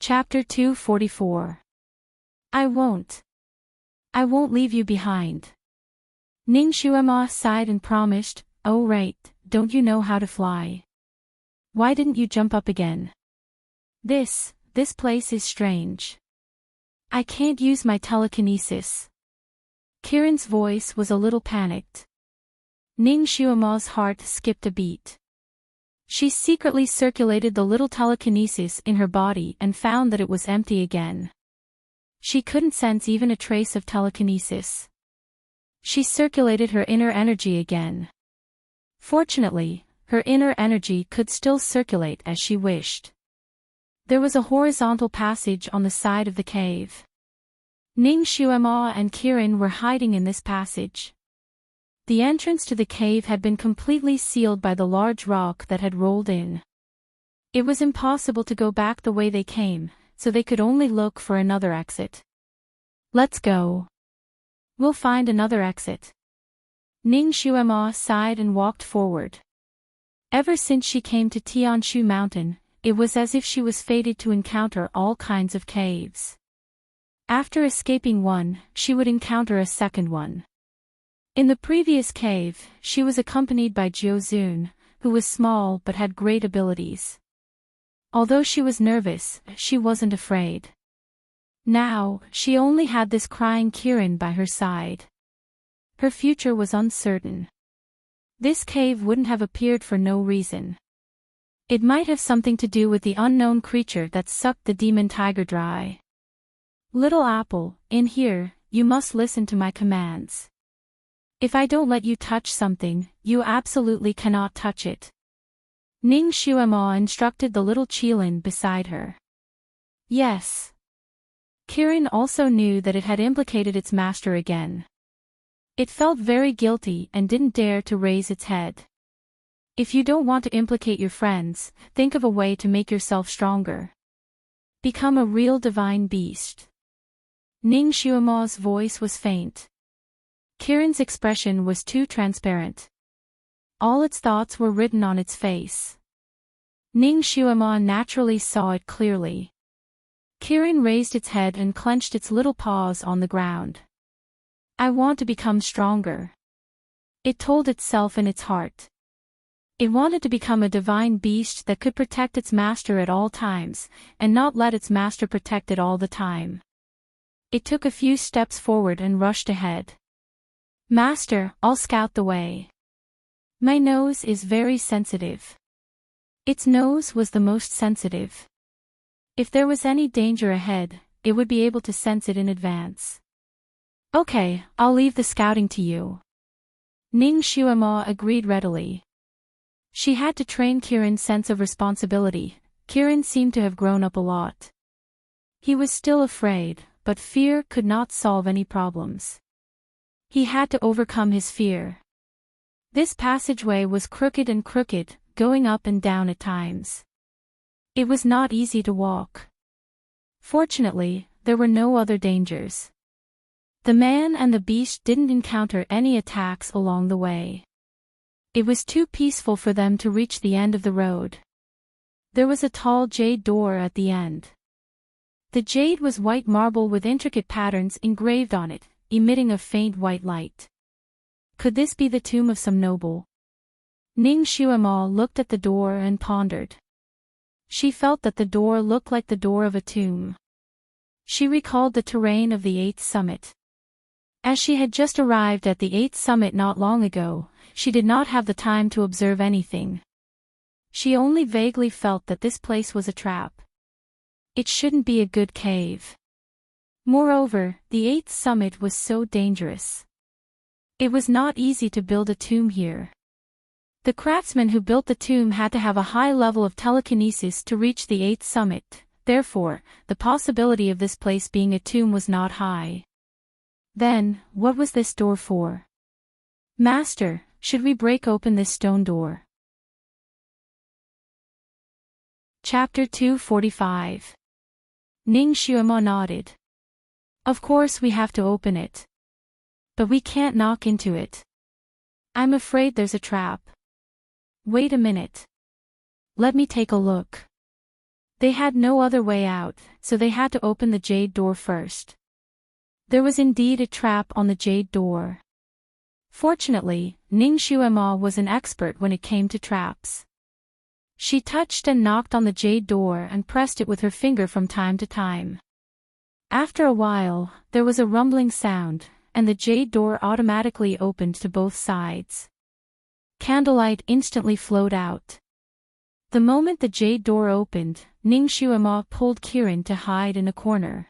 Chapter 244. I won't leave you behind. Ning Xuema sighed and promised, "Oh right, don't you know how to fly? Why didn't you jump up again? This place is strange. I can't use my telekinesis." Kirin's voice was a little panicked. Ning Xuema's heart skipped a beat. She secretly circulated the little telekinesis in her body and found that it was empty again. She couldn't sense even a trace of telekinesis. She circulated her inner energy again. Fortunately, her inner energy could still circulate as she wished. There was a horizontal passage on the side of the cave. Ning Xuema and Kirin were hiding in this passage. The entrance to the cave had been completely sealed by the large rock that had rolled in. It was impossible to go back the way they came, so they could only look for another exit. "Let's go. We'll find another exit." Ning Xuema sighed and walked forward. Ever since she came to Tianshu Mountain, it was as if she was fated to encounter all kinds of caves. After escaping one, she would encounter a second one. In the previous cave, she was accompanied by Jiuzun, who was small but had great abilities. Although she was nervous, she wasn't afraid. Now, she only had this crying Kirin by her side. Her future was uncertain. This cave wouldn't have appeared for no reason. It might have something to do with the unknown creature that sucked the demon tiger dry. "Little apple, in here, you must listen to my commands. If I don't let you touch something, you absolutely cannot touch it." Ning Xuema instructed the little Qilin beside her. Yes. Kirin also knew that it had implicated its master again. It felt very guilty and didn't dare to raise its head. If you don't want to implicate your friends, think of a way to make yourself stronger. Become a real divine beast. Ning Xuema's voice was faint. Kirin's expression was too transparent. All its thoughts were written on its face. Ning Xuema naturally saw it clearly. Kirin raised its head and clenched its little paws on the ground. "I want to become stronger," it told itself in its heart. It wanted to become a divine beast that could protect its master at all times, and not let its master protect it all the time. It took a few steps forward and rushed ahead. "Master, I'll scout the way. My nose is very sensitive." Its nose was the most sensitive. If there was any danger ahead, it would be able to sense it in advance. "Okay, I'll leave the scouting to you." Ning Xuema agreed readily. She had to train Kirin's sense of responsibility. Kirin seemed to have grown up a lot. He was still afraid, but fear could not solve any problems. He had to overcome his fear. This passageway was crooked and crooked, going up and down at times. It was not easy to walk. Fortunately, there were no other dangers. The man and the beast didn't encounter any attacks along the way. It was too peaceful for them to reach the end of the road. There was a tall jade door at the end. The jade was white marble with intricate patterns engraved on it, emitting a faint white light. Could this be the tomb of some noble? Ning Xuema looked at the door and pondered. She felt that the door looked like the door of a tomb. She recalled the terrain of the 8th summit. As she had just arrived at the 8th summit not long ago, she did not have the time to observe anything. She only vaguely felt that this place was a trap. It shouldn't be a good cave. Moreover, the 8th summit was so dangerous. It was not easy to build a tomb here. The craftsman who built the tomb had to have a high level of telekinesis to reach the 8th summit, therefore, the possibility of this place being a tomb was not high. Then, what was this door for? "Master, should we break open this stone door?" Chapter 245. Ning Xuema nodded. "Of course we have to open it. But we can't knock into it. I'm afraid there's a trap." "Wait a minute. Let me take a look." They had no other way out, so they had to open the jade door first. There was indeed a trap on the jade door. Fortunately, Ning Xuema was an expert when it came to traps. She touched and knocked on the jade door and pressed it with her finger from time to time. After a while, there was a rumbling sound, and the jade door automatically opened to both sides. Candlelight instantly flowed out. The moment the jade door opened, Ning Xuema pulled Kirin to hide in a corner.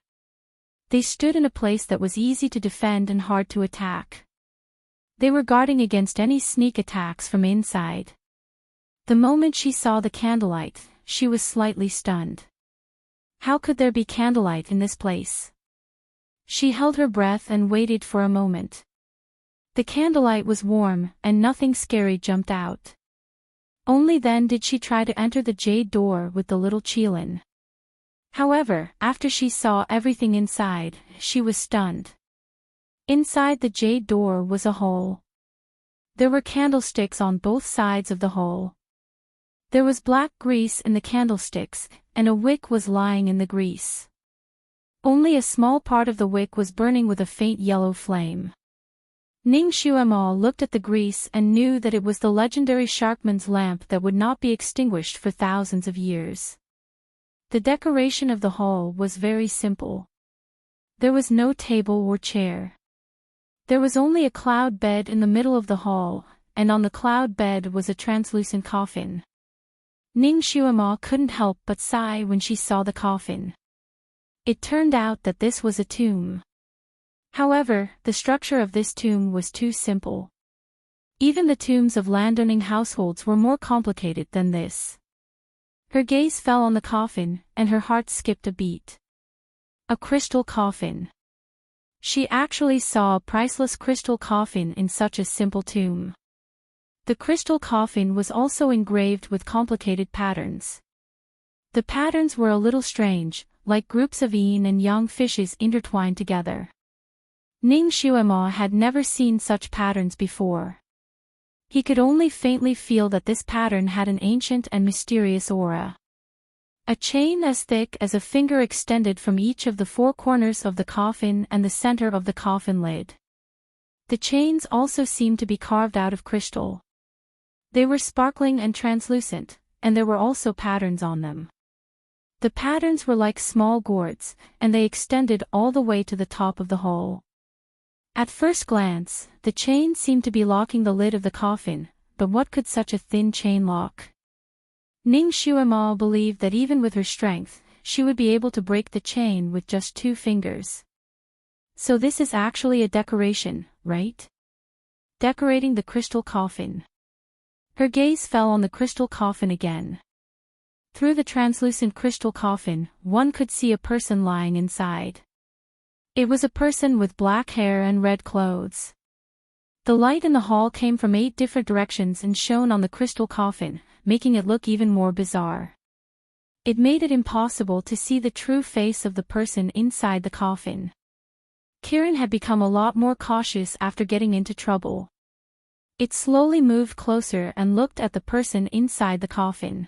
They stood in a place that was easy to defend and hard to attack. They were guarding against any sneak attacks from inside. The moment she saw the candlelight, she was slightly stunned. How could there be candlelight in this place? She held her breath and waited for a moment. The candlelight was warm, and nothing scary jumped out. Only then did she try to enter the jade door with the little Qilin. However, after she saw everything inside, she was stunned. Inside the jade door was a hole. There were candlesticks on both sides of the hole. There was black grease in the candlesticks, and a wick was lying in the grease. Only a small part of the wick was burning with a faint yellow flame. Ning Xuema looked at the grease and knew that it was the legendary Sharkman's lamp that would not be extinguished for thousands of years. The decoration of the hall was very simple. There was no table or chair. There was only a cloud bed in the middle of the hall, and on the cloud bed was a translucent coffin. Ning Xuema couldn't help but sigh when she saw the coffin. It turned out that this was a tomb. However, the structure of this tomb was too simple. Even the tombs of landowning households were more complicated than this. Her gaze fell on the coffin, and her heart skipped a beat. A crystal coffin. She actually saw a priceless crystal coffin in such a simple tomb. The crystal coffin was also engraved with complicated patterns. The patterns were a little strange, like groups of yin and yang fishes intertwined together. Ning Xuema had never seen such patterns before. He could only faintly feel that this pattern had an ancient and mysterious aura. A chain as thick as a finger extended from each of the four corners of the coffin and the center of the coffin lid. The chains also seemed to be carved out of crystal. They were sparkling and translucent, and there were also patterns on them. The patterns were like small gourds, and they extended all the way to the top of the hole. At first glance, the chain seemed to be locking the lid of the coffin, but what could such a thin chain lock? Ning Xuema believed that even with her strength, she would be able to break the chain with just 2 fingers. So this is actually a decoration, right? Decorating the crystal coffin. Her gaze fell on the crystal coffin again. Through the translucent crystal coffin, one could see a person lying inside. It was a person with black hair and red clothes. The light in the hall came from 8 different directions and shone on the crystal coffin, making it look even more bizarre. It made it impossible to see the true face of the person inside the coffin. Kirin had become a lot more cautious after getting into trouble. It slowly moved closer and looked at the person inside the coffin.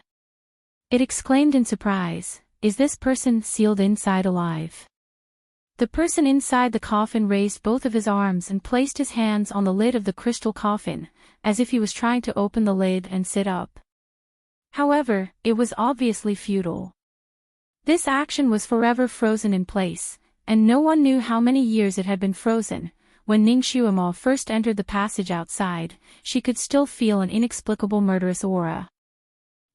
It exclaimed in surprise, "Is this person sealed inside alive?" The person inside the coffin raised both of his arms and placed his hands on the lid of the crystal coffin, as if he was trying to open the lid and sit up. However, it was obviously futile. This action was forever frozen in place, and no one knew how many years it had been frozen. When Ning Xuema first entered the passage outside, she could still feel an inexplicable murderous aura.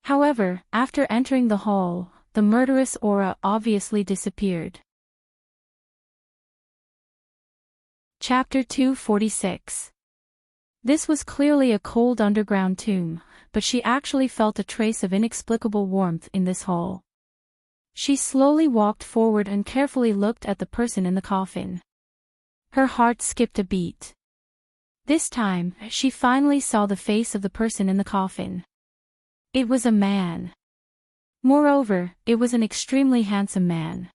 However, after entering the hall, the murderous aura obviously disappeared. Chapter 246. This was clearly a cold underground tomb, but she actually felt a trace of inexplicable warmth in this hall. She slowly walked forward and carefully looked at the person in the coffin. Her heart skipped a beat. This time, she finally saw the face of the person in the coffin. It was a man. Moreover, it was an extremely handsome man.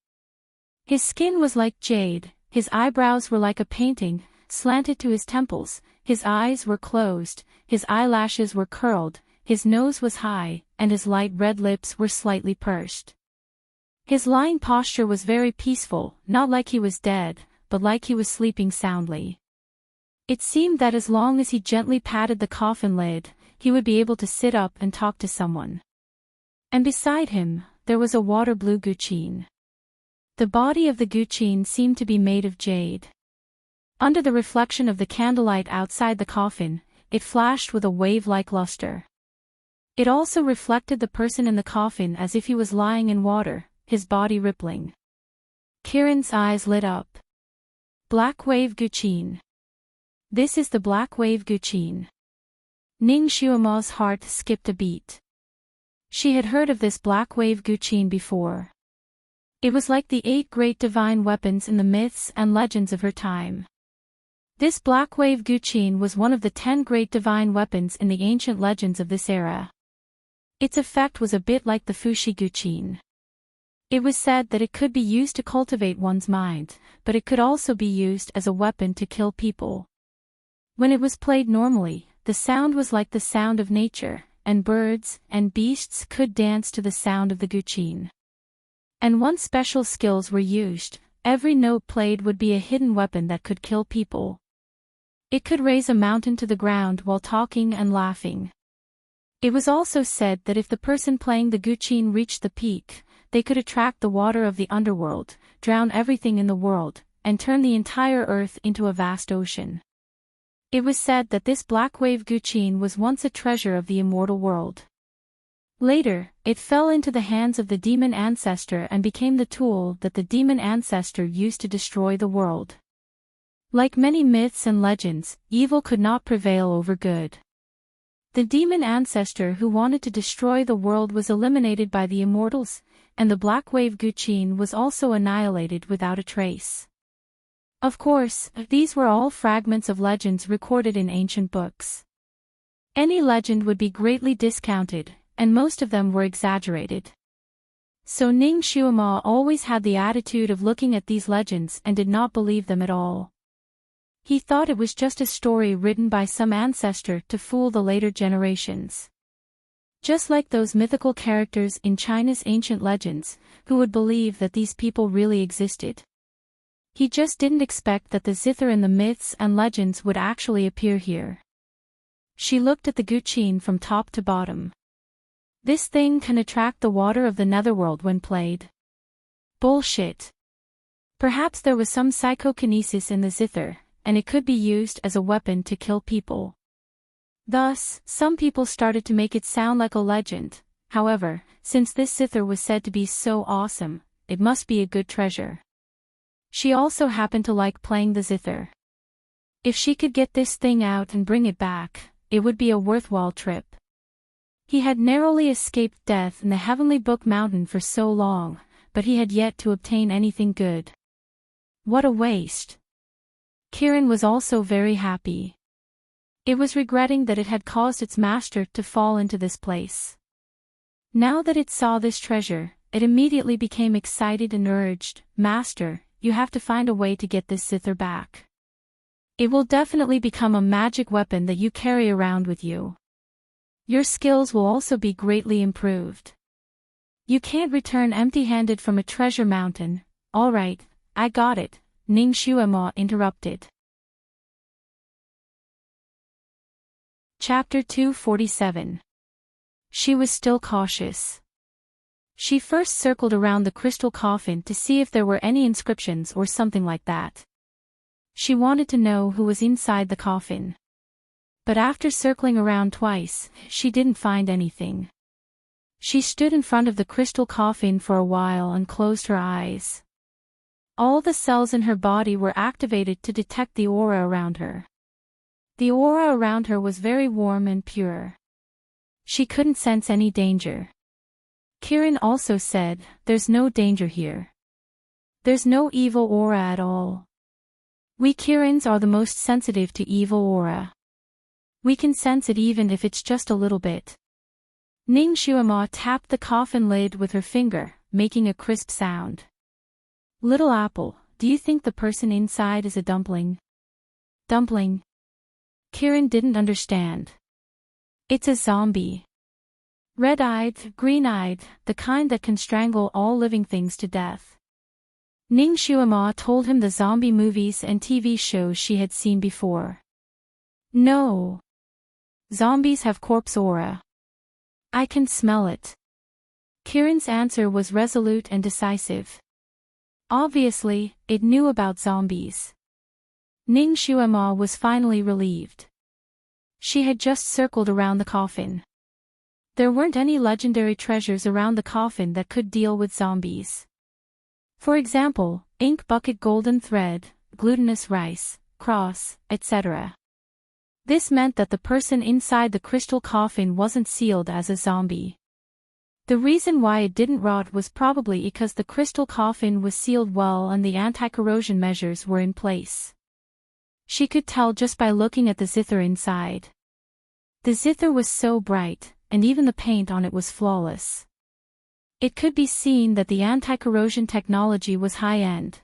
His skin was like jade, his eyebrows were like a painting, slanted to his temples, his eyes were closed, his eyelashes were curled, his nose was high, and his light red lips were slightly pursed. His lying posture was very peaceful, not like he was dead, but like he was sleeping soundly. It seemed that as long as he gently patted the coffin lid, he would be able to sit up and talk to someone. And beside him, there was a water blue guqin. The body of the guqin seemed to be made of jade. Under the reflection of the candlelight outside the coffin, it flashed with a wave-like luster. It also reflected the person in the coffin as if he was lying in water, his body rippling. Kiran's eyes lit up. Black Wave Guqin. This is the Black Wave Guqin. Ning Xuema's heart skipped a beat. She had heard of this Black Wave Guqin before. It was like the 8 great divine weapons in the myths and legends of her time. This Black Wave Guqin was one of the 10 great divine weapons in the ancient legends of this era. Its effect was a bit like the Fushi Guqin. It was said that it could be used to cultivate one's mind, but it could also be used as a weapon to kill people. When it was played normally, the sound was like the sound of nature, and birds and beasts could dance to the sound of the guqin. And once special skills were used, every note played would be a hidden weapon that could kill people. It could raise a mountain to the ground while talking and laughing. It was also said that if the person playing the guqin reached the peak, they could attract the water of the underworld, drown everything in the world, and turn the entire earth into a vast ocean. It was said that this Black Wave Guqin was once a treasure of the immortal world. Later, it fell into the hands of the demon ancestor and became the tool that the demon ancestor used to destroy the world. Like many myths and legends, evil could not prevail over good. The demon ancestor who wanted to destroy the world was eliminated by the immortals, and the Black Wave Guqin was also annihilated without a trace. Of course, these were all fragments of legends recorded in ancient books. Any legend would be greatly discounted, and most of them were exaggerated. So Ning Xuema always had the attitude of looking at these legends and did not believe them at all. He thought it was just a story written by some ancestor to fool the later generations. Just like those mythical characters in China's ancient legends, who would believe that these people really existed. He just didn't expect that the zither in the myths and legends would actually appear here. She looked at the guqin from top to bottom. This thing can attract the water of the netherworld when played. Bullshit. Perhaps there was some psychokinesis in the zither, and it could be used as a weapon to kill people. Thus, some people started to make it sound like a legend. However, since this zither was said to be so awesome, it must be a good treasure. She also happened to like playing the zither. If she could get this thing out and bring it back, it would be a worthwhile trip. He had narrowly escaped death in the Heavenly Book Mountain for so long, but he had yet to obtain anything good. What a waste. Kiran was also very happy. It was regretting that it had caused its master to fall into this place. Now that it saw this treasure, it immediately became excited and urged, "Master, you have to find a way to get this zither back. It will definitely become a magic weapon that you carry around with you. Your skills will also be greatly improved. You can't return empty-handed from a treasure mountain." "All right, I got it," Ning Xuema interrupted. Chapter 247. She was still cautious. She first circled around the crystal coffin to see if there were any inscriptions or something like that. She wanted to know who was inside the coffin. But after circling around twice, she didn't find anything. She stood in front of the crystal coffin for a while and closed her eyes. All the cells in her body were activated to detect the aura around her. The aura around her was very warm and pure. She couldn't sense any danger. Kiran also said, "There's no danger here. There's no evil aura at all. We Kirans are the most sensitive to evil aura. We can sense it even if it's just a little bit." Ning Xuema tapped the coffin lid with her finger, making a crisp sound. "Little apple, do you think the person inside is a dumpling?" "Dumpling?" Kiran didn't understand. "It's a zombie." Red-eyed, green-eyed, the kind that can strangle all living things to death. Ning Xuema told him the zombie movies and TV shows she had seen before. No. Zombies have corpse aura. I can smell it. Kiran's answer was resolute and decisive. Obviously, it knew about zombies. Ning Xuema was finally relieved. She had just circled around the coffin. There weren't any legendary treasures around the coffin that could deal with zombies. For example, ink bucket golden thread, glutinous rice, cross, etc. This meant that the person inside the crystal coffin wasn't sealed as a zombie. The reason why it didn't rot was probably because the crystal coffin was sealed well and the anti-corrosion measures were in place. She could tell just by looking at the zither inside. The zither was so bright, and even the paint on it was flawless. It could be seen that the anti-corrosion technology was high-end.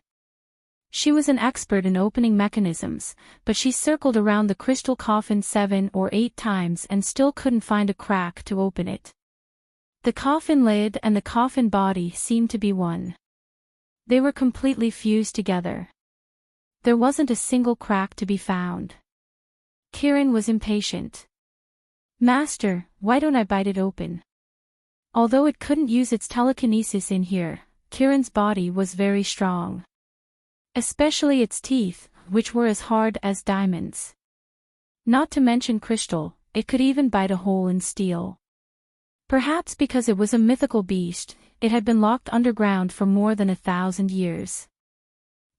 She was an expert in opening mechanisms, but she circled around the crystal coffin 7 or 8 times and still couldn't find a crack to open it. The coffin lid and the coffin body seemed to be one. They were completely fused together. There wasn't a single crack to be found. Kiran was impatient. Master, why don't I bite it open? Although it couldn't use its telekinesis in here, Kiran's body was very strong. Especially its teeth, which were as hard as diamonds. Not to mention crystal, it could even bite a hole in steel. Perhaps because it was a mythical beast, it had been locked underground for more than 1,000 years.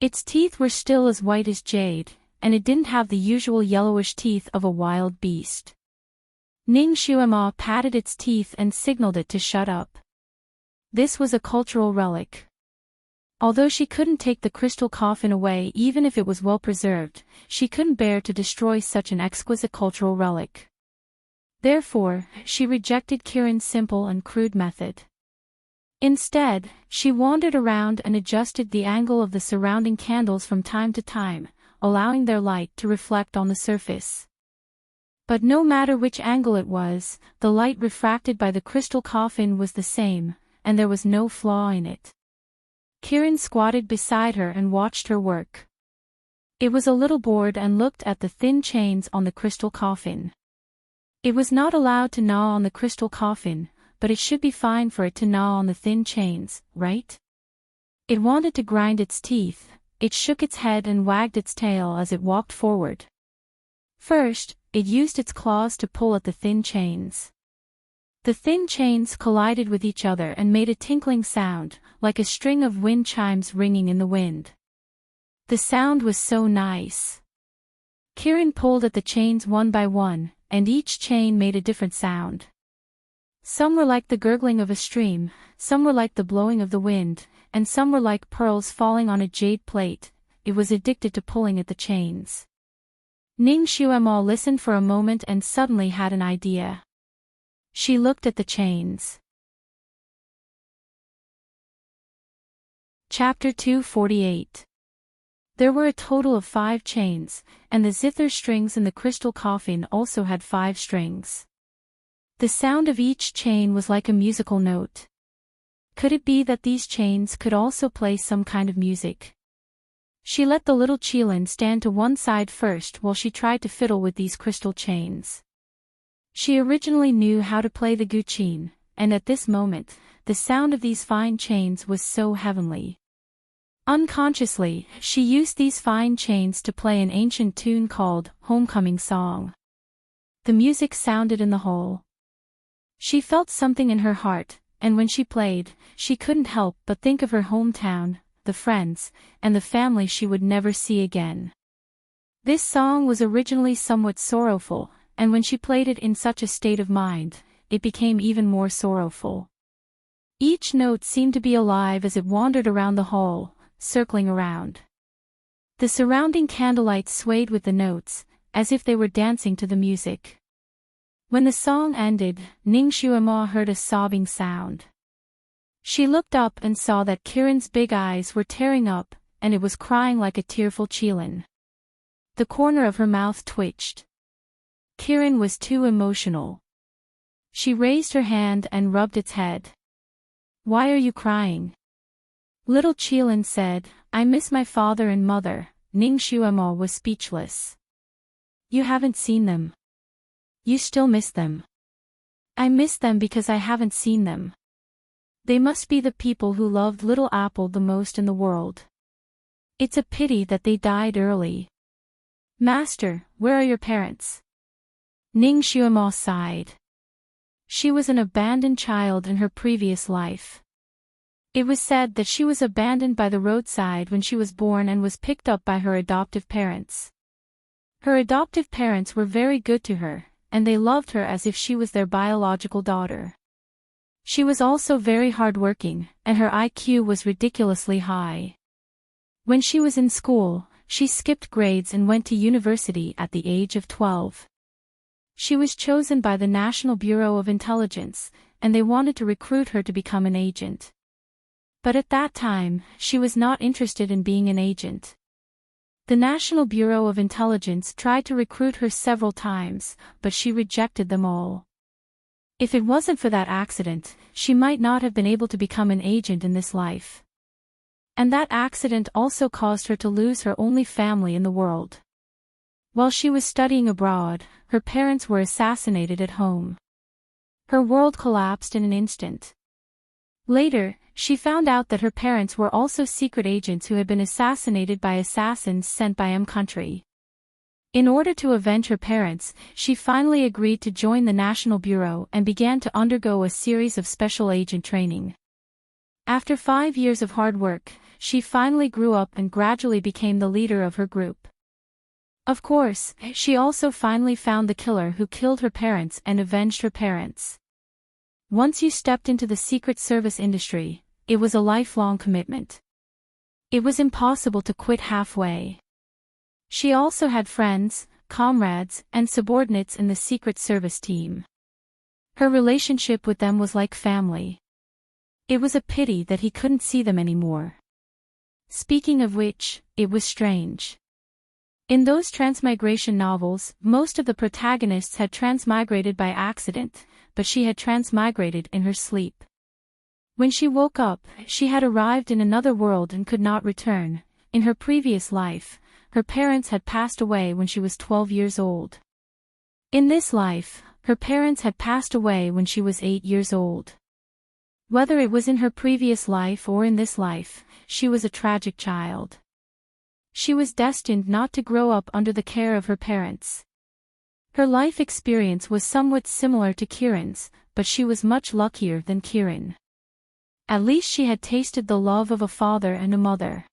Its teeth were still as white as jade, and it didn't have the usual yellowish teeth of a wild beast. Ning Xuema patted its teeth and signaled it to shut up. This was a cultural relic. Although she couldn't take the crystal coffin away even if it was well preserved, she couldn't bear to destroy such an exquisite cultural relic. Therefore, she rejected Kiran's simple and crude method. Instead, she wandered around and adjusted the angle of the surrounding candles from time to time, allowing their light to reflect on the surface. But no matter which angle it was, the light refracted by the crystal coffin was the same, and there was no flaw in it. Kiran squatted beside her and watched her work. It was a little bored and looked at the thin chains on the crystal coffin. It was not allowed to gnaw on the crystal coffin, but it should be fine for it to gnaw on the thin chains, right? It wanted to grind its teeth. It shook its head and wagged its tail as it walked forward. First, it used its claws to pull at the thin chains. The thin chains collided with each other and made a tinkling sound, like a string of wind chimes ringing in the wind. The sound was so nice. Kiran pulled at the chains one by one, and each chain made a different sound. Some were like the gurgling of a stream, some were like the blowing of the wind, and some were like pearls falling on a jade plate. It was addicted to pulling at the chains. Ning Xuema listened for a moment and suddenly had an idea. She looked at the chains. Chapter 248. There were a total of 5 chains, and the zither strings in the crystal coffin also had 5 strings. The sound of each chain was like a musical note. Could it be that these chains could also play some kind of music? She let the little Qilin stand to one side first while she tried to fiddle with these crystal chains. She originally knew how to play the guqin, and at this moment, the sound of these fine chains was so heavenly. Unconsciously, she used these fine chains to play an ancient tune called Homecoming Song. The music sounded in the hole. She felt something in her heart, and when she played, she couldn't help but think of her hometown, the friends, and the family she would never see again. This song was originally somewhat sorrowful, and when she played it in such a state of mind, it became even more sorrowful. Each note seemed to be alive as it wandered around the hall, circling around. The surrounding candlelight swayed with the notes, as if they were dancing to the music. When the song ended, Ning Xuema heard a sobbing sound. She looked up and saw that Kiran's big eyes were tearing up, and it was crying like a tearful Qilin. The corner of her mouth twitched. Kiran was too emotional. She raised her hand and rubbed its head. Why are you crying? Little Qilin said, I miss my father and mother. Ning Xuemo was speechless. You haven't seen them. You still miss them. I miss them because I haven't seen them. They must be the people who loved Little Apple the most in the world. It's a pity that they died early. Master, where are your parents? Ning Xuemo sighed. She was an abandoned child in her previous life. It was said that she was abandoned by the roadside when she was born and was picked up by her adoptive parents. Her adoptive parents were very good to her, and they loved her as if she was their biological daughter. She was also very hardworking, and her IQ was ridiculously high. When she was in school, she skipped grades and went to university at the age of 12. She was chosen by the National Bureau of Intelligence, and they wanted to recruit her to become an agent. But at that time, she was not interested in being an agent. The National Bureau of Intelligence tried to recruit her several times, but she rejected them all. If it wasn't for that accident, she might not have been able to become an agent in this life. And that accident also caused her to lose her only family in the world. While she was studying abroad, her parents were assassinated at home. Her world collapsed in an instant. Later, she found out that her parents were also secret agents who had been assassinated by assassins sent by country. In order to avenge her parents, she finally agreed to join the National Bureau and began to undergo a series of special agent training. After 5 years of hard work, she finally grew up and gradually became the leader of her group. Of course, she also finally found the killer who killed her parents and avenged her parents. Once you stepped into the Secret Service industry, it was a lifelong commitment. It was impossible to quit halfway. She also had friends, comrades, and subordinates in the Secret Service team. Her relationship with them was like family. It was a pity that he couldn't see them anymore. Speaking of which, it was strange. In those transmigration novels, most of the protagonists had transmigrated by accident, but she had transmigrated in her sleep. When she woke up, she had arrived in another world and could not return. In her previous life, her parents had passed away when she was 12 years old. In this life, her parents had passed away when she was 8 years old. Whether it was in her previous life or in this life, she was a tragic child. She was destined not to grow up under the care of her parents. Her life experience was somewhat similar to Kirin's, but she was much luckier than Kirin. At least she had tasted the love of a father and a mother.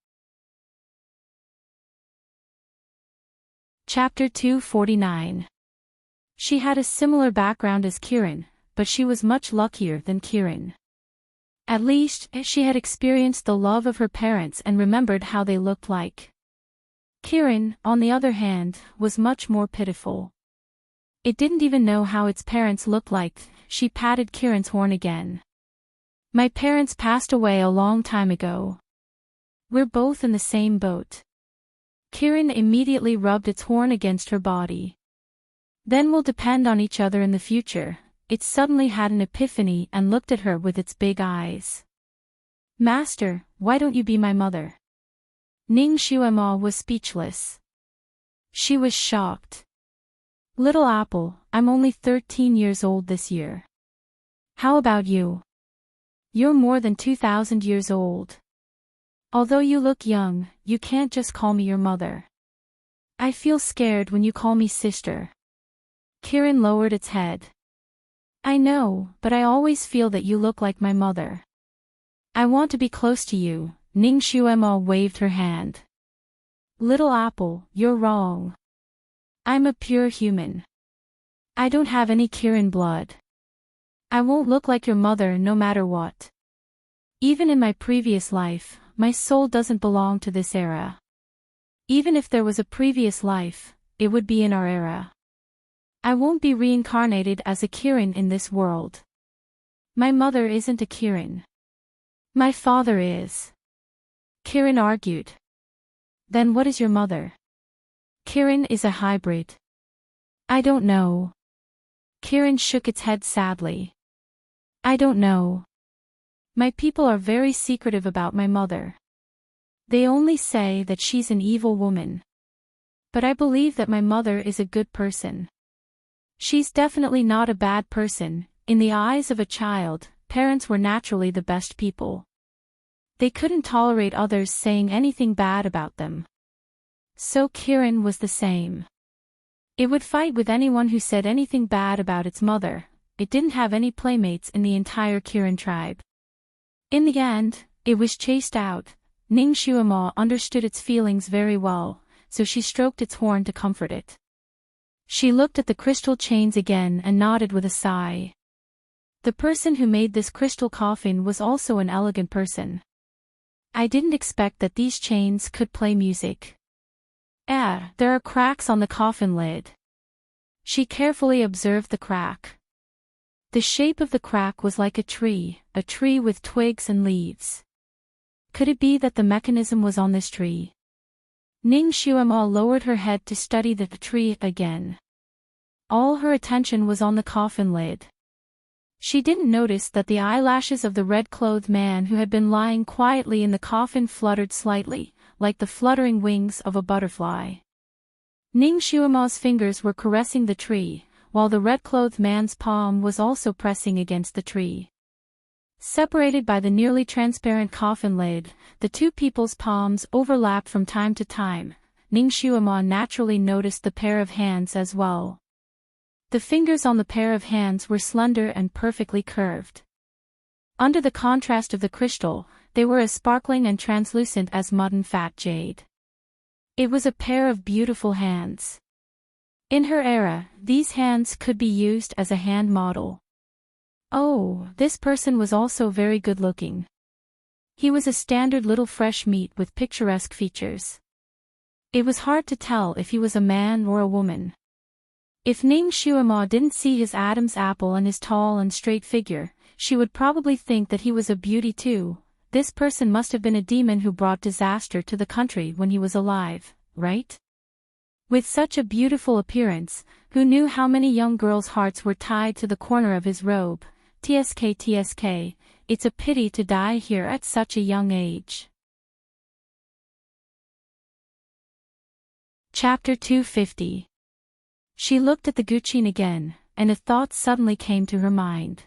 Chapter 249. She had a similar background as Kirin, but she was much luckier than Kirin. At least, she had experienced the love of her parents and remembered how they looked like. Kirin, on the other hand, was much more pitiful. It didn't even know how its parents looked like. She patted Kirin's horn again. My parents passed away a long time ago. We're both in the same boat. Kirin immediately rubbed its horn against her body. Then we'll depend on each other in the future. It suddenly had an epiphany and looked at her with its big eyes. Master, why don't you be my mother? Ning Xuemo was speechless. She was shocked. Little Apple, I'm only 13 years old this year. How about you? You're more than 2,000 years old. Although you look young, you can't just call me your mother. I feel scared when you call me sister. Kirin lowered its head. I know, but I always feel that you look like my mother. I want to be close to you. Ning Xuemo waved her hand. Little Apple, you're wrong. I'm a pure human. I don't have any Kirin blood. I won't look like your mother no matter what. Even in my previous life, my soul doesn't belong to this era. Even if there was a previous life, it would be in our era. I won't be reincarnated as a Kirin in this world. My mother isn't a Kirin. My father is. Kirin argued. Then what is your mother? Kirin is a hybrid. I don't know. Kirin shook its head sadly. I don't know. My people are very secretive about my mother. They only say that she's an evil woman. But I believe that my mother is a good person. She's definitely not a bad person. In the eyes of a child, parents were naturally the best people. They couldn't tolerate others saying anything bad about them. So Kirin was the same. It would fight with anyone who said anything bad about its mother. It didn't have any playmates in the entire Kirin tribe. In the end, it was chased out. Ning Shuama understood its feelings very well, so she stroked its horn to comfort it. She looked at the crystal chains again and nodded with a sigh. The person who made this crystal coffin was also an elegant person. I didn't expect that these chains could play music. There are cracks on the coffin lid. She carefully observed the crack. The shape of the crack was like a tree with twigs and leaves. Could it be that the mechanism was on this tree? Ning Shuama lowered her head to study the tree again. All her attention was on the coffin lid. She didn't notice that the eyelashes of the red-clothed man who had been lying quietly in the coffin fluttered slightly, like the fluttering wings of a butterfly. Ning Shuama's fingers were caressing the tree, while the red-clothed man's palm was also pressing against the tree. Separated by the nearly transparent coffin lid, the two people's palms overlapped from time to time. Ning Shuama naturally noticed the pair of hands as well. The fingers on the pair of hands were slender and perfectly curved. Under the contrast of the crystal, they were as sparkling and translucent as mud and fat jade. It was a pair of beautiful hands. In her era, these hands could be used as a hand model. Oh, this person was also very good-looking. He was a standard little fresh meat with picturesque features. It was hard to tell if he was a man or a woman. If Ning Shuama didn't see his Adam's apple and his tall and straight figure, she would probably think that he was a beauty too. This person must have been a demon who brought disaster to the country when he was alive, right? With such a beautiful appearance, who knew how many young girls' hearts were tied to the corner of his robe? TSK, it's a pity to die here at such a young age. Chapter 250. She looked at the guqin again, and a thought suddenly came to her mind.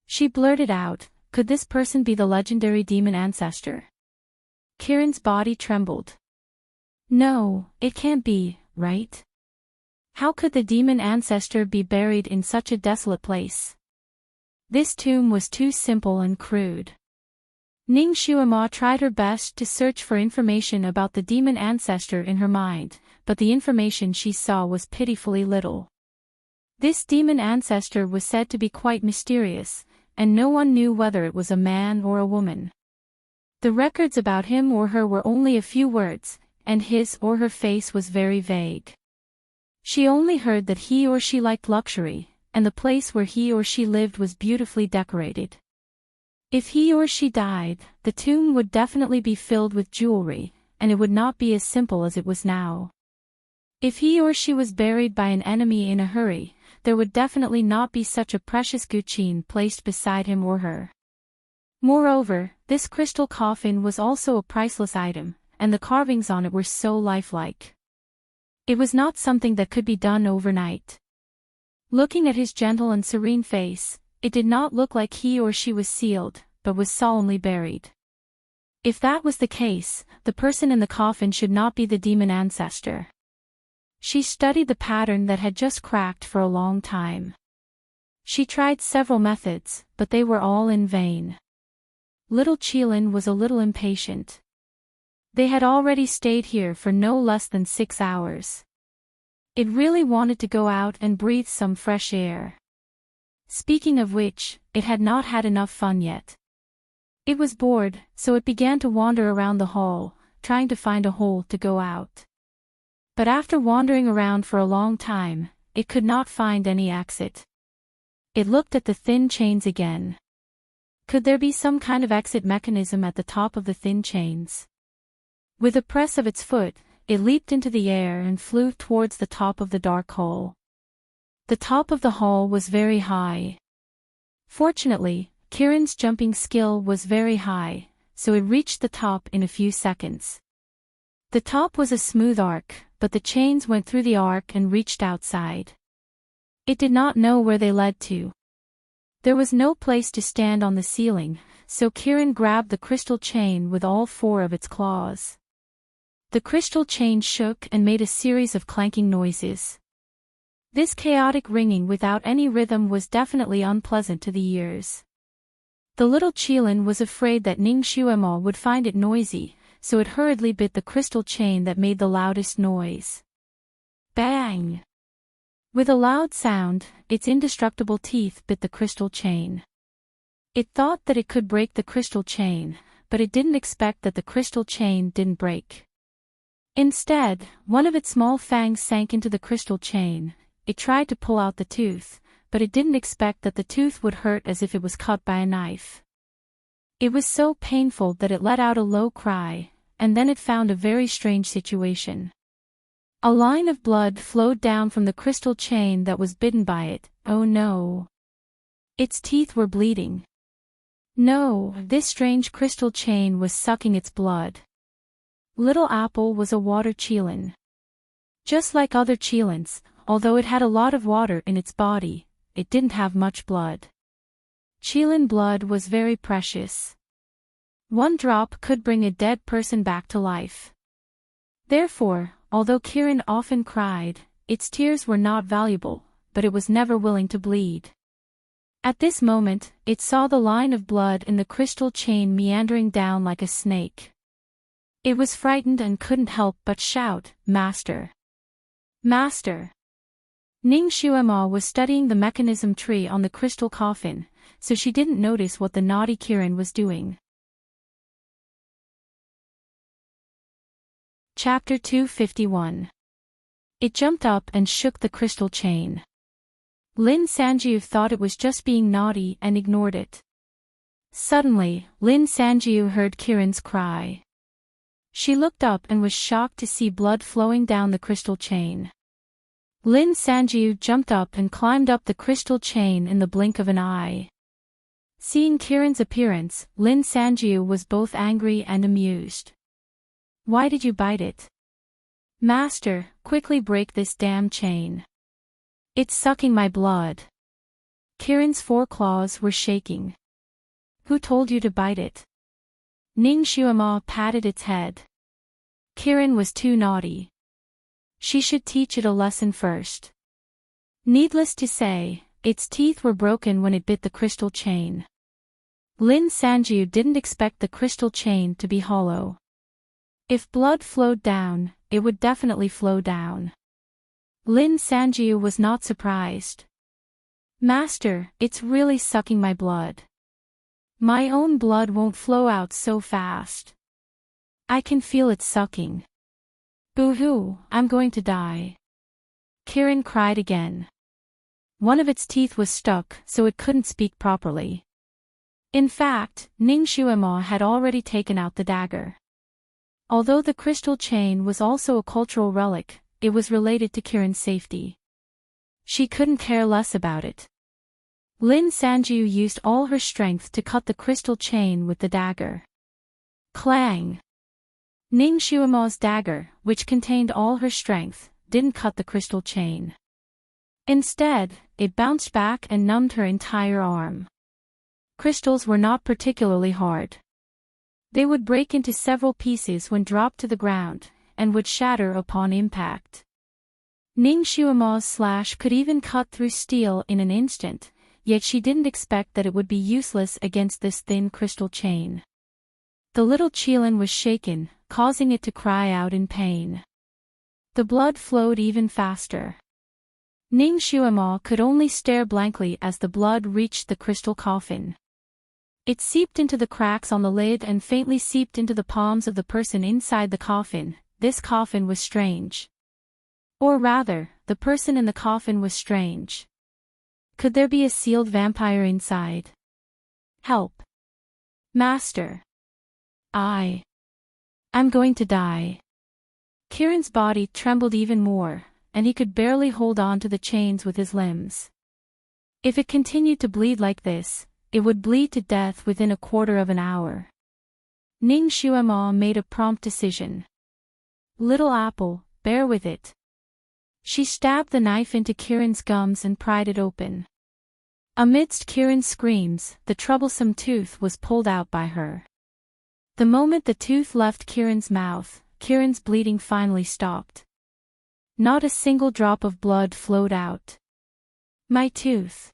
She blurted out, could this person be the legendary demon ancestor? Kirin's body trembled. No, it can't be, right? How could the demon ancestor be buried in such a desolate place? This tomb was too simple and crude. Ning Shuama tried her best to search for information about the demon ancestor in her mind, but the information she saw was pitifully little. This demon ancestor was said to be quite mysterious, and no one knew whether it was a man or a woman. The records about him or her were only a few words, and his or her face was very vague. She only heard that he or she liked luxury, and the place where he or she lived was beautifully decorated. If he or she died, the tomb would definitely be filled with jewelry, and it would not be as simple as it was now. If he or she was buried by an enemy in a hurry, there would definitely not be such a precious guqin placed beside him or her. Moreover, this crystal coffin was also a priceless item, and the carvings on it were so lifelike. It was not something that could be done overnight. Looking at his gentle and serene face, it did not look like he or she was sealed, but was solemnly buried. If that was the case, the person in the coffin should not be the demon ancestor. She studied the pattern that had just cracked for a long time. She tried several methods, but they were all in vain. Little Qilin was a little impatient. They had already stayed here for no less than 6 hours. It really wanted to go out and breathe some fresh air. Speaking of which, it had not had enough fun yet. It was bored, so it began to wander around the hall, trying to find a hole to go out. But after wandering around for a long time, it could not find any exit. It looked at the thin chains again. Could there be some kind of exit mechanism at the top of the thin chains? With a press of its foot, it leaped into the air and flew towards the top of the dark hole. The top of the hall was very high. Fortunately, Kieran's jumping skill was very high, so it reached the top in a few seconds. The top was a smooth arc, but the chains went through the arc and reached outside. It did not know where they led to. There was no place to stand on the ceiling, so Kieran grabbed the crystal chain with all four of its claws. The crystal chain shook and made a series of clanking noises. This chaotic ringing without any rhythm was definitely unpleasant to the ears. The little Qilin was afraid that Ning Xuema would find it noisy, so it hurriedly bit the crystal chain that made the loudest noise. Bang! With a loud sound, its indestructible teeth bit the crystal chain. It thought that it could break the crystal chain, but it didn't expect that the crystal chain didn't break. Instead, one of its small fangs sank into the crystal chain. It tried to pull out the tooth, but it didn't expect that the tooth would hurt as if it was cut by a knife. It was so painful that it let out a low cry, and then it found a very strange situation. A line of blood flowed down from the crystal chain that was bitten by it. Oh no! Its teeth were bleeding. No, this strange crystal chain was sucking its blood. Little Apple was a water Qilin. Just like other Qilins, although it had a lot of water in its body, it didn't have much blood. Qilin blood was very precious. One drop could bring a dead person back to life. Therefore, although Kieran often cried, its tears were not valuable, but it was never willing to bleed. At this moment, it saw the line of blood in the crystal chain meandering down like a snake. It was frightened and couldn't help but shout, "Master! Master!" Ning Xuema was studying the mechanism tree on the crystal coffin, so she didn't notice what the naughty Kieran was doing. Chapter 251. It jumped up and shook the crystal chain. Lin Sanjiu thought it was just being naughty and ignored it. Suddenly, Lin Sanjiu heard Kieran's cry. She looked up and was shocked to see blood flowing down the crystal chain. Lin Sanjiu jumped up and climbed up the crystal chain in the blink of an eye. Seeing Kieran's appearance, Lin Sanjiu was both angry and amused. "Why did you bite it? Master, quickly break this damn chain. It's sucking my blood." Kieran's four claws were shaking. "Who told you to bite it?" Ning Xuema patted its head. Kieran was too naughty. She should teach it a lesson first. Needless to say, its teeth were broken when it bit the crystal chain. Lin Sanjiu didn't expect the crystal chain to be hollow. If blood flowed down, it would definitely flow down. Lin Sanjiu was not surprised. "Master, it's really sucking my blood. My own blood won't flow out so fast. I can feel it sucking. Boo-hoo, I'm going to die." Kieran cried again. One of its teeth was stuck, so it couldn't speak properly. In fact, Ning Xuema had already taken out the dagger. Although the crystal chain was also a cultural relic, it was related to Kieran's safety. She couldn't care less about it. Lin Sanjiu used all her strength to cut the crystal chain with the dagger. Clang! Ning Xuema's dagger, which contained all her strength, didn't cut the crystal chain. Instead, it bounced back and numbed her entire arm. Crystals were not particularly hard. They would break into several pieces when dropped to the ground, and would shatter upon impact. Ning Xuema's slash could even cut through steel in an instant, yet she didn't expect that it would be useless against this thin crystal chain. The little Qilin was shaken, causing it to cry out in pain. The blood flowed even faster. Ning Xuema could only stare blankly as the blood reached the crystal coffin. It seeped into the cracks on the lid and faintly seeped into the palms of the person inside the coffin. This coffin was strange. Or rather, the person in the coffin was strange. Could there be a sealed vampire inside? Help! Master! I'm going to die. Kieran's body trembled even more, and he could barely hold on to the chains with his limbs. If it continued to bleed like this, it would bleed to death within a quarter of an hour. Ning Xuema made a prompt decision. Little apple, bear with it. She stabbed the knife into Kirin's gums and pried it open. Amidst Kirin's screams, the troublesome tooth was pulled out by her. The moment the tooth left Kirin's mouth, Kirin's bleeding finally stopped. Not a single drop of blood flowed out. My tooth.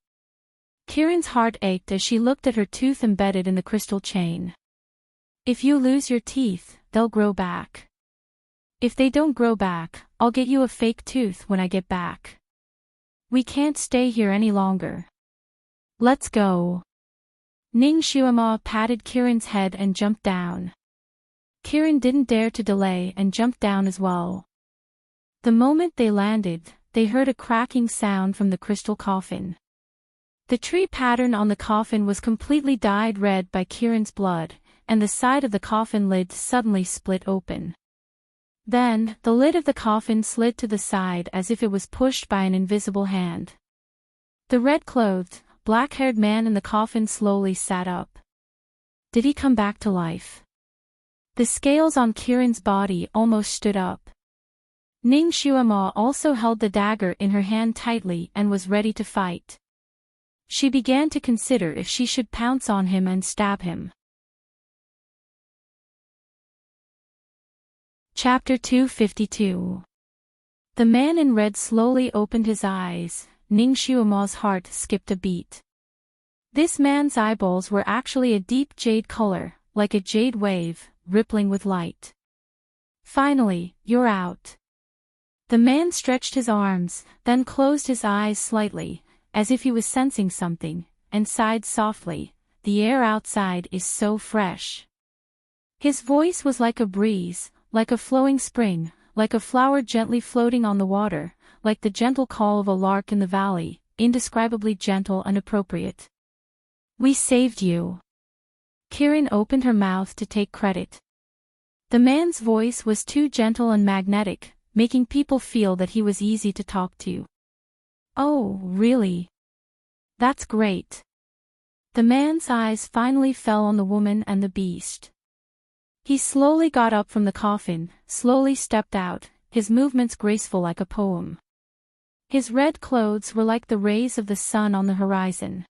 Kirin's heart ached as she looked at her tooth embedded in the crystal chain. If you lose your teeth, they'll grow back. If they don't grow back, I'll get you a fake tooth when I get back. We can't stay here any longer. Let's go. Ning Xuema patted Kirin's head and jumped down. Kirin didn't dare to delay and jumped down as well. The moment they landed, they heard a cracking sound from the crystal coffin. The tree pattern on the coffin was completely dyed red by Kirin's blood, and the side of the coffin lid suddenly split open. Then, the lid of the coffin slid to the side as if it was pushed by an invisible hand. The red-clothed, black-haired man in the coffin slowly sat up. Did he come back to life? The scales on Kirin's body almost stood up. Ning Xuema also held the dagger in her hand tightly and was ready to fight. She began to consider if she should pounce on him and stab him. Chapter 252. The man in red slowly opened his eyes. Ning Xuema's heart skipped a beat. This man's eyeballs were actually a deep jade color, like a jade wave, rippling with light. Finally, you're out. The man stretched his arms, then closed his eyes slightly, as if he was sensing something, and sighed softly. The air outside is so fresh. His voice was like a breeze, like a flowing spring, like a flower gently floating on the water, like the gentle call of a lark in the valley, indescribably gentle and appropriate. We saved you. Kirin opened her mouth to take credit. The man's voice was too gentle and magnetic, making people feel that he was easy to talk to. Oh, really? That's great. The man's eyes finally fell on the woman and the beast. He slowly got up from the coffin, slowly stepped out, his movements graceful like a poem. His red clothes were like the rays of the sun on the horizon.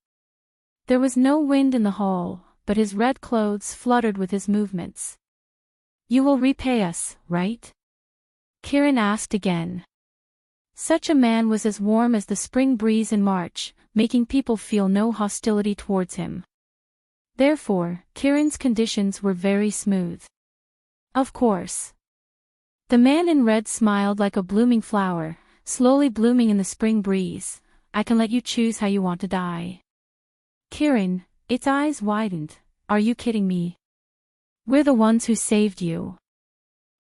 There was no wind in the hall, but his red clothes fluttered with his movements. You will repay us, right? Kirin asked again. Such a man was as warm as the spring breeze in March, making people feel no hostility towards him. Therefore, Kirin's conditions were very smooth. Of course. The man in red smiled like a blooming flower, slowly blooming in the spring breeze. I can let you choose how you want to die. Kirin, its eyes widened. Are you kidding me? We're the ones who saved you.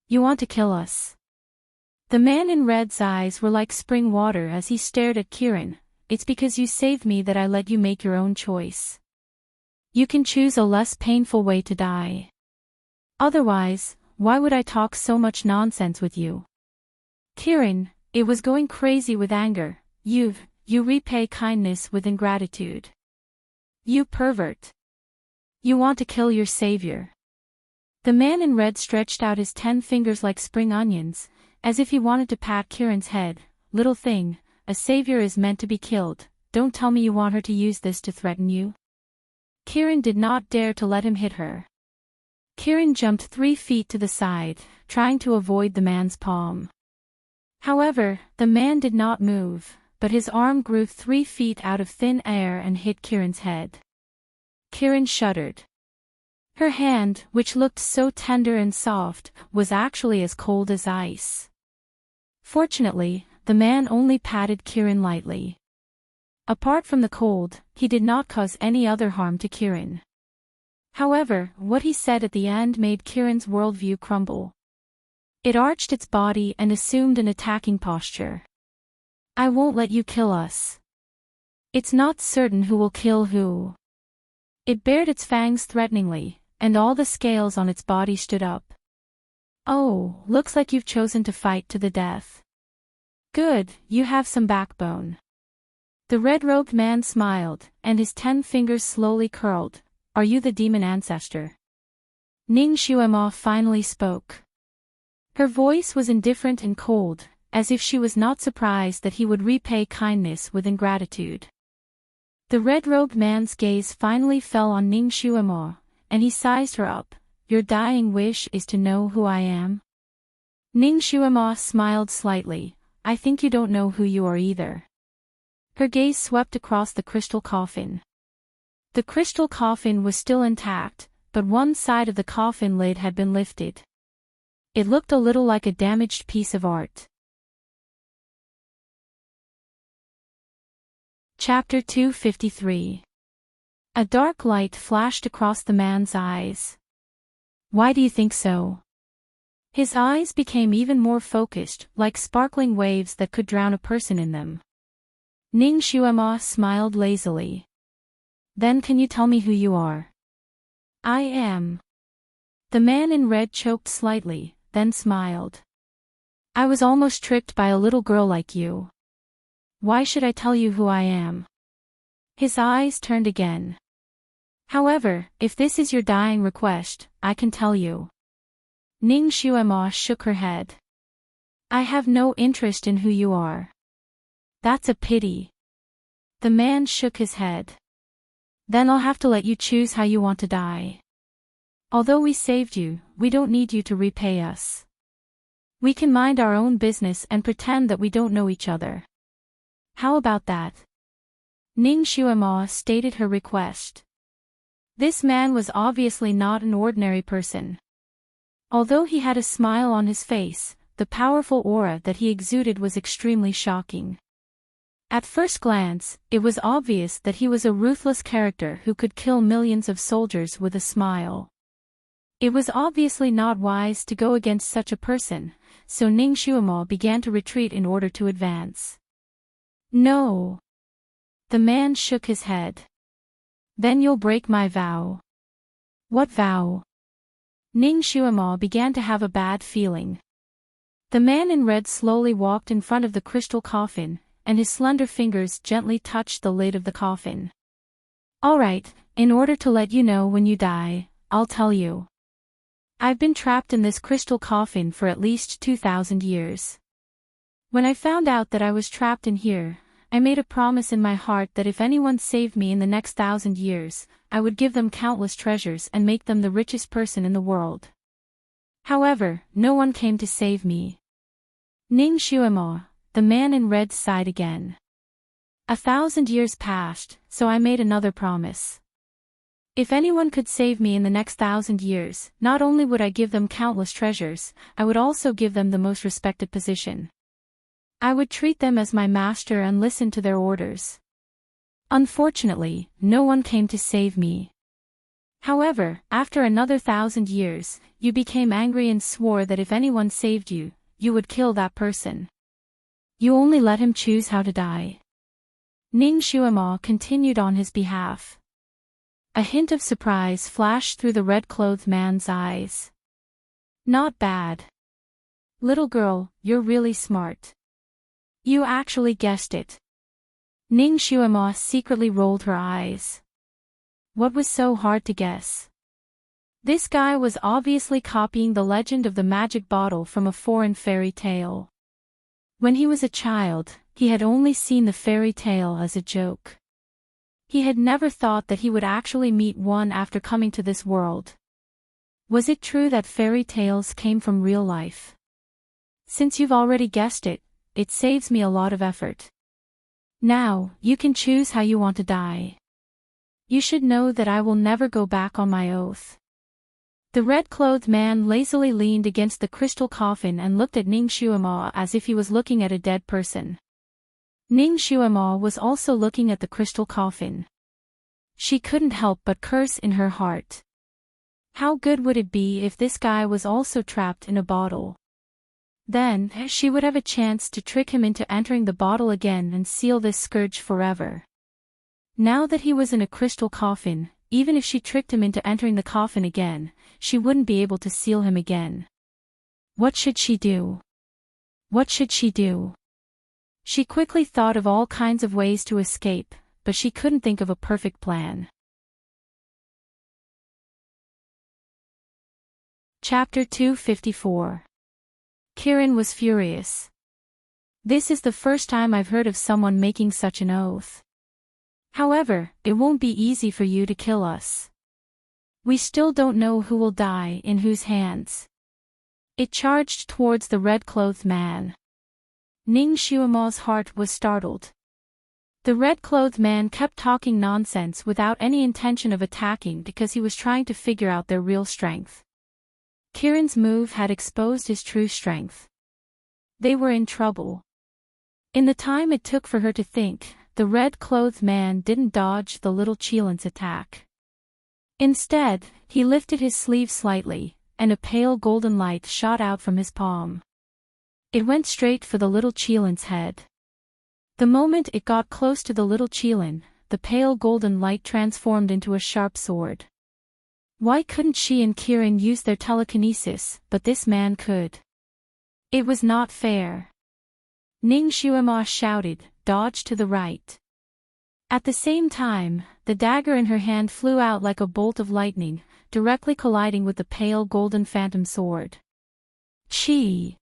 You want to kill us? The man in red's eyes were like spring water as he stared at Kirin. It's because you saved me that I let you make your own choice. You can choose a less painful way to die. Otherwise, why would I talk so much nonsense with you? Kirin, it was going crazy with anger. You repay kindness with ingratitude. You pervert. You want to kill your savior. The man in red stretched out his 10 fingers like spring onions, as if he wanted to pat Kirin's head. Little thing, a savior is meant to be killed. Don't tell me you want her to use this to threaten you. Kirin did not dare to let him hit her. Kirin jumped 3 feet to the side, trying to avoid the man's palm. However, the man did not move, but his arm grew 3 feet out of thin air and hit Kirin's head. Kirin shuddered. Her hand, which looked so tender and soft, was actually as cold as ice. Fortunately, the man only patted Kirin lightly. Apart from the cold, he did not cause any other harm to Kirin. However, what he said at the end made Kirin's worldview crumble. It arched its body and assumed an attacking posture. I won't let you kill us. It's not certain who will kill who. It bared its fangs threateningly, and all the scales on its body stood up. Oh, looks like you've chosen to fight to the death. Good, you have some backbone. The red-robed man smiled, and his 10 fingers slowly curled. Are you the demon ancestor? Ning Xuema finally spoke. Her voice was indifferent and cold, as if she was not surprised that he would repay kindness with ingratitude. The red-robed man's gaze finally fell on Ning Xuema, and he sized her up. Your dying wish is to know who I am? Ning Xuema smiled slightly. I think you don't know who you are either. Her gaze swept across the crystal coffin. The crystal coffin was still intact, but one side of the coffin lid had been lifted. It looked a little like a damaged piece of art. Chapter 253. A dark light flashed across the man's eyes. Why do you think so? His eyes became even more focused, like sparkling waves that could drown a person in them. Ning Xuema smiled lazily. Then can you tell me who you are? I am. The man in red choked slightly, then smiled. I was almost tricked by a little girl like you. Why should I tell you who I am? His eyes turned again. However, if this is your dying request, I can tell you. Ning Xuema shook her head. I have no interest in who you are. That's a pity. The man shook his head. Then I'll have to let you choose how you want to die. Although we saved you, we don't need you to repay us. We can mind our own business and pretend that we don't know each other. How about that? Ning Xuema stated her request. This man was obviously not an ordinary person. Although he had a smile on his face, the powerful aura that he exuded was extremely shocking. At first glance, it was obvious that he was a ruthless character who could kill millions of soldiers with a smile. It was obviously not wise to go against such a person, so Ning Xuema began to retreat in order to advance. No. The man shook his head. Then you'll break my vow. What vow? Ning Xuema began to have a bad feeling. The man in red slowly walked in front of the crystal coffin, and his slender fingers gently touched the lid of the coffin. All right, in order to let you know when you die, I'll tell you. I've been trapped in this crystal coffin for at least 2,000 years. When I found out that I was trapped in here, I made a promise in my heart that if anyone saved me in the next 1,000 years, I would give them countless treasures and make them the richest person in the world. However, no one came to save me. Ning Xuema, the man in red, sighed again. 1,000 years passed, so I made another promise. If anyone could save me in the next 1,000 years, not only would I give them countless treasures, I would also give them the most respected position. I would treat them as my master and listen to their orders. Unfortunately, no one came to save me. However, after another 1,000 years, you became angry and swore that if anyone saved you, you would kill that person. You only let him choose how to die. Ning Xuema continued on his behalf. A hint of surprise flashed through the red-clothed man's eyes. Not bad. Little girl, you're really smart. You actually guessed it. Ning Xuema secretly rolled her eyes. What was so hard to guess? This guy was obviously copying the legend of the magic bottle from a foreign fairy tale. When he was a child, he had only seen the fairy tale as a joke. He had never thought that he would actually meet one after coming to this world. Was it true that fairy tales came from real life? Since you've already guessed it, it saves me a lot of effort. Now, you can choose how you want to die. You should know that I will never go back on my oath. The red-clothed man lazily leaned against the crystal coffin and looked at Ning Xuema as if he was looking at a dead person. Ning Xuema was also looking at the crystal coffin. She couldn't help but curse in her heart. How good would it be if this guy was also trapped in a bottle? Then, she would have a chance to trick him into entering the bottle again and seal this scourge forever. Now that he was in a crystal coffin, even if she tricked him into entering the coffin again, she wouldn't be able to seal him again. What should she do? What should she do? She quickly thought of all kinds of ways to escape, but she couldn't think of a perfect plan. Chapter 254. Kirin was furious. This is the first time I've heard of someone making such an oath. However, it won't be easy for you to kill us. We still don't know who will die in whose hands. It charged towards the red-clothed man. Ning Xuema's heart was startled. The red-clothed man kept talking nonsense without any intention of attacking because he was trying to figure out their real strength. Kirin's move had exposed his true strength. They were in trouble. In the time it took for her to think, the red-clothed man didn't dodge the little Chilin's attack. Instead, he lifted his sleeve slightly, and a pale golden light shot out from his palm. It went straight for the little Chilin's head. The moment it got close to the little Chilin, the pale golden light transformed into a sharp sword. Why couldn't she and Kirin use their telekinesis, but this man could? It was not fair. Ning Xuema shouted, "Dodge to the right." At the same time, the dagger in her hand flew out like a bolt of lightning, directly colliding with the pale golden phantom sword. Chi!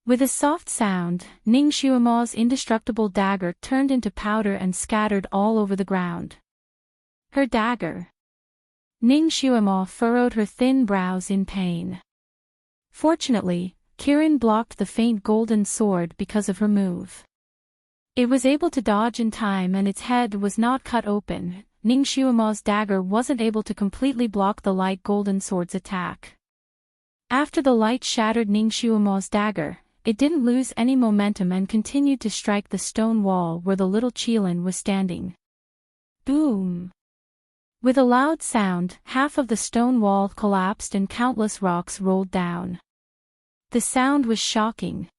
With a soft sound, Ning Xuema's indestructible dagger turned into powder and scattered all over the ground. Her dagger! Ning Xuema furrowed her thin brows in pain. Fortunately, Kirin blocked the faint golden sword because of her move. It was able to dodge in time and its head was not cut open. Ning Xuema's dagger wasn't able to completely block the light golden sword's attack. After the light shattered Ning Xuema's dagger, it didn't lose any momentum and continued to strike the stone wall where the little Chilin was standing. Boom! With a loud sound, half of the stone wall collapsed and countless rocks rolled down. The sound was shocking.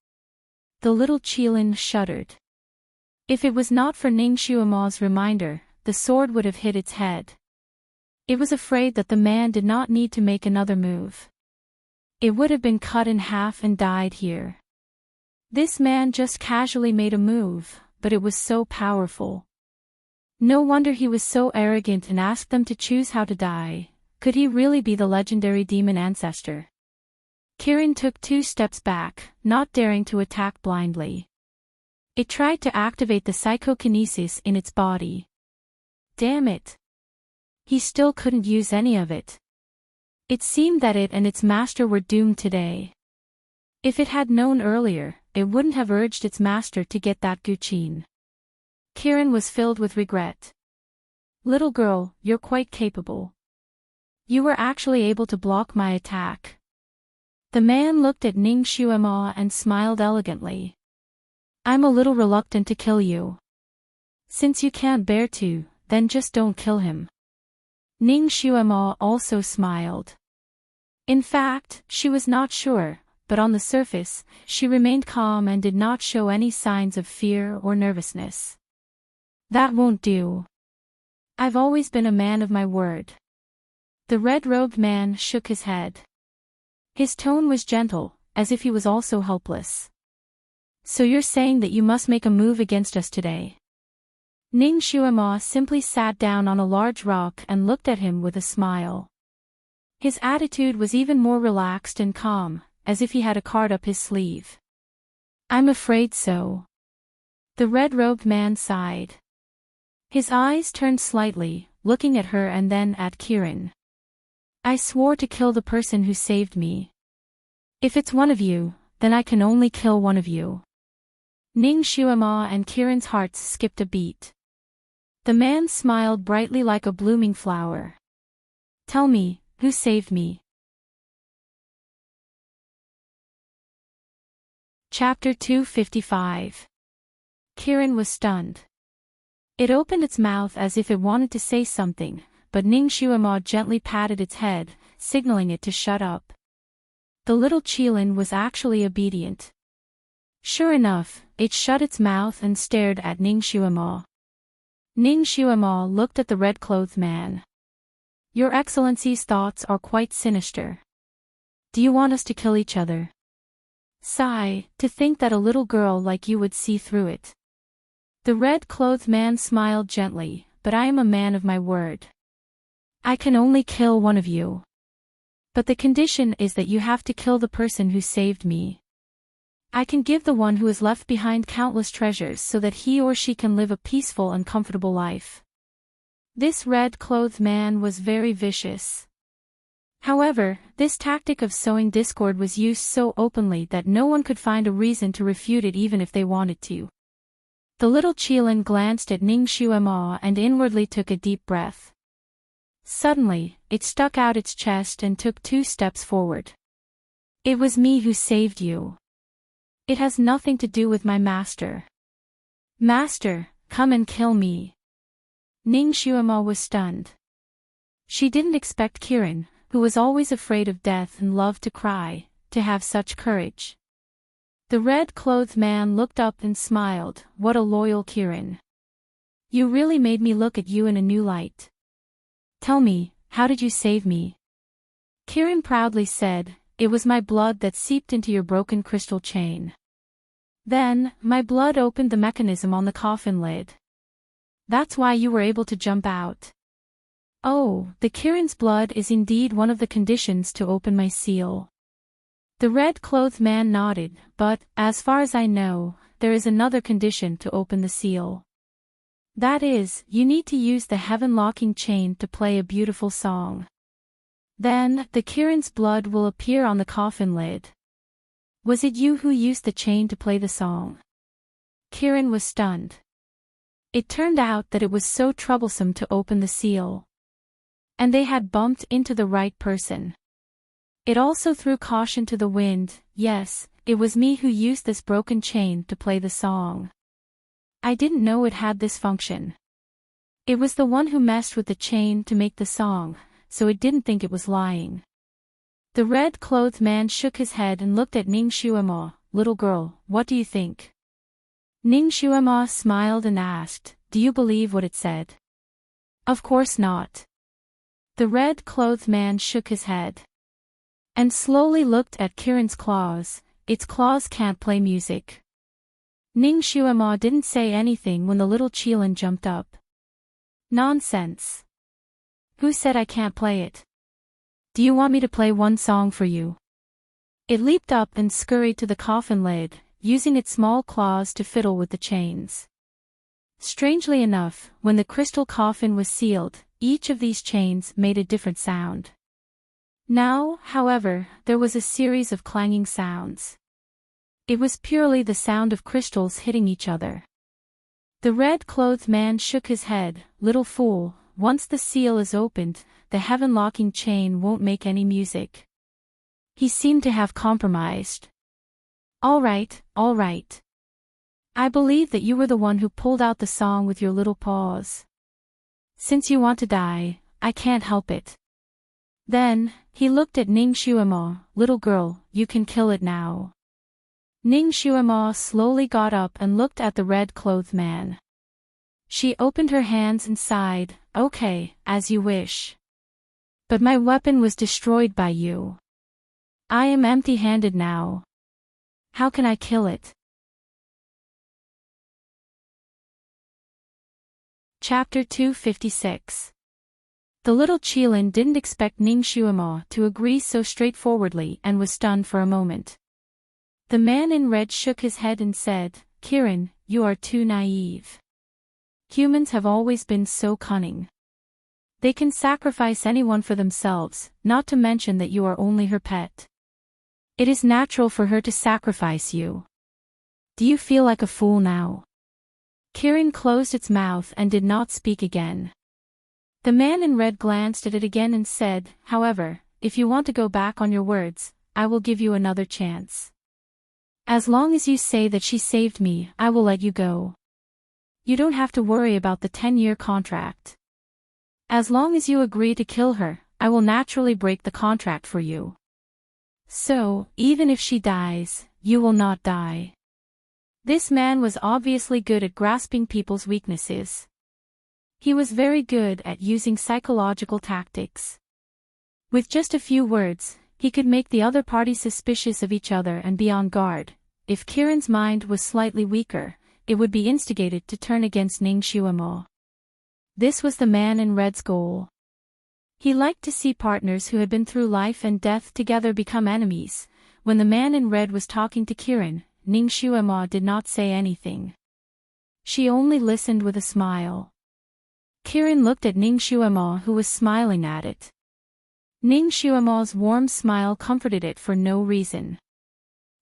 The little Chilin shuddered. If it was not for Ning Xuema's reminder, the sword would have hit its head. It was afraid that the man did not need to make another move. It would have been cut in half and died here. This man just casually made a move, but it was so powerful. No wonder he was so arrogant and asked them to choose how to die. Could he really be the legendary demon ancestor? Kirin took 2 steps back, not daring to attack blindly. It tried to activate the psychokinesis in its body. Damn it! He still couldn't use any of it. It seemed that it and its master were doomed today. If it had known earlier, it wouldn't have urged its master to get that Guqin. Kirin was filled with regret. Little girl, you're quite capable. You were actually able to block my attack. The man looked at Ning Xuema and smiled elegantly. I'm a little reluctant to kill you. Since you can't bear to, then just don't kill him. Ning Xuema also smiled. In fact, she was not sure, but on the surface, she remained calm and did not show any signs of fear or nervousness. That won't do. I've always been a man of my word. The red-robed man shook his head. His tone was gentle, as if he was also helpless. So you're saying that you must make a move against us today? Ning Xuema simply sat down on a large rock and looked at him with a smile. His attitude was even more relaxed and calm, as if he had a card up his sleeve. I'm afraid so. The red-robed man sighed. His eyes turned slightly, looking at her and then at Kirin. I swore to kill the person who saved me. If it's one of you, then I can only kill one of you. Ning Xuema and Kirin's hearts skipped a beat. The man smiled brightly like a blooming flower. Tell me, who saved me? Chapter 255. Kirin was stunned. It opened its mouth as if it wanted to say something, but Ning Xuema gently patted its head, signaling it to shut up. The little Chilin was actually obedient. Sure enough, it shut its mouth and stared at Ning Xuema. Ning Xuema looked at the red-clothed man. Your Excellency's thoughts are quite sinister. Do you want us to kill each other? Sigh, to think that a little girl like you would see through it. The red-clothed man smiled gently, but I am a man of my word. I can only kill one of you. But the condition is that you have to kill the person who saved me. I can give the one who has left behind countless treasures so that he or she can live a peaceful and comfortable life. This red-clothed man was very vicious. However, this tactic of sowing discord was used so openly that no one could find a reason to refute it even if they wanted to. The little Qilin glanced at Ning Xuema and inwardly took a deep breath. Suddenly, it stuck out its chest and took 2 steps forward. It was me who saved you. It has nothing to do with my master. Master, come and kill me. Ning Xuema was stunned. She didn't expect Kirin, who was always afraid of death and loved to cry, to have such courage. The red-clothed man looked up and smiled. What a loyal Kirin. You really made me look at you in a new light. Tell me, how did you save me? Kirin proudly said, it was my blood that seeped into your broken crystal chain. Then, my blood opened the mechanism on the coffin lid. That's why you were able to jump out. Oh, the Kirin's blood is indeed one of the conditions to open my seal. The red-clothed man nodded, but, as far as I know, there is another condition to open the seal. That is, you need to use the heaven-locking chain to play a beautiful song. Then, the Kirin's blood will appear on the coffin lid. Was it you who used the chain to play the song? Kirin was stunned. It turned out that it was so troublesome to open the seal. And they had bumped into the right person. It also threw caution to the wind. Yes, it was me who used this broken chain to play the song. I didn't know it had this function. It was the one who messed with the chain to make the song, so it didn't think it was lying. The red-clothed man shook his head and looked at Ning Xuema. Little girl, what do you think? Ning Xuema smiled and asked, do you believe what it said? Of course not. The red-clothed man shook his head. And slowly looked at Kirin's claws. Its claws can't play music. Ning Xuema didn't say anything when the little Qilin jumped up. Nonsense. Who said I can't play it? Do you want me to play one song for you? It leaped up and scurried to the coffin lid, using its small claws to fiddle with the chains. Strangely enough, when the crystal coffin was sealed, each of these chains made a different sound. Now, however, there was a series of clanging sounds. It was purely the sound of crystals hitting each other. The red-clothed man shook his head. Little fool, once the seal is opened, the heaven-locking chain won't make any music. He seemed to have compromised. All right. I believe that you were the one who pulled out the song with your little paws. Since you want to die, I can't help it. Then, he looked at Ning Xuema. Little girl, you can kill it now. Ning Xuema slowly got up and looked at the red-clothed man. She opened her hands and sighed. Okay, as you wish. But my weapon was destroyed by you. I am empty-handed now. How can I kill it? Chapter 256. The little Qilin didn't expect Ning Xuema to agree so straightforwardly and was stunned for a moment. The man in red shook his head and said, Kirin, you are too naive. Humans have always been so cunning. They can sacrifice anyone for themselves, not to mention that you are only her pet. It is natural for her to sacrifice you. Do you feel like a fool now? Kirin closed its mouth and did not speak again. The man in red glanced at it again and said, however, if you want to go back on your words, I will give you another chance. As long as you say that she saved me, I will let you go. You don't have to worry about the 10-year contract. As long as you agree to kill her, I will naturally break the contract for you. So, even if she dies, you will not die. This man was obviously good at grasping people's weaknesses. He was very good at using psychological tactics. With just a few words, He could make the other party suspicious of each other and be on guard. If Kirin's mind was slightly weaker, it would be instigated to turn against Ning Xuemo. This was the man in red's goal. He liked to see partners who had been through life and death together become enemies. When the man in red was talking to Kirin, Ning Xuemo did not say anything. She only listened with a smile. Kirin looked at Ning Xuemo, who was smiling at it. Ning Xuemo's warm smile comforted it for no reason.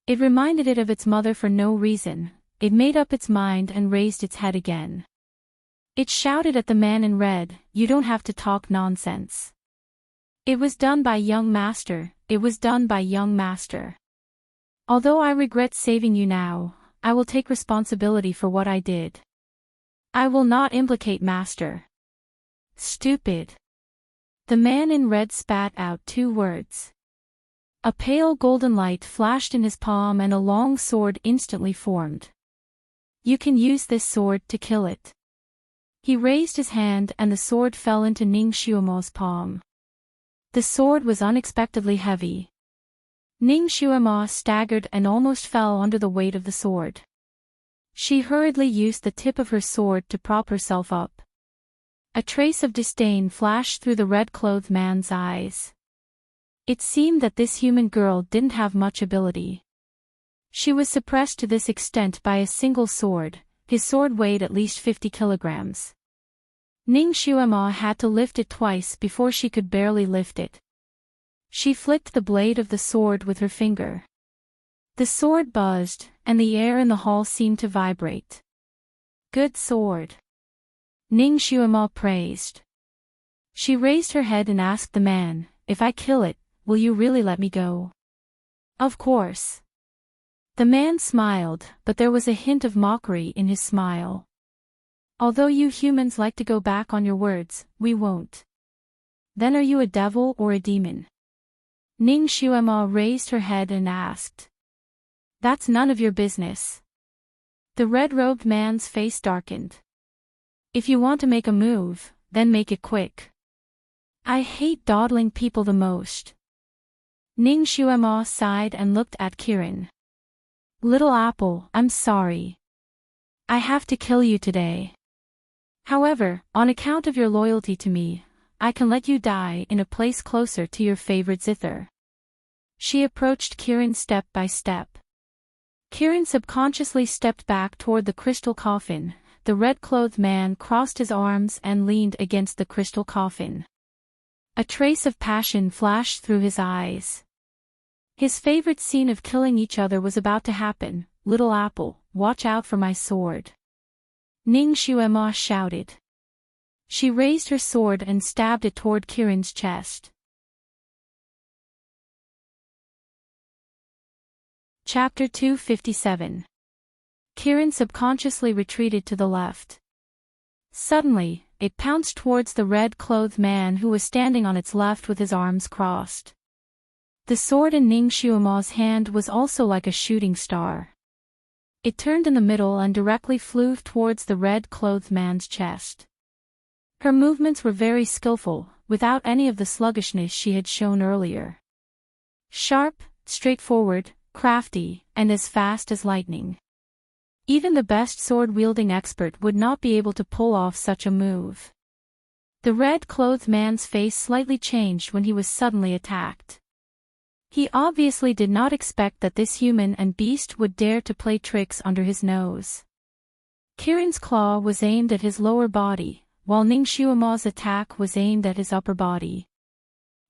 It reminded it of its mother for no reason. It made up its mind and raised its head again. It shouted at the man in red, "You don't have to talk nonsense." "It was done by young master, it was done by young master. Although I regret saving you now, I will take responsibility for what I did. I will not implicate master." "Stupid." The man in red spat out 2 words. A pale golden light flashed in his palm and a long sword instantly formed. "You can use this sword to kill it." He raised his hand and the sword fell into Ning Xuemo's palm. The sword was unexpectedly heavy. Ning Xuemo staggered and almost fell under the weight of the sword. She hurriedly used the tip of her sword to prop herself up. A trace of disdain flashed through the red-clothed man's eyes. It seemed that this human girl didn't have much ability. She was suppressed to this extent by a single sword. His sword weighed at least 50 kilograms. Ning Xuemo had to lift it twice before she could barely lift it. She flicked the blade of the sword with her finger. The sword buzzed, and the air in the hall seemed to vibrate. "Good sword," Ning Xuemo praised. She raised her head and asked the man, "If I kill it, will you really let me go?" "Of course." The man smiled, but there was a hint of mockery in his smile. "Although you humans like to go back on your words, we won't." "Then are you a devil or a demon?" Ning Xuemo raised her head and asked. "That's none of your business." The red-robed man's face darkened. "If you want to make a move, then make it quick. I hate dawdling people the most." Ning Xuemo sighed and looked at Kirin. "Little apple, I'm sorry. I have to kill you today. However, on account of your loyalty to me, I can let you die in a place closer to your favorite zither." She approached Kirin step by step. Kirin subconsciously stepped back toward the crystal coffin. The red-clothed man crossed his arms and leaned against the crystal coffin. A trace of passion flashed through his eyes. His favorite scene of killing each other was about to happen. "Little apple, watch out for my sword," Ning Xuemo shouted. She raised her sword and stabbed it toward Kirin's chest. Chapter 257. Kirin subconsciously retreated to the left. Suddenly, it pounced towards the red-clothed man who was standing on its left with his arms crossed. The sword in Ning Xuemo's hand was also like a shooting star. It turned in the middle and directly flew towards the red-clothed man's chest. Her movements were very skillful, without any of the sluggishness she had shown earlier. Sharp, straightforward, crafty, and as fast as lightning. Even the best sword-wielding expert would not be able to pull off such a move. The red-clothed man's face slightly changed when he was suddenly attacked. He obviously did not expect that this human and beast would dare to play tricks under his nose. Kirin's claw was aimed at his lower body, while Ning Xuemo's attack was aimed at his upper body.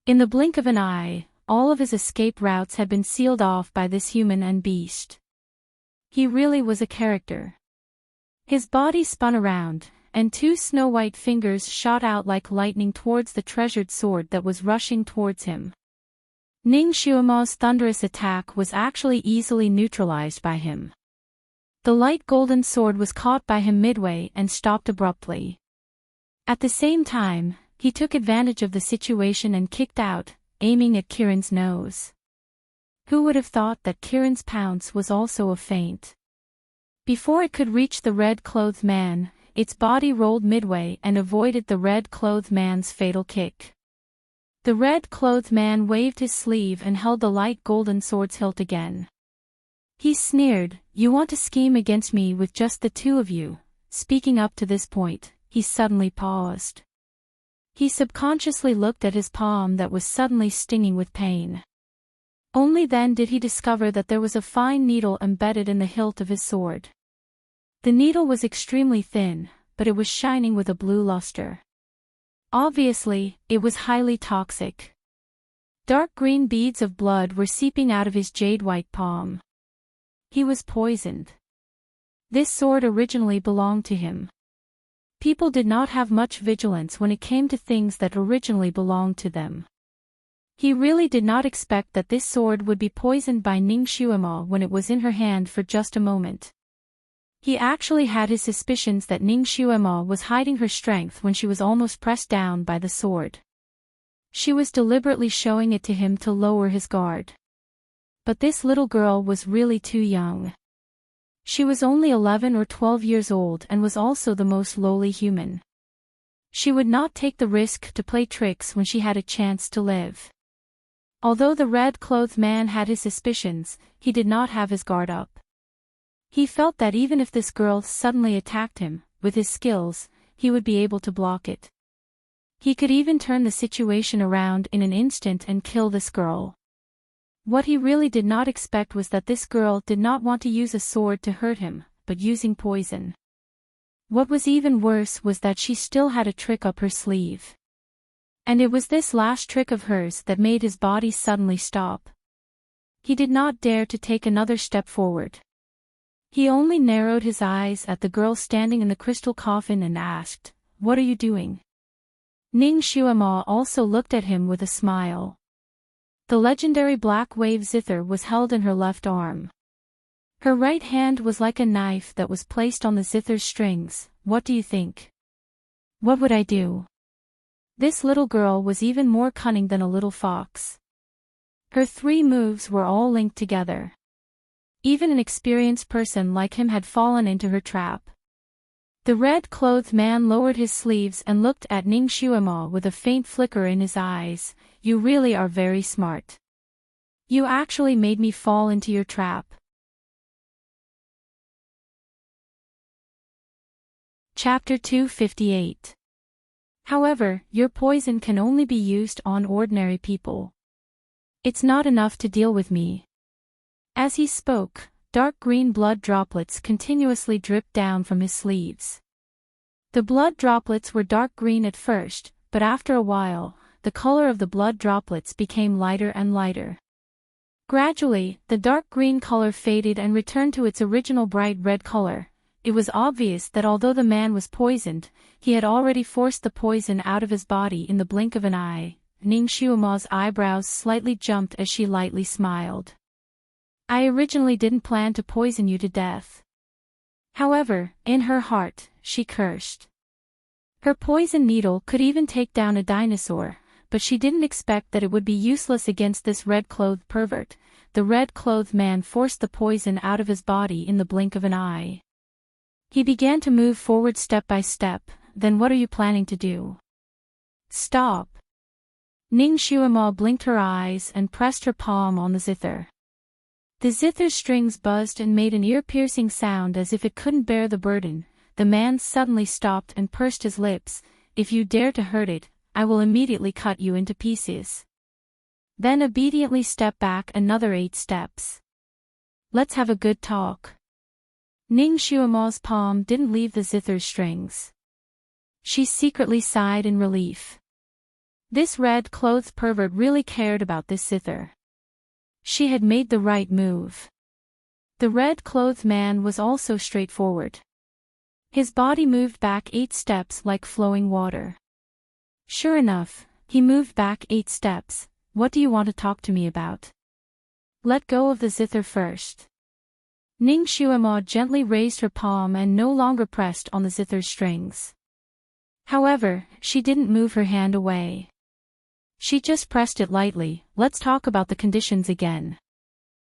In the blink of an eye, all of his escape routes had been sealed off by this human and beast. He really was a character. His body spun around, and 2 snow-white fingers shot out like lightning towards the treasured sword that was rushing towards him. Ning Xuemo's thunderous attack was actually easily neutralized by him. The light golden sword was caught by him midway and stopped abruptly. At the same time, he took advantage of the situation and kicked out, aiming at Kirin's nose. Who would have thought that Kirin's pounce was also a feint? Before it could reach the red-clothed man, its body rolled midway and avoided the red-clothed man's fatal kick. The red-clothed man waved his sleeve and held the light golden sword's hilt again. He sneered, "You want to scheme against me with just the two of you." Speaking up to this point, he suddenly paused. He subconsciously looked at his palm that was suddenly stinging with pain. Only then did he discover that there was a fine needle embedded in the hilt of his sword. The needle was extremely thin, but it was shining with a blue luster. Obviously, it was highly toxic. Dark green beads of blood were seeping out of his jade-white palm. He was poisoned. This sword originally belonged to him. People did not have much vigilance when it came to things that originally belonged to them. He really did not expect that this sword would be poisoned by Ning Xuema when it was in her hand for just a moment. He actually had his suspicions that Ning Xuema was hiding her strength when she was almost pressed down by the sword. She was deliberately showing it to him to lower his guard. But this little girl was really too young. She was only 11 or 12 years old and was also the most lowly human. She would not take the risk to play tricks when she had a chance to live. Although the red-clothed man had his suspicions, he did not have his guard up. He felt that even if this girl suddenly attacked him, with his skills, he would be able to block it. He could even turn the situation around in an instant and kill this girl. What he really did not expect was that this girl did not want to use a sword to hurt him, but using poison. What was even worse was that she still had a trick up her sleeve. And it was this last trick of hers that made his body suddenly stop. He did not dare to take another step forward. He only narrowed his eyes at the girl standing in the crystal coffin and asked, "What are you doing?" Ning Xuema also looked at him with a smile. The legendary black wave zither was held in her left arm. Her right hand was like a knife that was placed on the zither's strings. "What do you think?" "What would I do?" This little girl was even more cunning than a little fox. Her 3 moves were all linked together. Even an experienced person like him had fallen into her trap. The red-clothed man lowered his sleeves and looked at Ning Xuema with a faint flicker in his eyes. "You really are very smart. You actually made me fall into your trap." Chapter 258. However, your poison can only be used on ordinary people. It's not enough to deal with me. As he spoke, dark green blood droplets continuously dripped down from his sleeves. The blood droplets were dark green at first, but after a while, the color of the blood droplets became lighter and lighter. Gradually, the dark green color faded and returned to its original bright red color. It was obvious that although the man was poisoned, he had already forced the poison out of his body in the blink of an eye. Ning Xuema's eyebrows slightly jumped as she lightly smiled. "I originally didn't plan to poison you to death." However, in her heart, she cursed. Her poison needle could even take down a dinosaur, but she didn't expect that it would be useless against this red-clothed pervert. The red-clothed man forced the poison out of his body in the blink of an eye. He began to move forward step by step. "Then what are you planning to do?" "Stop." Ning Xuema blinked her eyes and pressed her palm on the zither. The zither's strings buzzed and made an ear-piercing sound as if it couldn't bear the burden. The man suddenly stopped and pursed his lips. "If you dare to hurt it, I will immediately cut you into pieces." Then obediently step back another 8 steps. "Let's have a good talk." Ning Xuema's palm didn't leave the zither's strings. She secretly sighed in relief. This red-clothed pervert really cared about this zither. She had made the right move. The red-clothed man was also straightforward. His body moved back 8 steps like flowing water. Sure enough, he moved back 8 steps. "What do you want to talk to me about?" "Let go of the zither first." Ning Xuema gently raised her palm and no longer pressed on the zither's strings. However, she didn't move her hand away. She just pressed it lightly. "Let's talk about the conditions again.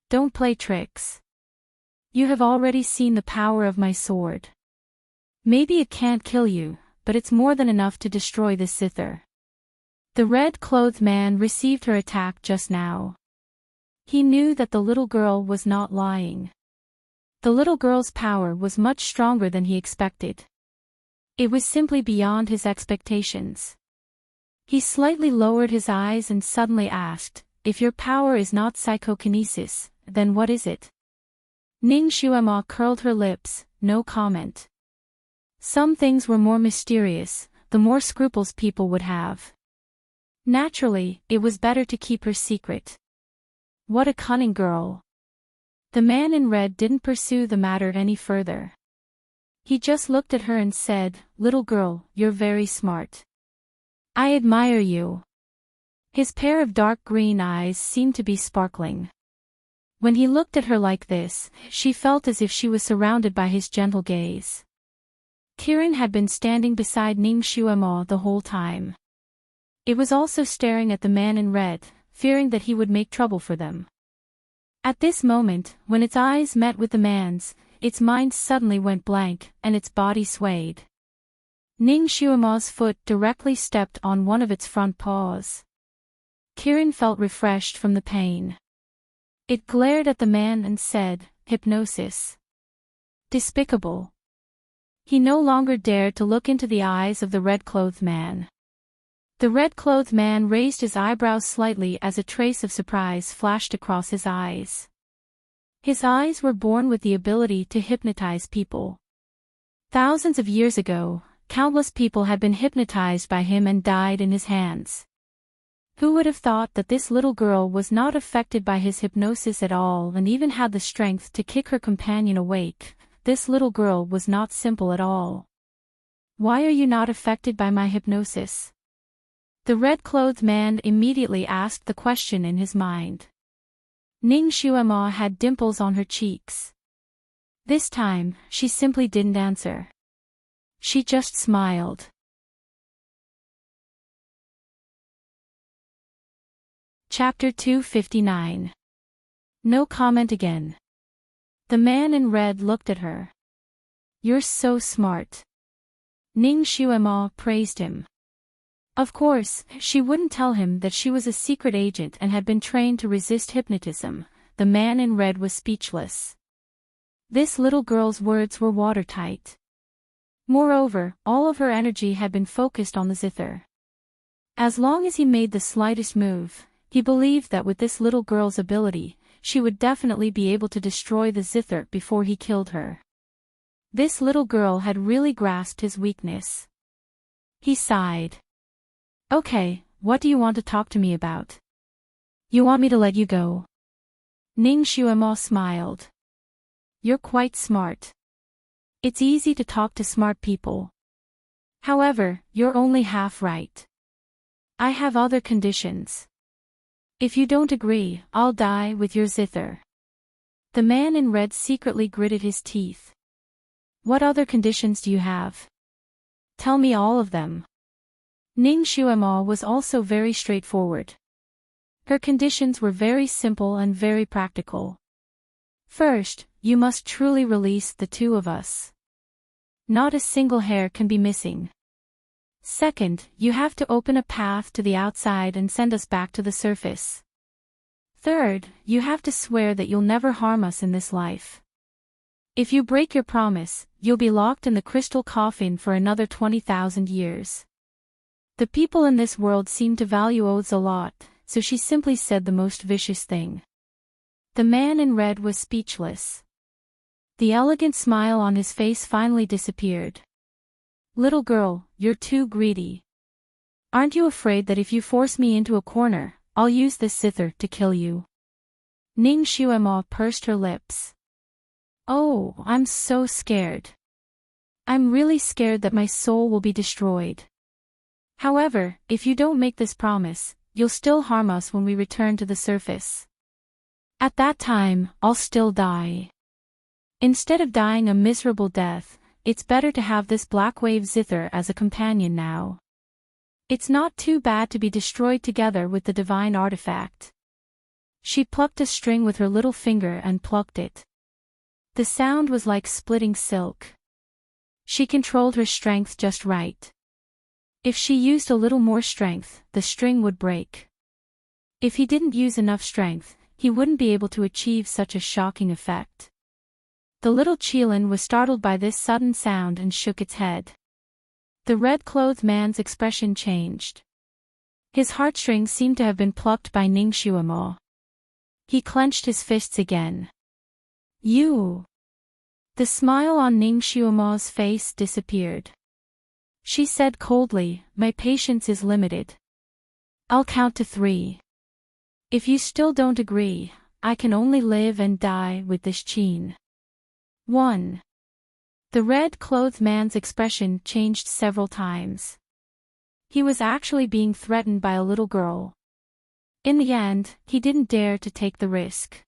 Don't play tricks. You have already seen the power of my sword. Maybe it can't kill you, but it's more than enough to destroy this zither. The red-clothed man received her attack just now. He knew that the little girl was not lying. The little girl's power was much stronger than he expected. It was simply beyond his expectations. He slightly lowered his eyes and suddenly asked, "If your power is not psychokinesis, then what is it?" Ning Xuema curled her lips, no comment. Some things were more mysterious, the more scruples people would have. Naturally, it was better to keep her secret. What a cunning girl. The man in red didn't pursue the matter any further. He just looked at her and said, "Little girl, you're very smart. I admire you." His pair of dark green eyes seemed to be sparkling. When he looked at her like this, she felt as if she was surrounded by his gentle gaze. Kirin had been standing beside Ning Xuema the whole time. It was also staring at the man in red, fearing that he would make trouble for them. At this moment, when its eyes met with the man's, its mind suddenly went blank, and its body swayed. Ning Xuema's foot directly stepped on one of its front paws. Kirin felt refreshed from the pain. It glared at the man and said, "Hypnosis. Despicable." He no longer dared to look into the eyes of the red-clothed man. The red-clothed man raised his eyebrows slightly as a trace of surprise flashed across his eyes. His eyes were born with the ability to hypnotize people. Thousands of years ago, countless people had been hypnotized by him and died in his hands. Who would have thought that this little girl was not affected by his hypnosis at all and even had the strength to kick her companion awake? This little girl was not simple at all. "Why are you not affected by my hypnosis?" The red-clothed man immediately asked the question in his mind. Ning Xuema had dimples on her cheeks. This time, she simply didn't answer. She just smiled. Chapter 259. No comment again. The man in red looked at her. "You're so smart." Ning Xuema praised him. Of course, she wouldn't tell him that she was a secret agent and had been trained to resist hypnotism. The man in red was speechless. This little girl's words were watertight. Moreover, all of her energy had been focused on the zither. As long as he made the slightest move, he believed that with this little girl's ability, she would definitely be able to destroy the zither before he killed her. This little girl had really grasped his weakness. He sighed. "Okay, what do you want to talk to me about? You want me to let you go?" Ning Xuema smiled. "You're quite smart. It's easy to talk to smart people. However, you're only half right. I have other conditions. If you don't agree, I'll die with your zither." The man in red secretly gritted his teeth. "What other conditions do you have? Tell me all of them." Ning Xuema was also very straightforward. Her conditions were very simple and very practical. First, you must truly release the two of us. Not a single hair can be missing. Second, you have to open a path to the outside and send us back to the surface. Third, you have to swear that you'll never harm us in this life. If you break your promise, you'll be locked in the crystal coffin for another 20,000 years. The people in this world seem to value oaths a lot, so she simply said the most vicious thing. The man in red was speechless. The elegant smile on his face finally disappeared. "Little girl, you're too greedy. Aren't you afraid that if you force me into a corner, I'll use this zither to kill you?" Ning Xuema pursed her lips. "Oh, I'm so scared. I'm really scared that my soul will be destroyed. However, if you don't make this promise, you'll still harm us when we return to the surface. At that time, I'll still die. Instead of dying a miserable death, it's better to have this black wave zither as a companion now. It's not too bad to be destroyed together with the divine artifact." She plucked a string with her little finger and plucked it. The sound was like splitting silk. She controlled her strength just right. If she used a little more strength, the string would break. If he didn't use enough strength, he wouldn't be able to achieve such a shocking effect. The little Qilin was startled by this sudden sound and shook its head. The red-clothed man's expression changed. His heartstrings seemed to have been plucked by Ning Xuemo. He clenched his fists again. You! The smile on Ning Xuemo's face disappeared. She said coldly, my patience is limited. I'll count to 3. If you still don't agree, I can only live and die with this Qin. 1. The red-clothed man's expression changed several times. He was actually being threatened by a little girl. In the end, he didn't dare to take the risk.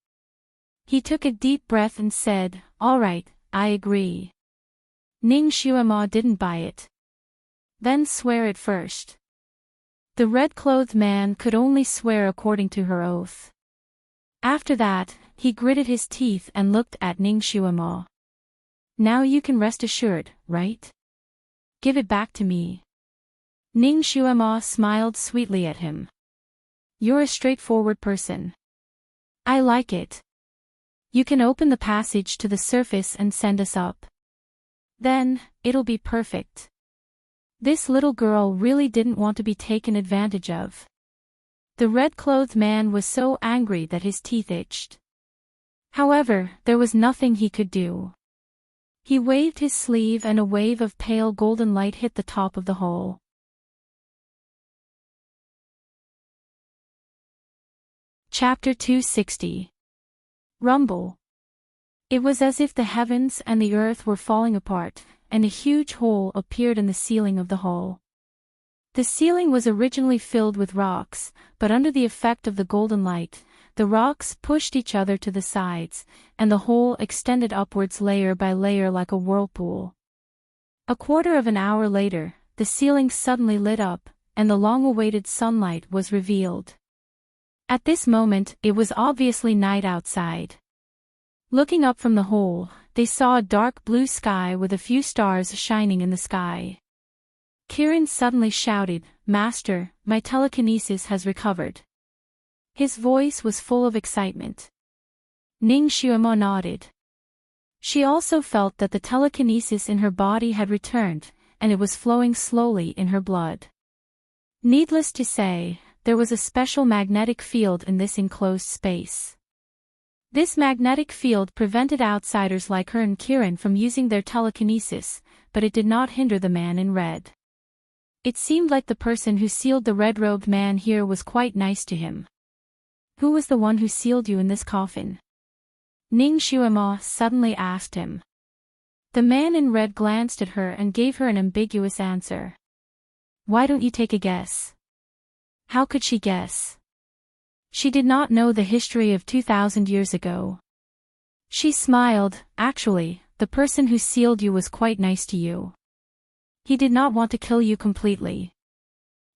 He took a deep breath and said, all right, I agree. Ning Xuemo didn't buy it. Then swear it first. The red-clothed man could only swear according to her oath. After that, he gritted his teeth and looked at Ning Xuemo. Now you can rest assured, right? Give it back to me. Ning Xuemo smiled sweetly at him. You're a straightforward person. I like it. You can open the passage to the surface and send us up. Then, it'll be perfect. This little girl really didn't want to be taken advantage of. The red-clothed man was so angry that his teeth itched. However, there was nothing he could do. He waved his sleeve and a wave of pale golden light hit the top of the hole. Chapter 260. Rumble. It was as if the heavens and the earth were falling apart, and a huge hole appeared in the ceiling of the hole. The ceiling was originally filled with rocks, but under the effect of the golden light, the rocks pushed each other to the sides, and the hole extended upwards layer by layer like a whirlpool. A quarter of an hour later, the ceiling suddenly lit up, and the long-awaited sunlight was revealed. At this moment, it was obviously night outside. Looking up from the hole, they saw a dark blue sky with a few stars shining in the sky. Kirin suddenly shouted, Master, my telekinesis has recovered. His voice was full of excitement. Ning Xuemo nodded. She also felt that the telekinesis in her body had returned, and it was flowing slowly in her blood. Needless to say, there was a special magnetic field in this enclosed space. This magnetic field prevented outsiders like her and Kirin from using their telekinesis, but it did not hinder the man in red. It seemed like the person who sealed the red-robed man here was quite nice to him. Who was the one who sealed you in this coffin? Ning Xuemo suddenly asked him. The man in red glanced at her and gave her an ambiguous answer. Why don't you take a guess? How could she guess? She did not know the history of 2,000 years ago. She smiled. Actually, the person who sealed you was quite nice to you. He did not want to kill you completely.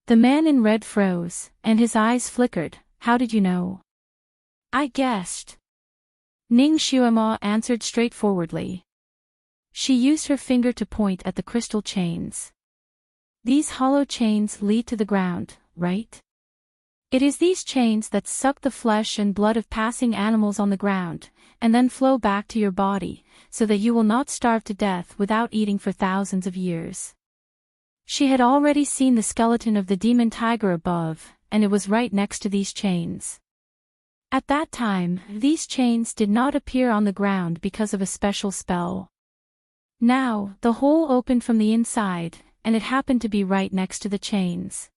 The man in red froze, and his eyes flickered. How did you know? I guessed. Ning Xuemo answered straightforwardly. She used her finger to point at the crystal chains. These hollow chains lead to the ground, right? It is these chains that suck the flesh and blood of passing animals on the ground, and then flow back to your body, so that you will not starve to death without eating for thousands of years. She had already seen the skeleton of the demon tiger above, and it was right next to these chains. At that time, these chains did not appear on the ground because of a special spell. Now, the hole opened from the inside, and it happened to be right next to the chains.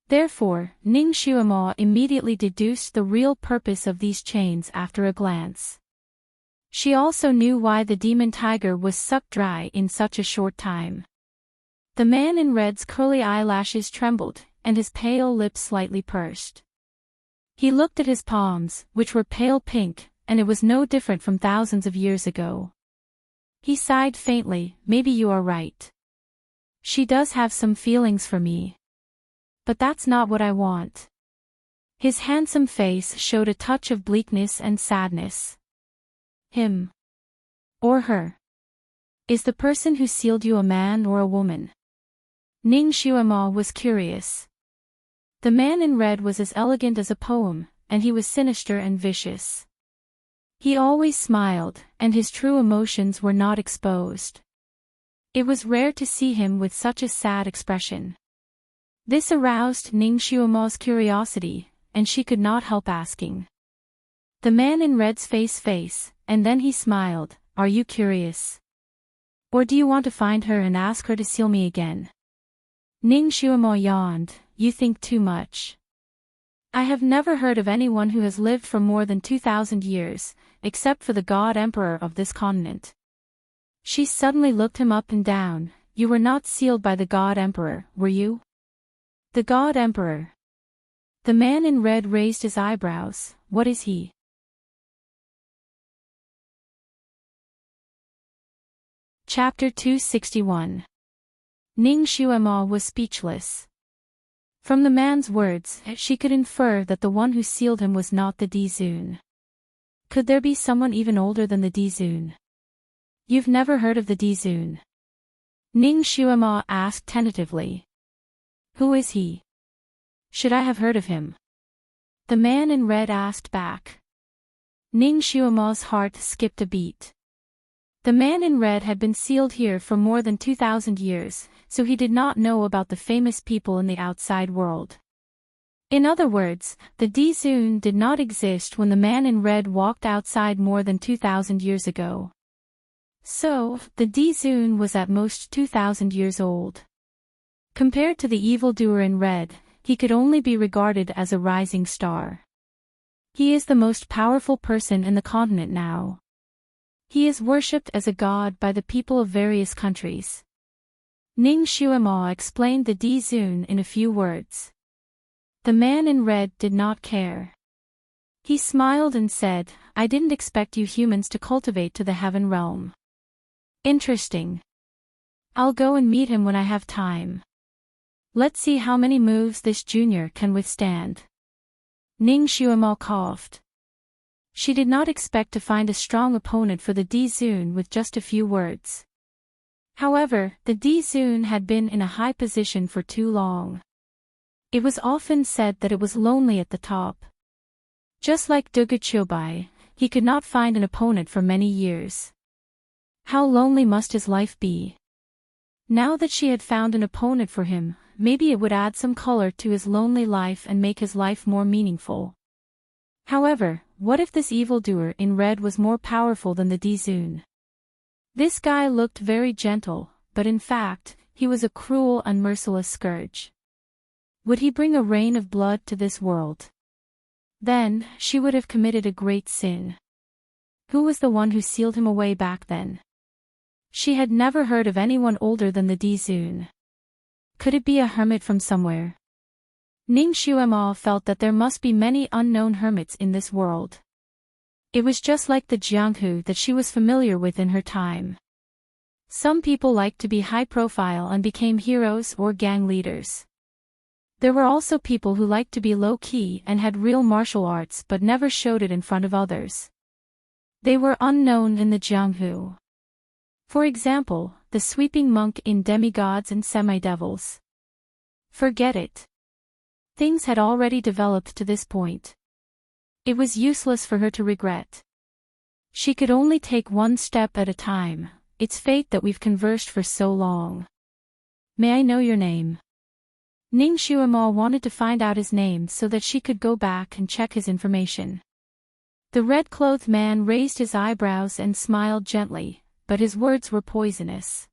Therefore, Ning Xuemo immediately deduced the real purpose of these chains after a glance. She also knew why the demon tiger was sucked dry in such a short time. The man in red's curly eyelashes trembled, and his pale lips slightly pursed. He looked at his palms, which were pale pink, and it was no different from thousands of years ago. He sighed faintly. Maybe you are right. She does have some feelings for me. But that's not what I want. His handsome face showed a touch of bleakness and sadness. Him. Or her. Is the person who sealed you a man or a woman? Ning Xuema was curious. The man in red was as elegant as a poem, and he was sinister and vicious. He always smiled, and his true emotions were not exposed. It was rare to see him with such a sad expression. This aroused Ning Xuema's curiosity, and she could not help asking. The man in red's face, and then he smiled. Are you curious? Or do you want to find her and ask her to seal me again? Ning Xuema yawned. You think too much. I have never heard of anyone who has lived for more than 2,000 years, except for the God Emperor of this continent. She suddenly looked him up and down. You were not sealed by the God Emperor, were you? The God Emperor. The man in red raised his eyebrows. What is he? Chapter 261. Ning Xuema was speechless. From the man's words, she could infer that the one who sealed him was not the Dizun. Could there be someone even older than the Dizun? You've never heard of the Dizun? Ning Xuema asked tentatively. Who is he? Should I have heard of him? The man in red asked back. Ning Xuema's heart skipped a beat. The man in red had been sealed here for more than 2,000 years, so he did not know about the famous people in the outside world. In other words, the Dizun did not exist when the man in red walked outside more than 2,000 years ago. So, the Dizun was at most 2,000 years old. Compared to the evildoer in red, he could only be regarded as a rising star. He is the most powerful person in the continent now. He is worshipped as a god by the people of various countries. Ning Xuema explained the Dizun in a few words. The man in red did not care. He smiled and said, I didn't expect you humans to cultivate to the heaven realm. Interesting. I'll go and meet him when I have time. Let's see how many moves this junior can withstand. Ning Xuema coughed. She did not expect to find a strong opponent for the Dizun with just a few words. However, the Dizun had been in a high position for too long. It was often said that it was lonely at the top. Just like Dugu Chobai, he could not find an opponent for many years. How lonely must his life be? Now that she had found an opponent for him, maybe it would add some color to his lonely life and make his life more meaningful. However, what if this evildoer in red was more powerful than the Dizun? This guy looked very gentle, but in fact, he was a cruel and merciless scourge. Would he bring a rain of blood to this world? Then, she would have committed a great sin. Who was the one who sealed him away back then? She had never heard of anyone older than the Dizun. Could it be a hermit from somewhere? Ning Xuema felt that there must be many unknown hermits in this world. It was just like the Jianghu that she was familiar with in her time. Some people liked to be high profile and became heroes or gang leaders. There were also people who liked to be low-key and had real martial arts but never showed it in front of others. They were unknown in the Jianghu. For example, the sweeping monk in Demigods and Semi-Devils. Forget it. Things had already developed to this point. It was useless for her to regret. She could only take one step at a time. It's fate that we've conversed for so long. May I know your name? Ning Xuema wanted to find out his name so that she could go back and check his information. The red-clothed man raised his eyebrows and smiled gently, but his words were poisonous.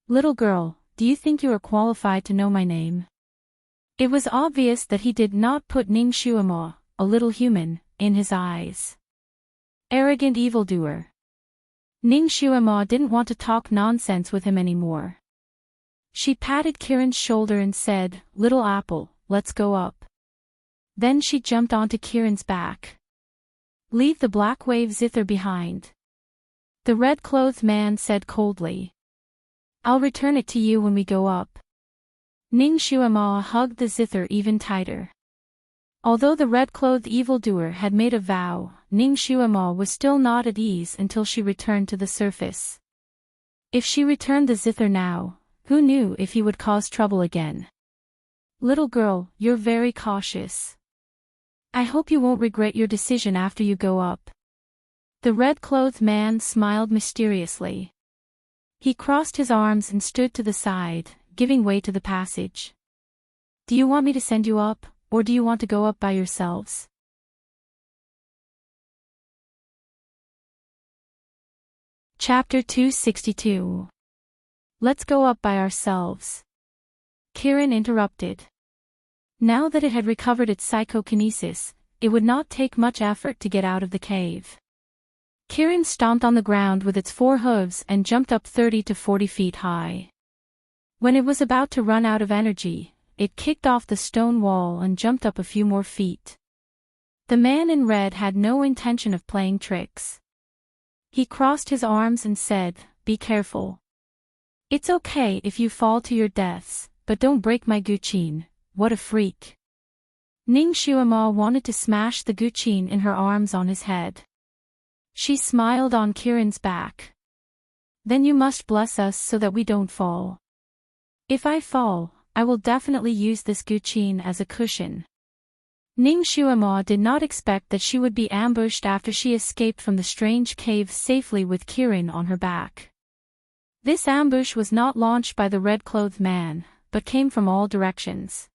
Little girl, do you think you are qualified to know my name? It was obvious that he did not put Ning Xuema, a little human, in his eyes. Arrogant evildoer. Ning Xuema didn't want to talk nonsense with him anymore. She patted Kiran's shoulder and said, Little apple, let's go up. Then she jumped onto Kiran's back. Leave the black wave zither behind. The red-clothed man said coldly. I'll return it to you when we go up. Ning Xuema hugged the zither even tighter. Although the red-clothed evildoer had made a vow, Ning Xuema was still not at ease until she returned to the surface. If she returned the zither now, Who knew if he would cause trouble again? Little girl, you're very cautious. I hope you won't regret your decision after you go up. The red-clothed man smiled mysteriously. He crossed his arms and stood to the side, giving way to the passage. Do you want me to send you up, or do you want to go up by yourselves? Chapter 262. Let's go up by ourselves. Kirin interrupted. Now that it had recovered its psychokinesis, it would not take much effort to get out of the cave. Kirin stomped on the ground with its 4 hooves and jumped up 30 to 40 feet high. When it was about to run out of energy, it kicked off the stone wall and jumped up a few more feet. The man in red had no intention of playing tricks. He crossed his arms and said, "Be careful. It's okay if you fall to your deaths, but don't break my guqin." What a freak. Ning Xuema wanted to smash the guqin in her arms on his head. She smiled on Kirin's back. Then you must bless us so that we don't fall. If I fall, I will definitely use this guqin as a cushion. Ning Xuema did not expect that she would be ambushed after she escaped from the strange cave safely with Kirin on her back. This ambush was not launched by the red-clothed man, but came from all directions.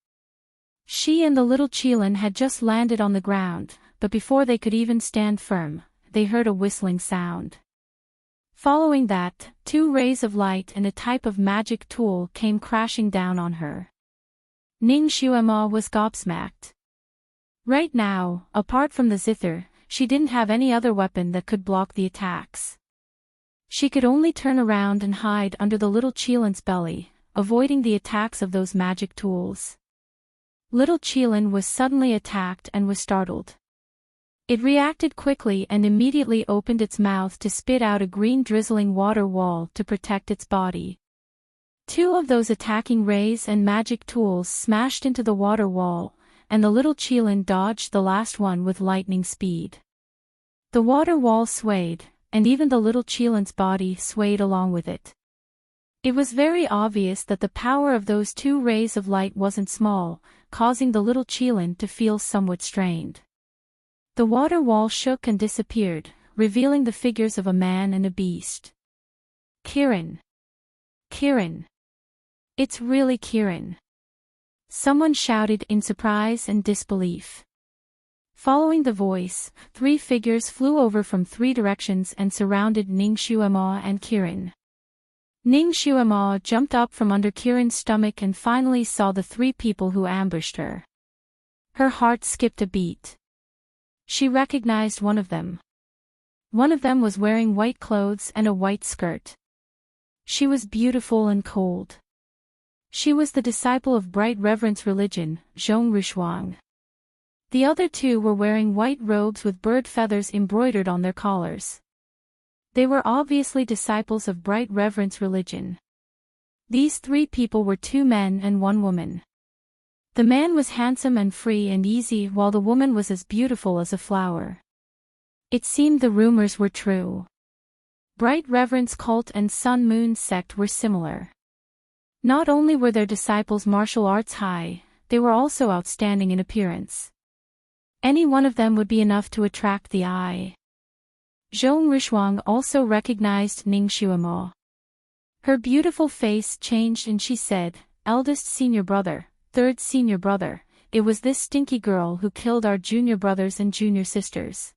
She and the little Qilin had just landed on the ground, but before they could even stand firm, they heard a whistling sound. Following that, 2 rays of light and a type of magic tool came crashing down on her. Ning Xuema was gobsmacked. Right now, apart from the zither, she didn't have any other weapon that could block the attacks. She could only turn around and hide under the little Qilin's belly, avoiding the attacks of those magic tools. Little Qilin was suddenly attacked and was startled. It reacted quickly and immediately opened its mouth to spit out a green drizzling water wall to protect its body. 2 of those attacking rays and magic tools smashed into the water wall, and the little Qilin dodged the last one with lightning speed. The water wall swayed, and even the little Qilin's body swayed along with it. It was very obvious that the power of those 2 rays of light wasn't small, causing the little Qilin to feel somewhat strained. The water wall shook and disappeared, revealing the figures of a man and a beast. Kirin. Kirin. It's really Kirin. Someone shouted in surprise and disbelief. Following the voice, 3 figures flew over from 3 directions and surrounded Ning Xuema and Kirin. Ning Xuema jumped up from under Kirin's stomach and finally saw the 3 people who ambushed her. Her heart skipped a beat. She recognized one of them. One of them was wearing white clothes and a white skirt. She was beautiful and cold. She was the disciple of Bright Reverence Religion, Zhong Rushuang. The other 2 were wearing white robes with bird feathers embroidered on their collars. They were obviously disciples of Bright Reverence Religion. These 3 people were 2 men and 1 woman. The man was handsome and free and easy while the woman was as beautiful as a flower. It seemed the rumors were true. Bright Reverence cult and Sun Moon sect were similar. Not only were their disciples martial arts high, they were also outstanding in appearance. Any one of them would be enough to attract the eye. Zhong Rushuang also recognized Ning Xuema. Her beautiful face changed and she said, "Eldest senior brother, 3rd senior brother, it was this stinky girl who killed our junior brothers and junior sisters.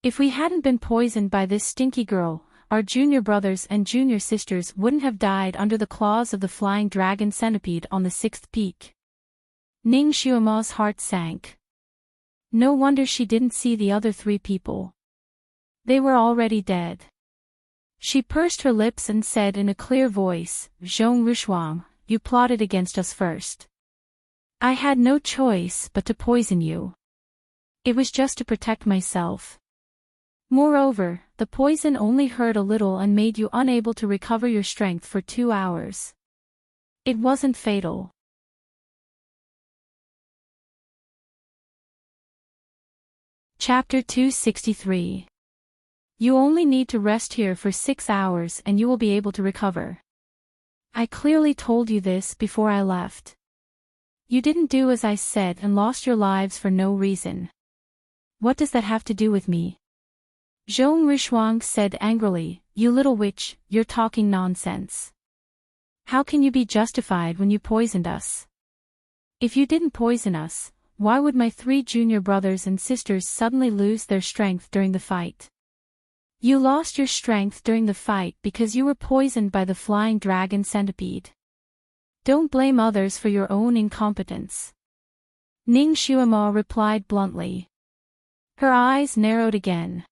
If we hadn't been poisoned by this stinky girl, our junior brothers and junior sisters wouldn't have died under the claws of the flying dragon centipede on the 6th peak." Ning Xuema's heart sank. No wonder she didn't see the other 3 people. They were already dead. She pursed her lips and said in a clear voice, "Zhong Rushuang, you plotted against us first. I had no choice but to poison you. It was just to protect myself. Moreover, the poison only hurt a little and made you unable to recover your strength for 2 hours. It wasn't fatal." Chapter 263. You only need to rest here for 6 hours and you will be able to recover. I clearly told you this before I left. You didn't do as I said and lost your lives for no reason. What does that have to do with me? Zhong Rishuang said angrily, You little witch, you're talking nonsense. How can you be justified when you poisoned us? If you didn't poison us, why would my 3 junior brothers and sisters suddenly lose their strength during the fight? You lost your strength during the fight because you were poisoned by the flying dragon centipede. Don't blame others for your own incompetence. Ning Xuemo replied bluntly. Her eyes narrowed again.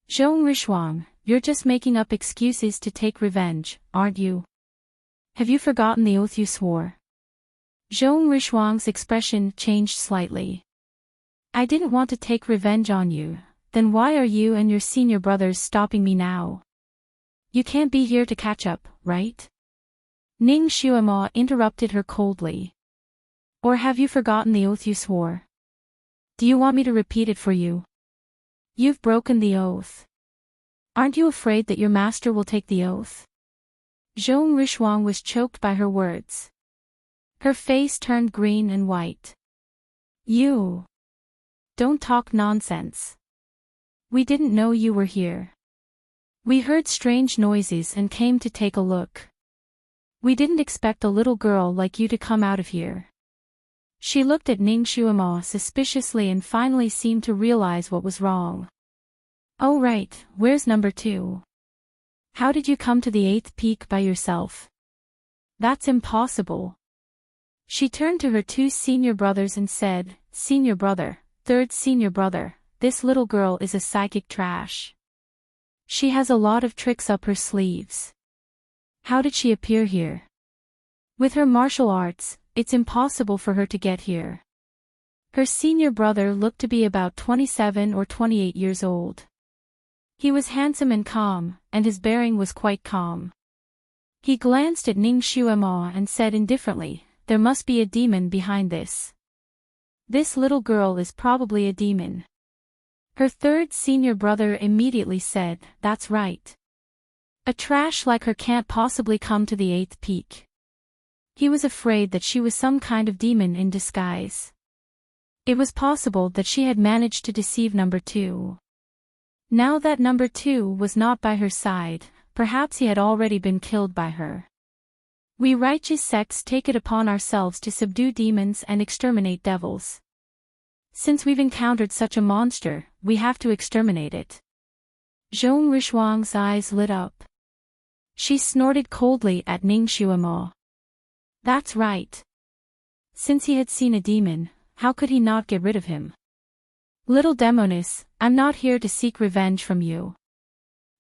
Zhong Rishuang, you're just making up excuses to take revenge, aren't you? Have you forgotten the oath you swore? Zhong Rishuang's expression changed slightly. I didn't want to take revenge on you, then why are you and your senior brothers stopping me now? You can't be here to catch up, right? Ning Xuemo interrupted her coldly. Or have you forgotten the oath you swore? Do you want me to repeat it for you? You've broken the oath. Aren't you afraid that your master will take the oath? Zhong Rishuang was choked by her words. Her face turned green and white. You. Don't talk nonsense. We didn't know you were here. We heard strange noises and came to take a look. We didn't expect a little girl like you to come out of here. She looked at Ning Xuemo suspiciously and finally seemed to realize what was wrong. Oh right, where's number 2? How did you come to the 8th peak by yourself? That's impossible. She turned to her 2 senior brothers and said, Senior brother, 3rd senior brother, this little girl is a psychic trash. She has a lot of tricks up her sleeves. How did she appear here? With her martial arts, it's impossible for her to get here. Her senior brother looked to be about 27 or 28 years old. He was handsome and calm, and his bearing was quite calm. He glanced at Ning Xuemo and said indifferently, There must be a demon behind this. This little girl is probably a demon. Her 3rd senior brother immediately said, That's right. A trash like her can't possibly come to the 8th peak. He was afraid that she was some kind of demon in disguise. It was possible that she had managed to deceive number 2. Now that number 2 was not by her side, perhaps he had already been killed by her. We righteous sects take it upon ourselves to subdue demons and exterminate devils. Since we've encountered such a monster, we have to exterminate it. Zhong Rishuang's eyes lit up. She snorted coldly at Ning Xuemo. That's right. Since he had seen a demon, how could he not get rid of him? Little demoness, I'm not here to seek revenge from you.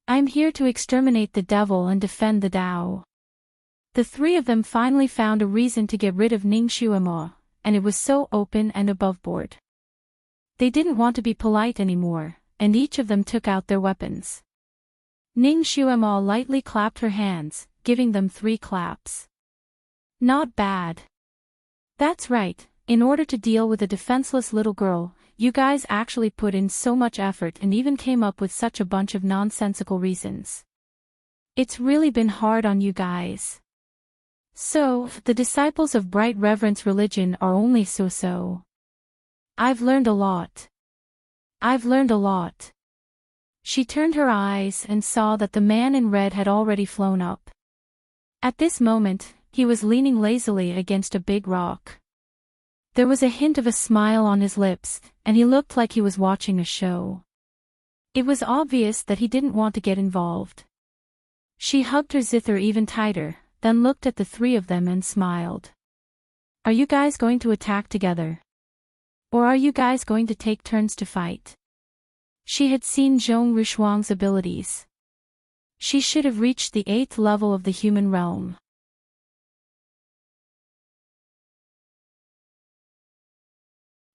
I'm here to exterminate the devil and defend the Tao. The 3 of them finally found a reason to get rid of Ning Xuemo, and it was so open and aboveboard. They didn't want to be polite anymore, and each of them took out their weapons. Ning Xuemo lightly clapped her hands, giving them 3 claps. Not bad. That's right, in order to deal with a defenseless little girl, you guys actually put in so much effort and even came up with such a bunch of nonsensical reasons. It's really been hard on you guys. So, the disciples of bright reverence religion are only so-so. I've learned a lot. I've learned a lot. She turned her eyes and saw that the man in red had already flown up. At this moment, he was leaning lazily against a big rock. There was a hint of a smile on his lips, and he looked like he was watching a show. It was obvious that he didn't want to get involved. She hugged her zither even tighter, then looked at the 3 of them and smiled. Are you guys going to attack together? Or are you guys going to take turns to fight? She had seen Zhong Rishuang's abilities. She should have reached the 8th level of the human realm.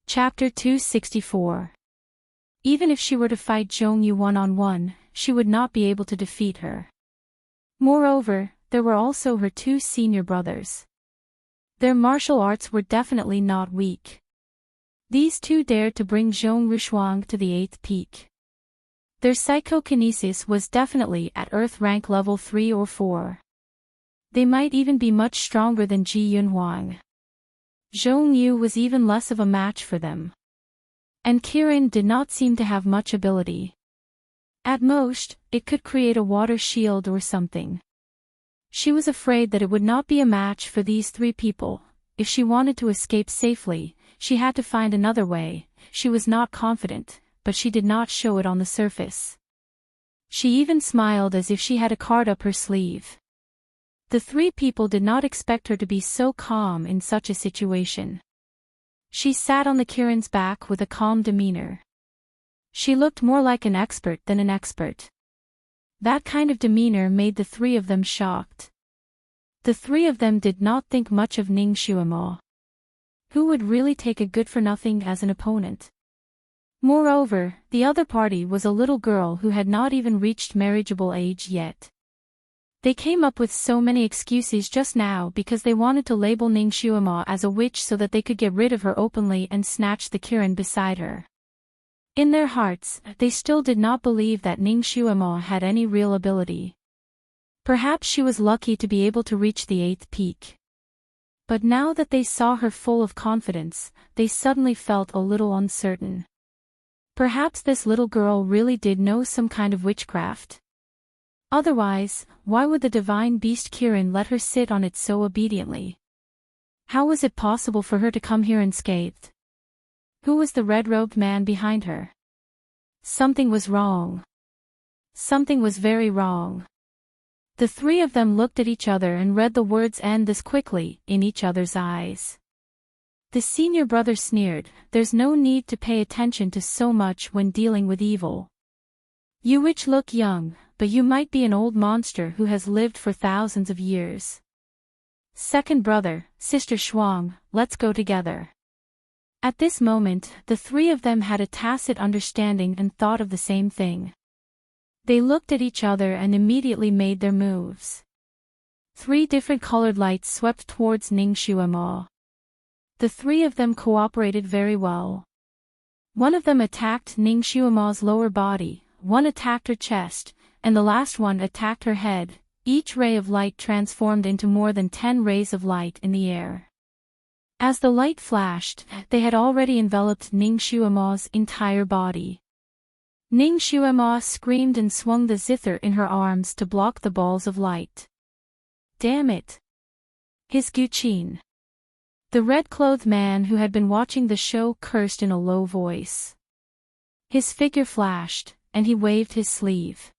Chapter 264. Even if she were to fight Zhong Yu one-on-one, she would not be able to defeat her. Moreover, there were also her 2 senior brothers. Their martial arts were definitely not weak. These 2 dared to bring Zhong Rishuang to the 8th peak. Their psychokinesis was definitely at Earth rank level 3 or 4. They might even be much stronger than Ji Yunhuang. Zhong Yu was even less of a match for them. And Kirin did not seem to have much ability. At most, it could create a water shield or something. She was afraid that it would not be a match for these three people. If she wanted to escape safely, she had to find another way. She was not confident, but she did not show it on the surface. She even smiled as if she had a card up her sleeve. The three people did not expect her to be so calm in such a situation. She sat on the Kirin's back with a calm demeanor. She looked more like an expert than an expert. That kind of demeanor made the three of them shocked. The three of them did not think much of Ning Xuemo. Who would really take a good-for-nothing as an opponent? Moreover, the other party was a little girl who had not even reached marriageable age yet. They came up with so many excuses just now because they wanted to label Ning Xuemo as a witch so that they could get rid of her openly and snatch the Kirin beside her. In their hearts, they still did not believe that Ning Xuemo had any real ability. Perhaps she was lucky to be able to reach the 8th peak. But now that they saw her full of confidence, they suddenly felt a little uncertain. Perhaps this little girl really did know some kind of witchcraft. Otherwise, why would the divine beast Kirin let her sit on it so obediently? How was it possible for her to come here unscathed? Who was the red-robed man behind her? Something was wrong. Something was very wrong. The three of them looked at each other and read the words "end this quickly" in each other's eyes. The senior brother sneered, "There's no need to pay attention to so much when dealing with evil. You which look young, but you might be an old monster who has lived for thousands of years. Second brother, Sister Shuang, let's go together." At this moment, the three of them had a tacit understanding and thought of the same thing. They looked at each other and immediately made their moves. 3 different colored lights swept towards Ning Xuemo. The three of them cooperated very well. One of them attacked Ning Xuemo's lower body, one attacked her chest, and the last one attacked her head. Each ray of light transformed into more than 10 rays of light in the air. As the light flashed, they had already enveloped Ning Xuemo's entire body. Ning Xuemo screamed and swung the zither in her arms to block the balls of light. Damn it! His Guqin. The red-clothed man who had been watching the show cursed in a low voice. His figure flashed, and he waved his sleeve.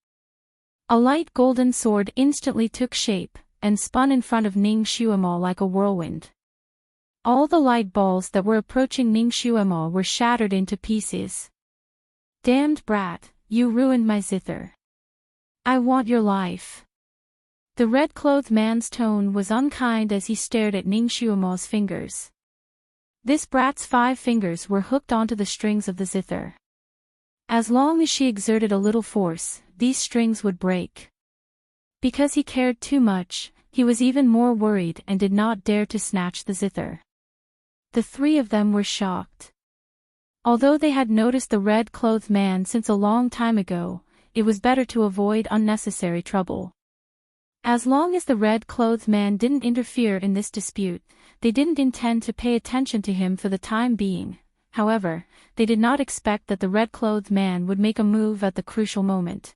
A light golden sword instantly took shape, and spun in front of Ning Xuemo like a whirlwind. All the light balls that were approaching Ning Xuemo were shattered into pieces. Damned brat, you ruined my zither. I want your life. The red-clothed man's tone was unkind as he stared at Ning Xuemo's fingers. This brat's 5 fingers were hooked onto the strings of the zither. As long as she exerted a little force, these strings would break. Because he cared too much, he was even more worried and did not dare to snatch the zither. The three of them were shocked. Although they had noticed the red-clothed man since a long time ago, it was better to avoid unnecessary trouble. As long as the red-clothed man didn't interfere in this dispute, they didn't intend to pay attention to him for the time being. However, they did not expect that the red-clothed man would make a move at the crucial moment.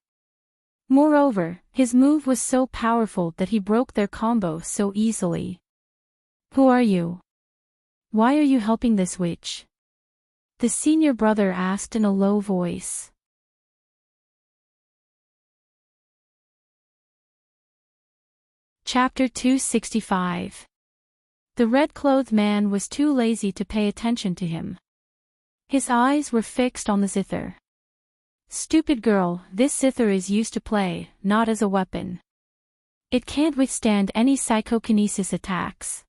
Moreover, his move was so powerful that he broke their combo so easily. Who are you? Why are you helping this witch? The senior brother asked in a low voice. Chapter 265. The red-clothed man was too lazy to pay attention to him. His eyes were fixed on the zither. Stupid girl, this zither is used to play, not as a weapon. It can't withstand any psychokinesis attacks.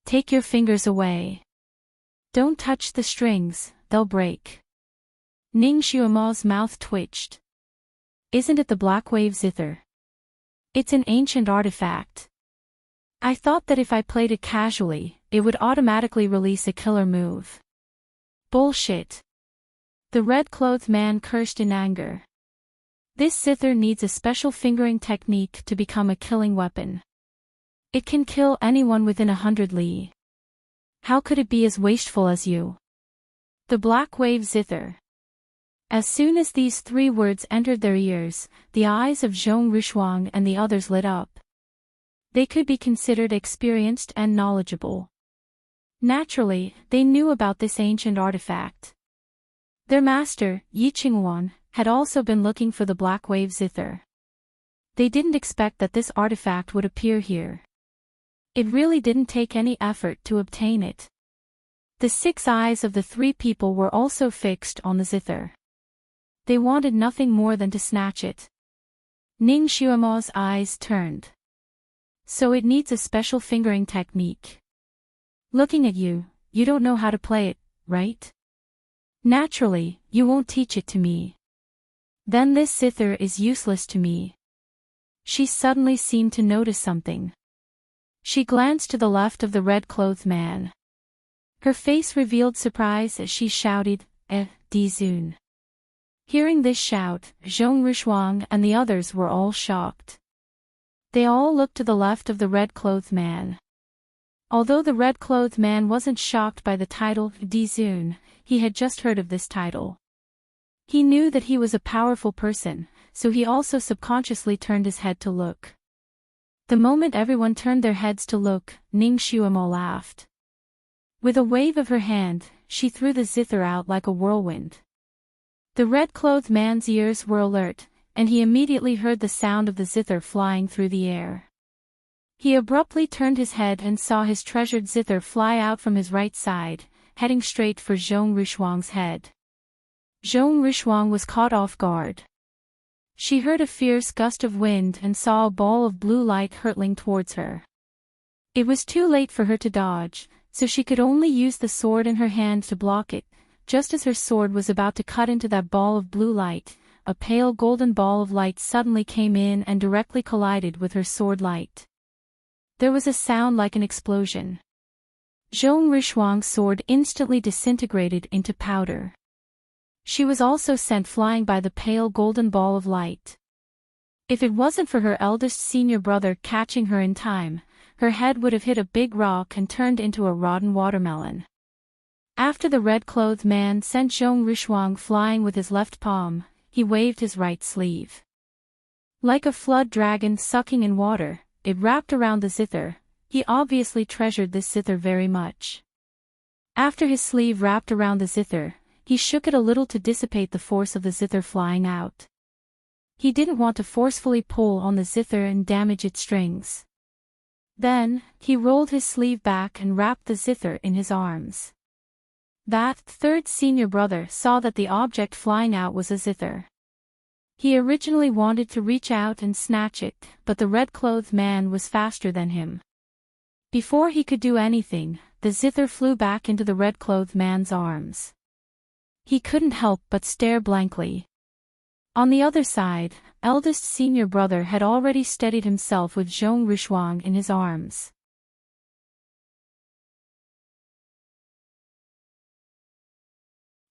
Take your fingers away. Don't touch the strings, they'll break. Ning Xuemo's mouth twitched. Isn't it the Black Wave zither? It's an ancient artifact. I thought that if I played it casually, it would automatically release a killer move. Bullshit. The red-clothed man cursed in anger. This zither needs a special fingering technique to become a killing weapon. It can kill anyone within 100 li. How could it be as wasteful as you? The black wave zither. As soon as these 3 words entered their ears, the eyes of Zhong Ruishuang and the others lit up. They could be considered experienced and knowledgeable. Naturally, they knew about this ancient artifact. Their master, Yi Qingwan, had also been looking for the black wave zither. They didn't expect that this artifact would appear here. It really didn't take any effort to obtain it. The 6 eyes of the 3 people were also fixed on the zither. They wanted nothing more than to snatch it. Ning Xuema's eyes turned. So it needs a special fingering technique. Looking at you, you don't know how to play it, right? Naturally, you won't teach it to me. Then this zither is useless to me. She suddenly seemed to notice something. She glanced to the left of the red-clothed man. Her face revealed surprise as she shouted, Dizun. Hearing this shout, Zhong Ruishuang and the others were all shocked. They all looked to the left of the red-clothed man. Although the red-clothed man wasn't shocked by the title Dizun, he had just heard of this title. He knew that he was a powerful person, so he also subconsciously turned his head to look. The moment everyone turned their heads to look, Ning Xuemo laughed. With a wave of her hand, she threw the zither out like a whirlwind. The red-clothed man's ears were alert, and he immediately heard the sound of the zither flying through the air. He abruptly turned his head and saw his treasured zither fly out from his right side, heading straight for Zhong Ruishuang's head. Zhong Ruishuang was caught off guard. She heard a fierce gust of wind and saw a ball of blue light hurtling towards her. It was too late for her to dodge, so she could only use the sword in her hand to block it. Just as her sword was about to cut into that ball of blue light, a pale golden ball of light suddenly came in and directly collided with her sword light. There was a sound like an explosion. Zhong Ruishuang's sword instantly disintegrated into powder. She was also sent flying by the pale golden ball of light. If it wasn't for her eldest senior brother catching her in time, her head would have hit a big rock and turned into a rotten watermelon. After the red-clothed man sent Zhong Ruishuang flying with his left palm, he waved his right sleeve. Like a flood dragon sucking in water, it wrapped around the zither. He obviously treasured this zither very much. After his sleeve wrapped around the zither, he shook it a little to dissipate the force of the zither flying out. He didn't want to forcefully pull on the zither and damage its strings. Then, he rolled his sleeve back and wrapped the zither in his arms. That third senior brother saw that the object flying out was a zither. He originally wanted to reach out and snatch it, but the red-clothed man was faster than him. Before he could do anything, the zither flew back into the red-clothed man's arms. He couldn't help but stare blankly. On the other side, eldest senior brother had already steadied himself with Zhong Ruishuang in his arms.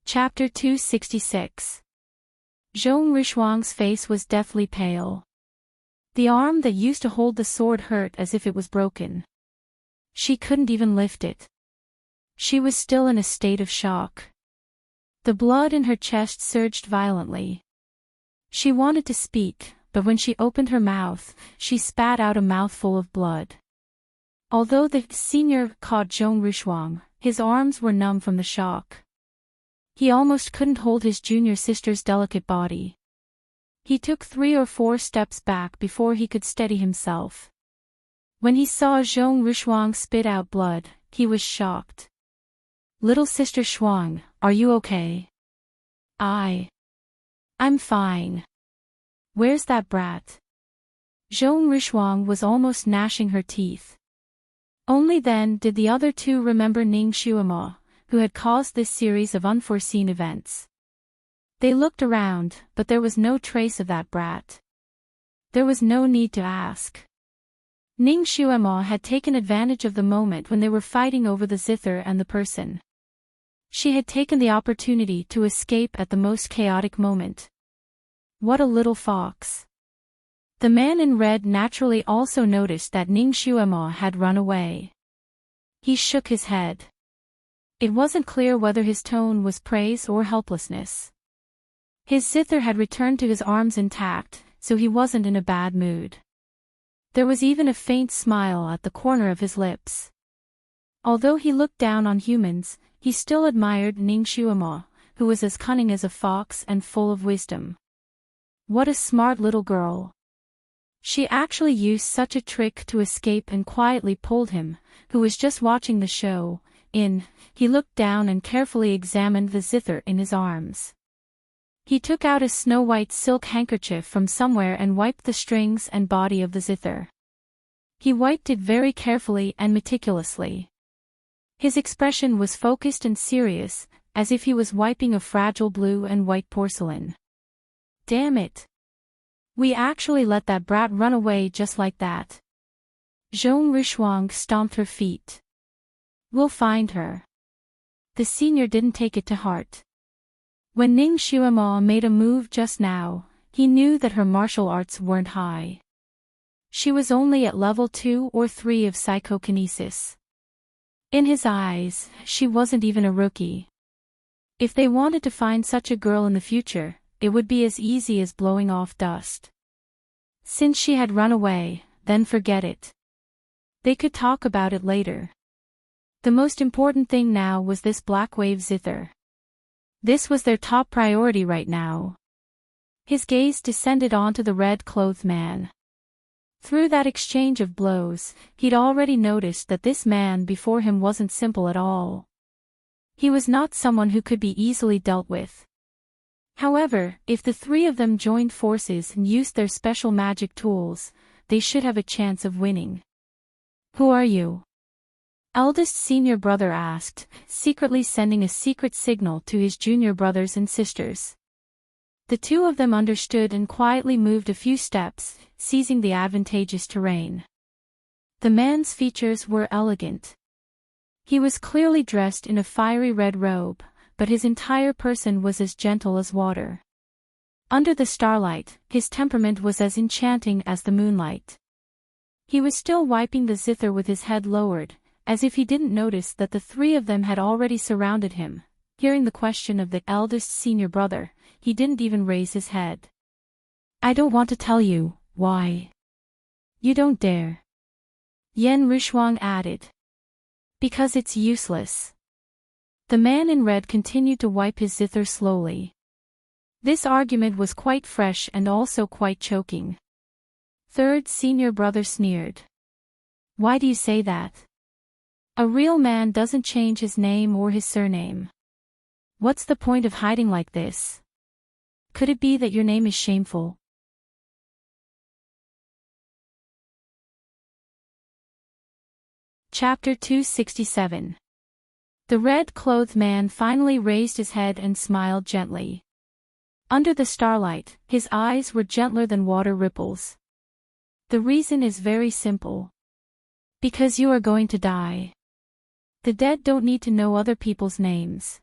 Chapter 266. Zhong Ruishuang's face was deathly pale. The arm that used to hold the sword hurt as if it was broken. She couldn't even lift it. She was still in a state of shock. The blood in her chest surged violently. She wanted to speak, but when she opened her mouth, she spat out a mouthful of blood. Although the senior caught Zhong Ruishuang, his arms were numb from the shock. He almost couldn't hold his junior sister's delicate body. He took 3 or 4 steps back before he could steady himself. When he saw Zhong Ruishuang spit out blood, he was shocked. "Little sister Shuang, are you okay?" I'm fine. Where's that brat?" Zhong Ruishuang was almost gnashing her teeth. Only then did the other 2 remember Ning Xuemo, who had caused this series of unforeseen events. They looked around, but there was no trace of that brat. There was no need to ask. Ning Xuemo had taken advantage of the moment when they were fighting over the zither and the person. She had taken the opportunity to escape at the most chaotic moment. What a little fox. The man in red naturally also noticed that Ning Xuema had run away. He shook his head. It wasn't clear whether his tone was praise or helplessness. His zither had returned to his arms intact, so he wasn't in a bad mood. There was even a faint smile at the corner of his lips. Although he looked down on humans, he still admired Ning Xuema, who was as cunning as a fox and full of wisdom. What a smart little girl. She actually used such a trick to escape and quietly pulled him, who was just watching the show, in. He looked down and carefully examined the zither in his arms. He took out a snow-white silk handkerchief from somewhere and wiped the strings and body of the zither. He wiped it very carefully and meticulously. His expression was focused and serious, as if he was wiping a fragile blue and white porcelain. Damn it! We actually let that brat run away just like that. Zhong Rishuang stomped her feet. We'll find her. The senior didn't take it to heart. When Ning Xuema made a move just now, he knew that her martial arts weren't high. She was only at level 2 or 3 of psychokinesis. In his eyes, she wasn't even a rookie. If they wanted to find such a girl in the future, it would be as easy as blowing off dust. Since she had run away, then forget it. They could talk about it later. The most important thing now was this black wave zither. This was their top priority right now. His gaze descended onto the red-clothed man. Through that exchange of blows, he'd already noticed that this man before him wasn't simple at all. He was not someone who could be easily dealt with. However, if the three of them joined forces and used their special magic tools, they should have a chance of winning. Who are you? Eldest senior brother asked, secretly sending a secret signal to his junior brothers and sisters. The two of them understood and quietly moved a few steps, seizing the advantageous terrain. The man's features were elegant. He was clearly dressed in a fiery red robe, but his entire person was as gentle as water. Under the starlight, his temperament was as enchanting as the moonlight. He was still wiping the zither with his head lowered, as if he didn't notice that the three of them had already surrounded him. Hearing the question of the eldest senior brother, he didn't even raise his head. I don't want to tell you, why? You don't dare. Yen Rishuang added. Because it's useless. The man in red continued to wipe his zither slowly. This argument was quite fresh and also quite choking. Third senior brother sneered. Why do you say that? A real man doesn't change his name or his surname. What's the point of hiding like this? Could it be that your name is shameful? Chapter 267. The red-clothed man finally raised his head and smiled gently. Under the starlight, his eyes were gentler than water ripples. The reason is very simple. Because you are going to die. The dead don't need to know other people's names.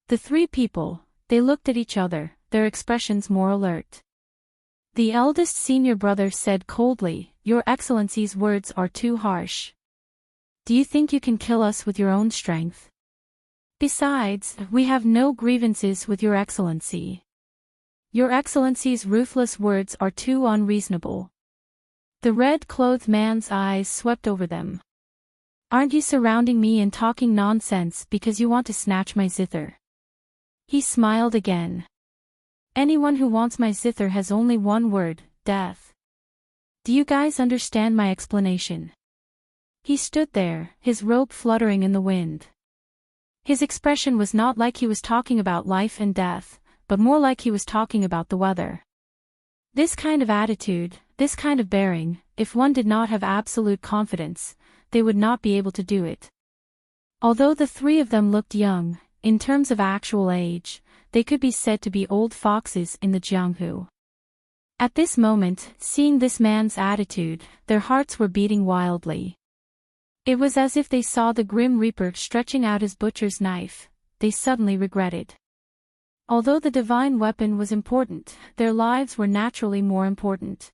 The three people, they looked at each other, their expressions more alert. The eldest senior brother said coldly, Your Excellency's words are too harsh. Do you think you can kill us with your own strength? Besides, we have no grievances with Your Excellency. Your Excellency's ruthless words are too unreasonable. The red-clothed man's eyes swept over them. Aren't you surrounding me and talking nonsense because you want to snatch my zither? He smiled again. Anyone who wants my zither has only one word, death. Do you guys understand my explanation? He stood there, his robe fluttering in the wind. His expression was not like he was talking about life and death, but more like he was talking about the weather. This kind of attitude, this kind of bearing, if one did not have absolute confidence, they would not be able to do it. Although the three of them looked young, in terms of actual age, they could be said to be old foxes in the Jianghu. At this moment, seeing this man's attitude, their hearts were beating wildly. It was as if they saw the Grim Reaper stretching out his butcher's knife. They suddenly regretted. Although the divine weapon was important, their lives were naturally more important.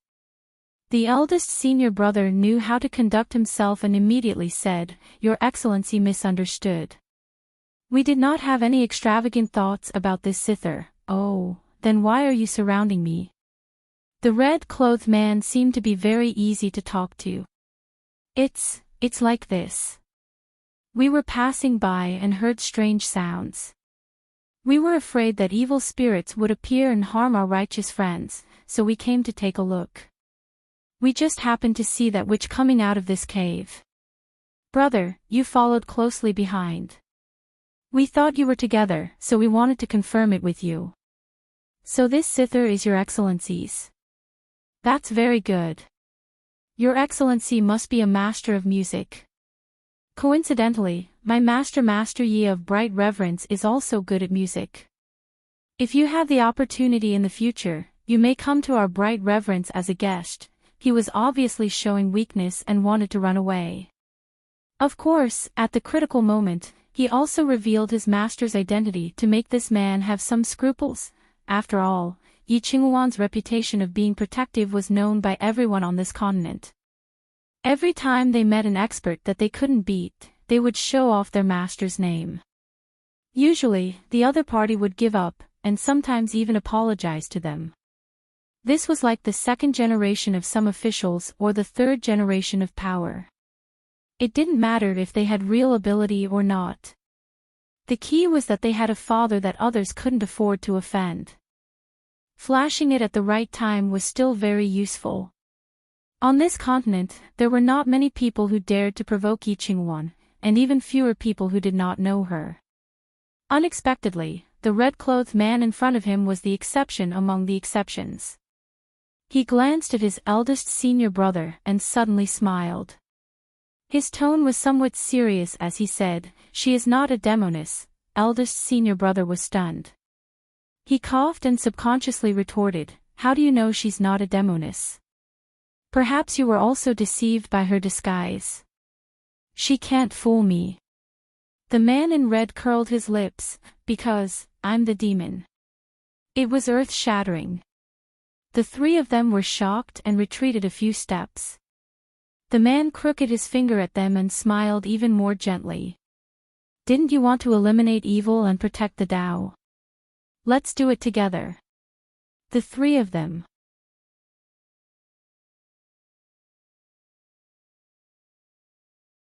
The eldest senior brother knew how to conduct himself and immediately said, "Your Excellency misunderstood. We did not have any extravagant thoughts about this zither." "Oh, then why are you surrounding me?" The red-clothed man seemed to be very easy to talk to. It's like this. We were passing by and heard strange sounds. We were afraid that evil spirits would appear and harm our righteous friends, so we came to take a look. We just happened to see that witch coming out of this cave. Brother, you followed closely behind. We thought you were together, so we wanted to confirm it with you. So this zither is your Excellency's. That's very good. Your Excellency must be a master of music. Coincidentally, my Master Yi of Bright Reverence is also good at music. If you have the opportunity in the future, you may come to our Bright Reverence as a guest. He was obviously showing weakness and wanted to run away. Of course, at the critical moment, he also revealed his master's identity to make this man have some scruples. After all, Yi Qinghuan's reputation of being protective was known by everyone on this continent. Every time they met an expert that they couldn't beat, they would show off their master's name. Usually, the other party would give up, and sometimes even apologize to them. This was like the second generation of some officials or the third generation of power. It didn't matter if they had real ability or not. The key was that they had a father that others couldn't afford to offend. Flashing it at the right time was still very useful. On this continent, there were not many people who dared to provoke Yi Qinghuan, and even fewer people who did not know her. Unexpectedly, the red-clothed man in front of him was the exception among the exceptions. He glanced at his eldest senior brother and suddenly smiled. His tone was somewhat serious as he said, "She is not a demoness." Eldest senior brother was stunned. He coughed and subconsciously retorted, "How do you know she's not a demoness? Perhaps you were also deceived by her disguise." "She can't fool me." The man in red curled his lips, "Because, I'm the demon." It was earth-shattering. The three of them were shocked and retreated a few steps. The man crooked his finger at them and smiled even more gently. "Didn't you want to eliminate evil and protect the Tao? Let's do it together." The three of them.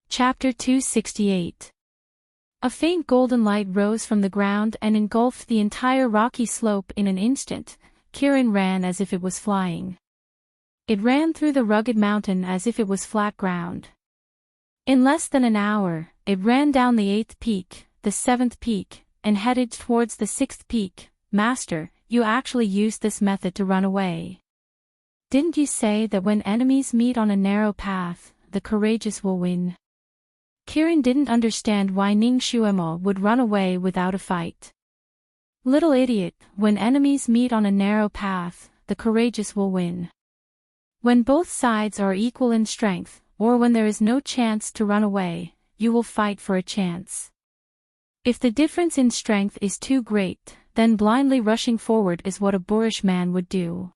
Chapter 268. A faint golden light rose from the ground and engulfed the entire rocky slope in an instant. Kirin ran as if it was flying. It ran through the rugged mountain as if it was flat ground. In less than an hour, it ran down the 8th peak, the 7th peak, and headed towards the 6th peak. "Master, you actually used this method to run away. Didn't you say that when enemies meet on a narrow path, the courageous will win?" Kirin didn't understand why Ning Xuemo would run away without a fight. "Little idiot, when enemies meet on a narrow path, the courageous will win. When both sides are equal in strength, or when there is no chance to run away, you will fight for a chance. If the difference in strength is too great, then blindly rushing forward is what a boorish man would do.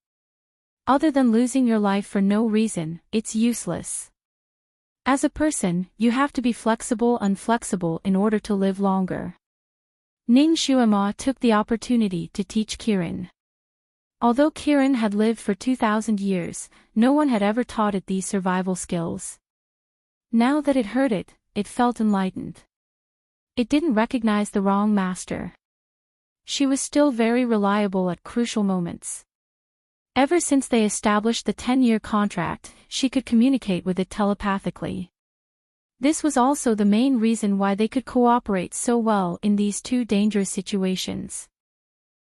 Other than losing your life for no reason, it's useless. As a person, you have to be flexible and unflexible in order to live longer." Ning Xuemo took the opportunity to teach Kirin. Although Kirin had lived for 2,000 years, no one had ever taught it these survival skills. Now that it heard it, it felt enlightened. It didn't recognize the wrong master. She was still very reliable at crucial moments. Ever since they established the 10-year contract, she could communicate with it telepathically. This was also the main reason why they could cooperate so well in these two dangerous situations.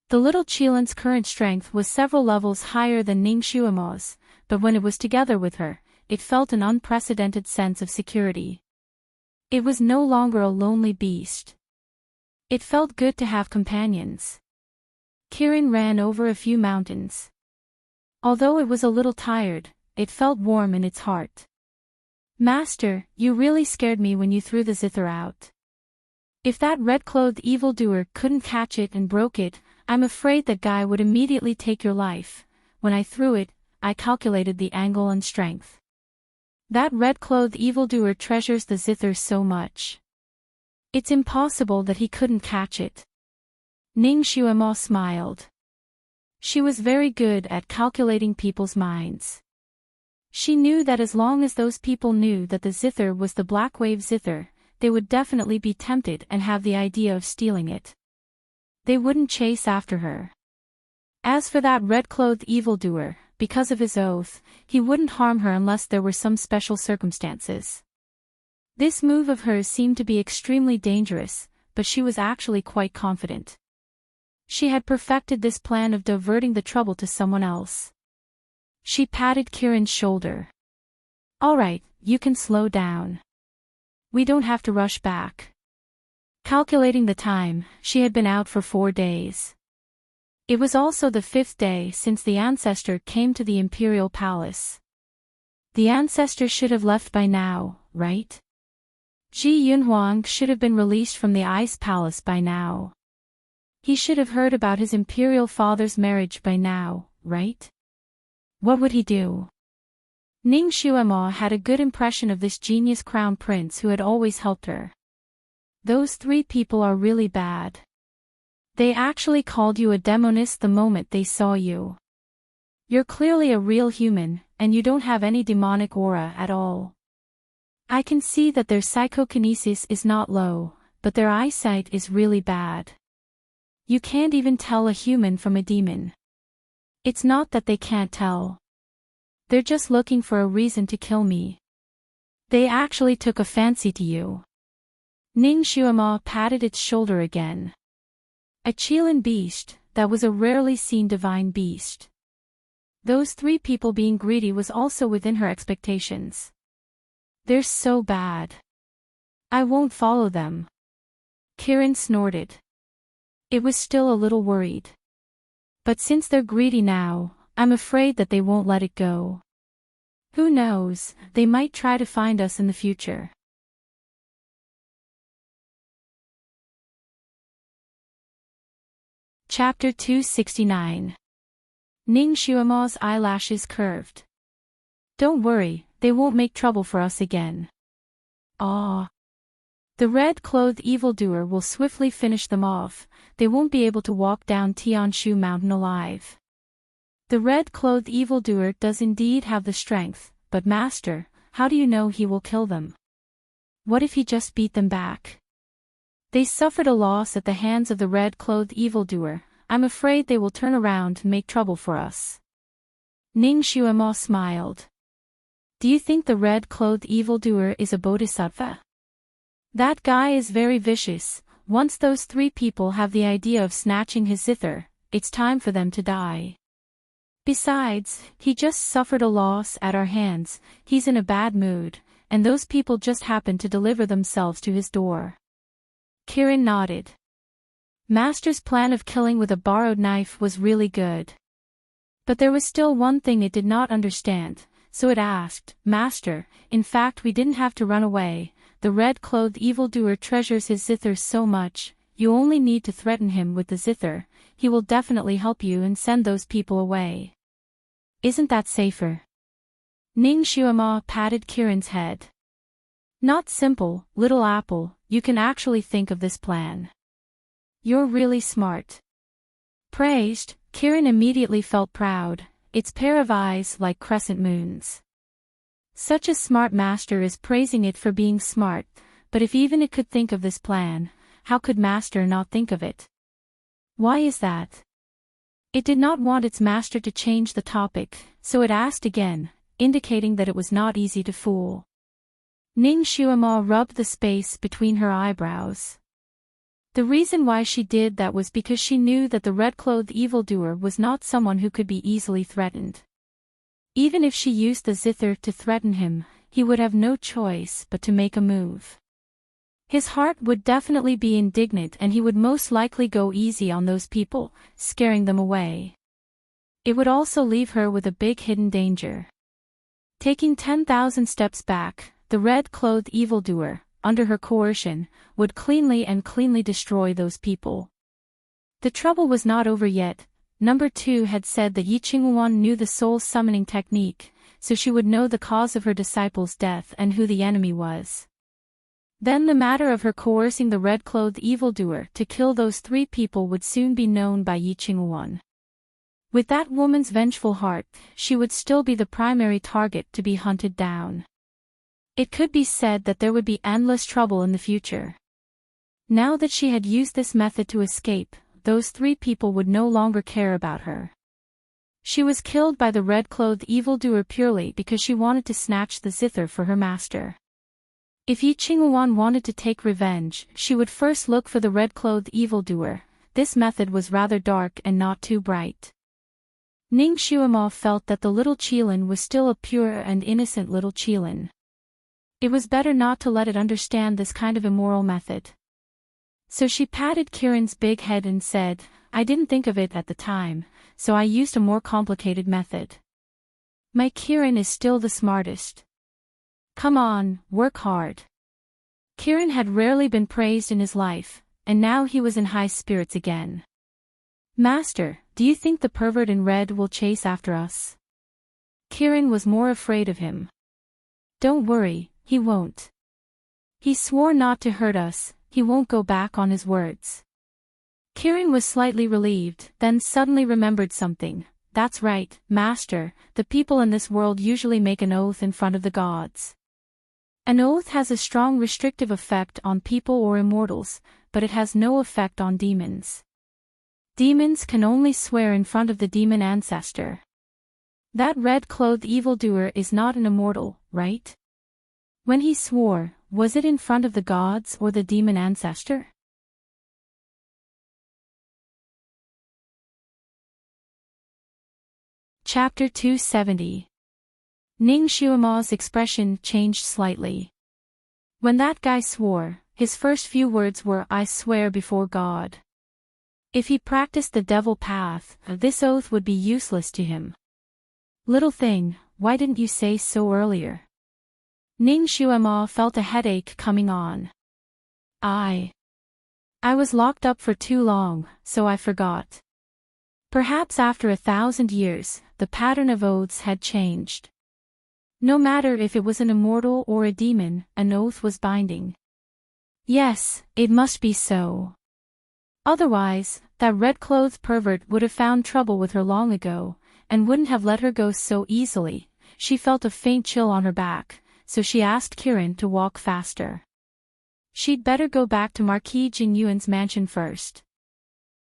The little Qilin's current strength was several levels higher than Ning Xuemo's, but when it was together with her, it felt an unprecedented sense of security. It was no longer a lonely beast. It felt good to have companions. Kirin ran over a few mountains. Although it was a little tired, it felt warm in its heart. "Master, you really scared me when you threw the zither out. If that red-clothed evildoer couldn't catch it and broke it, I'm afraid that guy would immediately take your life. When I threw it, I calculated the angle and strength. That red-clothed evildoer treasures the zither so much. It's impossible that he couldn't catch it. Ning Xuemo smiled. She was very good at calculating people's minds. She knew that as long as those people knew that the zither was the Black Wave zither, they would definitely be tempted and have the idea of stealing it. They wouldn't chase after her. As for that red-clothed evildoer, because of his oath, he wouldn't harm her unless there were some special circumstances. This move of hers seemed to be extremely dangerous, but she was actually quite confident. She had perfected this plan of diverting the trouble to someone else. She patted Kirin's shoulder. "All right, you can slow down. We don't have to rush back." Calculating the time, she had been out for 4 days. It was also the 5th day since the ancestor came to the imperial palace. The ancestor should have left by now, right? Ji Yunhuang should have been released from the ice palace by now. He should have heard about his imperial father's marriage by now, right? What would he do? Ning Xuemo had a good impression of this genius crown prince who had always helped her. Those 3 people are really bad. They actually called you a demonist the moment they saw you. You're clearly a real human, and you don't have any demonic aura at all. I can see that their psychokinesis is not low, but their eyesight is really bad. You can't even tell a human from a demon. It's not that they can't tell. They're just looking for a reason to kill me. They actually took a fancy to you. Ning Xuemo patted its shoulder again. A Qilin beast, that was a rarely seen divine beast. Those 3 people being greedy was also within her expectations. They're so bad. I won't follow them. Kirin snorted. It was still a little worried. But since they're greedy now, I'm afraid that they won't let it go. Who knows, they might try to find us in the future. Chapter 269. Ning Xuemo's eyelashes curved. Don't worry, they won't make trouble for us again. Ah. The red-clothed evildoer will swiftly finish them off. They won't be able to walk down Tianshu Mountain alive. The red-clothed evildoer does indeed have the strength, but master, how do you know he will kill them? What if he just beat them back? They suffered a loss at the hands of the red-clothed evildoer. I'm afraid they will turn around and make trouble for us. Ning Xuemo smiled. Do you think the red-clothed evildoer is a bodhisattva? That guy is very vicious. Once those 3 people have the idea of snatching his zither, it's time for them to die. Besides, he just suffered a loss at our hands, he's in a bad mood, and those people just happened to deliver themselves to his door. Kirin nodded. Master's plan of killing with a borrowed knife was really good. But there was still one thing it did not understand, so it asked, Master, in fact we didn't have to run away. The red-clothed evildoer treasures his zither so much, you only need to threaten him with the zither, he will definitely help you and send those people away. Isn't that safer? Ning Xuemo patted Kirin's head. Not simple, little apple, you can actually think of this plan. You're really smart. Praised, Kirin immediately felt proud, its pair of eyes like crescent moons. Such a smart master is praising it for being smart, but if even it could think of this plan, how could master not think of it? Why is that? It did not want its master to change the topic, so it asked again, indicating that it was not easy to fool. Ning Xuemo rubbed the space between her eyebrows. The reason why she did that was because she knew that the red-clothed evildoer was not someone who could be easily threatened. Even if she used the zither to threaten him, he would have no choice but to make a move. His heart would definitely be indignant and he would most likely go easy on those people, scaring them away. It would also leave her with a big hidden danger. Taking 10,000 steps back, the red-clothed evildoer, under her coercion, would cleanly destroy those people. The trouble was not over yet. Number 2 had said that Yi Qinghuan knew the soul summoning technique, so she would know the cause of her disciple's death and who the enemy was. Then the matter of her coercing the red-clothed evildoer to kill those 3 people would soon be known by Yi Qinghuan. With that woman's vengeful heart, she would still be the primary target to be hunted down. It could be said that there would be endless trouble in the future. Now that she had used this method to escape, those 3 people would no longer care about her. She was killed by the red-clothed evildoer purely because she wanted to snatch the zither for her master. If Yi Qinghuan wanted to take revenge, she would first look for the red-clothed evildoer. This method was rather dark and not too bright. Ning Xuema felt that the little Qilin was still a pure and innocent little Qilin. It was better not to let it understand this kind of immoral method. So she patted Kirin's big head and said, "I didn't think of it at the time, so I used a more complicated method. My Kirin is still the smartest. Come on, work hard." Kirin had rarely been praised in his life, and now he was in high spirits again. "Master, do you think the pervert in red will chase after us?" Kirin was more afraid of him. "Don't worry, he won't. He swore not to hurt us, he won't go back on his words." Kirin was slightly relieved, then suddenly remembered something. "That's right, Master, the people in this world usually make an oath in front of the gods. An oath has a strong restrictive effect on people or immortals, but it has no effect on demons. Demons can only swear in front of the demon ancestor. That red-clothed evildoer is not an immortal, right? When he swore, was it in front of the gods or the demon ancestor?" Chapter 270. Ning Xuema's expression changed slightly. When that guy swore, his first few words were, "I swear before God." If he practiced the devil path, this oath would be useless to him. "Little thing, why didn't you say so earlier?" Ning Xuema felt a headache coming on. I was locked up for too long, so I forgot." Perhaps after 1,000 years, the pattern of oaths had changed. No matter if it was an immortal or a demon, an oath was binding. Yes, it must be so. Otherwise, that red-clothed pervert would have found trouble with her long ago, and wouldn't have let her go so easily. She felt a faint chill on her back, so she asked Kirin to walk faster. She'd better go back to Marquis Jingyuan's mansion first.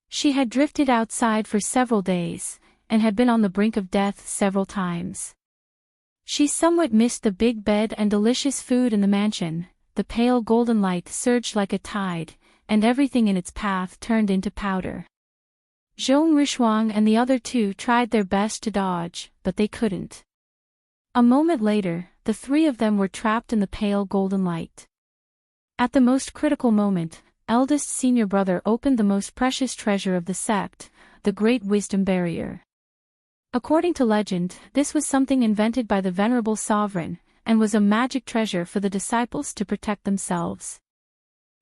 She had drifted outside for several days, and had been on the brink of death several times. She somewhat missed the big bed and delicious food in the mansion. The pale golden light surged like a tide, and everything in its path turned into powder. Zhong Rishuang and the other 2 tried their best to dodge, but they couldn't. A moment later, the 3 of them were trapped in the pale golden light. At the most critical moment, eldest senior brother opened the most precious treasure of the sect, the Great Wisdom Barrier. According to legend, this was something invented by the venerable sovereign, and was a magic treasure for the disciples to protect themselves.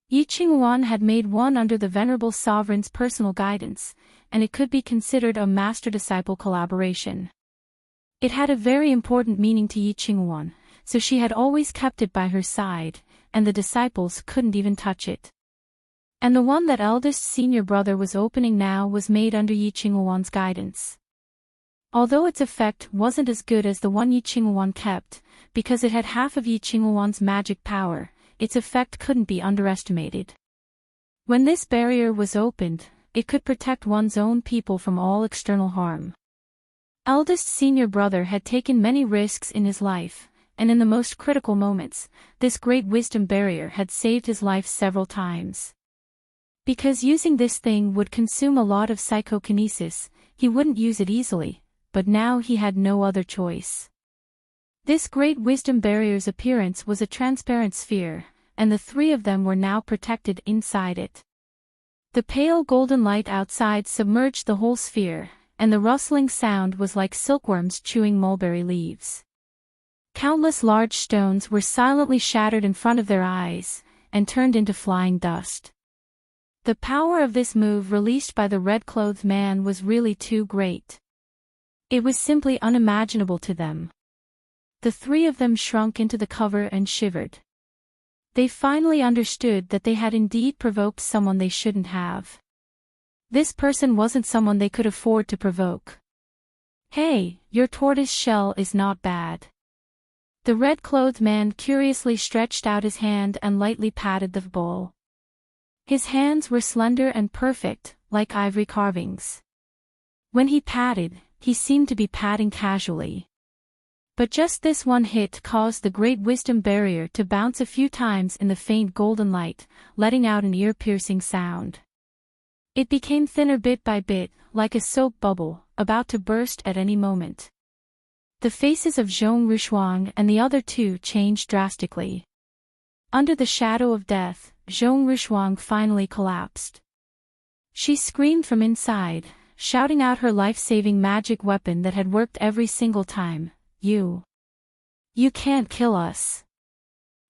Yi Qinghuan had made one under the venerable sovereign's personal guidance, and it could be considered a master-disciple collaboration. It had a very important meaning to Yi Qinghuan, so she had always kept it by her side, and the disciples couldn't even touch it. And the one that eldest senior brother was opening now was made under Yi Qinghuan's guidance. Although its effect wasn't as good as the one Yi Qinghuan kept, because it had half of Yi Qinghuan's magic power, its effect couldn't be underestimated. When this barrier was opened, it could protect one's own people from all external harm. Eldest senior brother had taken many risks in his life, and in the most critical moments, this great wisdom barrier had saved his life several times. Because using this thing would consume a lot of psychokinesis, he wouldn't use it easily, but now he had no other choice. This great wisdom barrier's appearance was a transparent sphere, and the 3 of them were now protected inside it. The pale golden light outside submerged the whole sphere, and the rustling sound was like silkworms chewing mulberry leaves. Countless large stones were silently shattered in front of their eyes, and turned into flying dust. The power of this move released by the red-clothed man was really too great. It was simply unimaginable to them. The three of them shrunk into the cover and shivered. They finally understood that they had indeed provoked someone they shouldn't have. This person wasn't someone they could afford to provoke. "Hey, your tortoise shell is not bad." The red-clothed man curiously stretched out his hand and lightly patted the bowl. His hands were slender and perfect, like ivory carvings. When he patted, he seemed to be patting casually. But just this one hit caused the great wisdom barrier to bounce a few times in the faint golden light, letting out an ear-piercing sound. It became thinner bit by bit, like a soap bubble, about to burst at any moment. The faces of Zhong Ruishuang and the other two changed drastically. Under the shadow of death, Zhong Ruishuang finally collapsed. She screamed from inside, shouting out her life-saving magic weapon that had worked every single time. You can't kill us.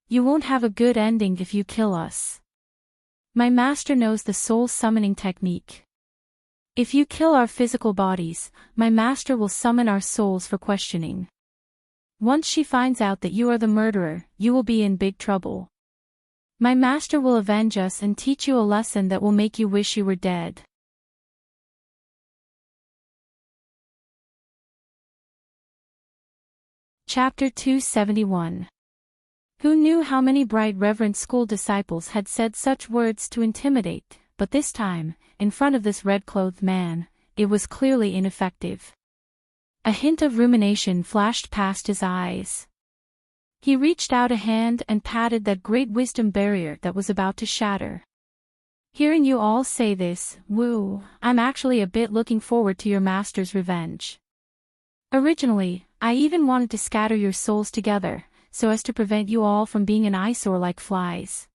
You won't have a good ending if you kill us. My master knows the soul summoning technique. If you kill our physical bodies, my master will summon our souls for questioning. Once she finds out that you are the murderer, you will be in big trouble. My master will avenge us and teach you a lesson that will make you wish you were dead. Chapter 271. Who knew how many bright reverend school disciples had said such words to intimidate, but this time, in front of this red-clothed man, it was clearly ineffective. A hint of rumination flashed past his eyes. He reached out a hand and patted that great wisdom barrier that was about to shatter. "Hearing you all say this, Wu, I'm actually a bit looking forward to your master's revenge. Originally, I even wanted to scatter your souls together, so as to prevent you all from being an eyesore like flies.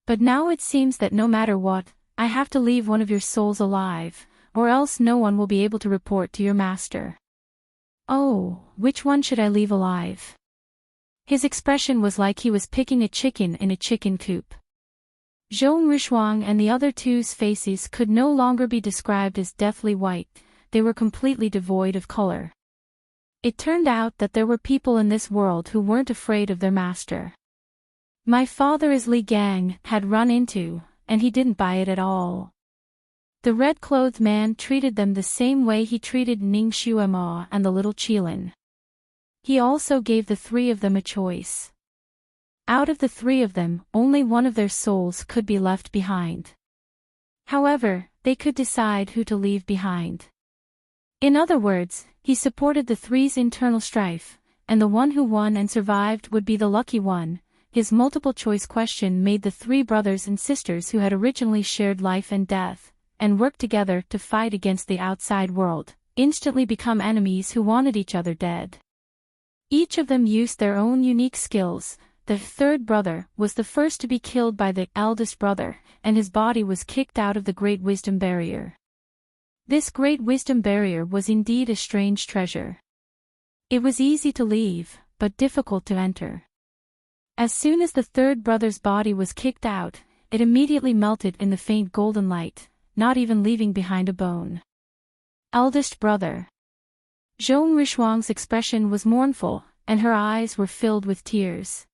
But now it seems that no matter what, I have to leave one of your souls alive, or else no one will be able to report to your master." "Oh, which one should I leave alive?" His expression was like he was picking a chicken in a chicken coop. Zhong Ruishuang and the other two's faces could no longer be described as deathly white, they were completely devoid of color. It turned out that there were people in this world who weren't afraid of their master. "My father is Li Gang," had run into, and he didn't buy it at all. The red-clothed man treated them the same way he treated Ning Xuema and the little Qilin. He also gave the three of them a choice. Out of the three of them, only one of their souls could be left behind. However, they could decide who to leave behind. In other words, he supported the three's internal strife, and the one who won and survived would be the lucky one. His multiple-choice question made the three brothers and sisters who had originally shared life and death, and worked together to fight against the outside world, instantly become enemies who wanted each other dead. Each of them used their own unique skills. The third brother was the first to be killed by the eldest brother, and his body was kicked out of the Great Wisdom Barrier. This Great Wisdom Barrier was indeed a strange treasure. It was easy to leave, but difficult to enter. As soon as the third brother's body was kicked out, it immediately melted in the faint golden light, not even leaving behind a bone. Eldest brother. Zhong Ruishuang's expression was mournful, and her eyes were filled with tears.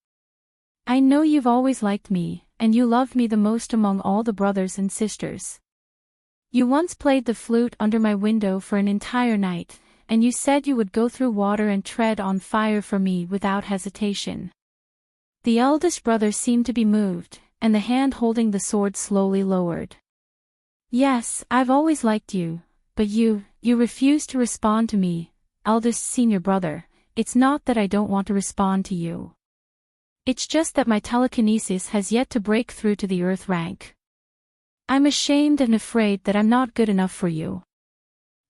"I know you've always liked me, and you loved me the most among all the brothers and sisters. You once played the flute under my window for an entire night, and you said you would go through water and tread on fire for me without hesitation." The eldest brother seemed to be moved, and the hand holding the sword slowly lowered. "Yes, I've always liked you, but you refused to respond to me, eldest senior brother. It's not that I don't want to respond to you. It's just that my telekinesis has yet to break through to the earth rank. I'm ashamed and afraid that I'm not good enough for you.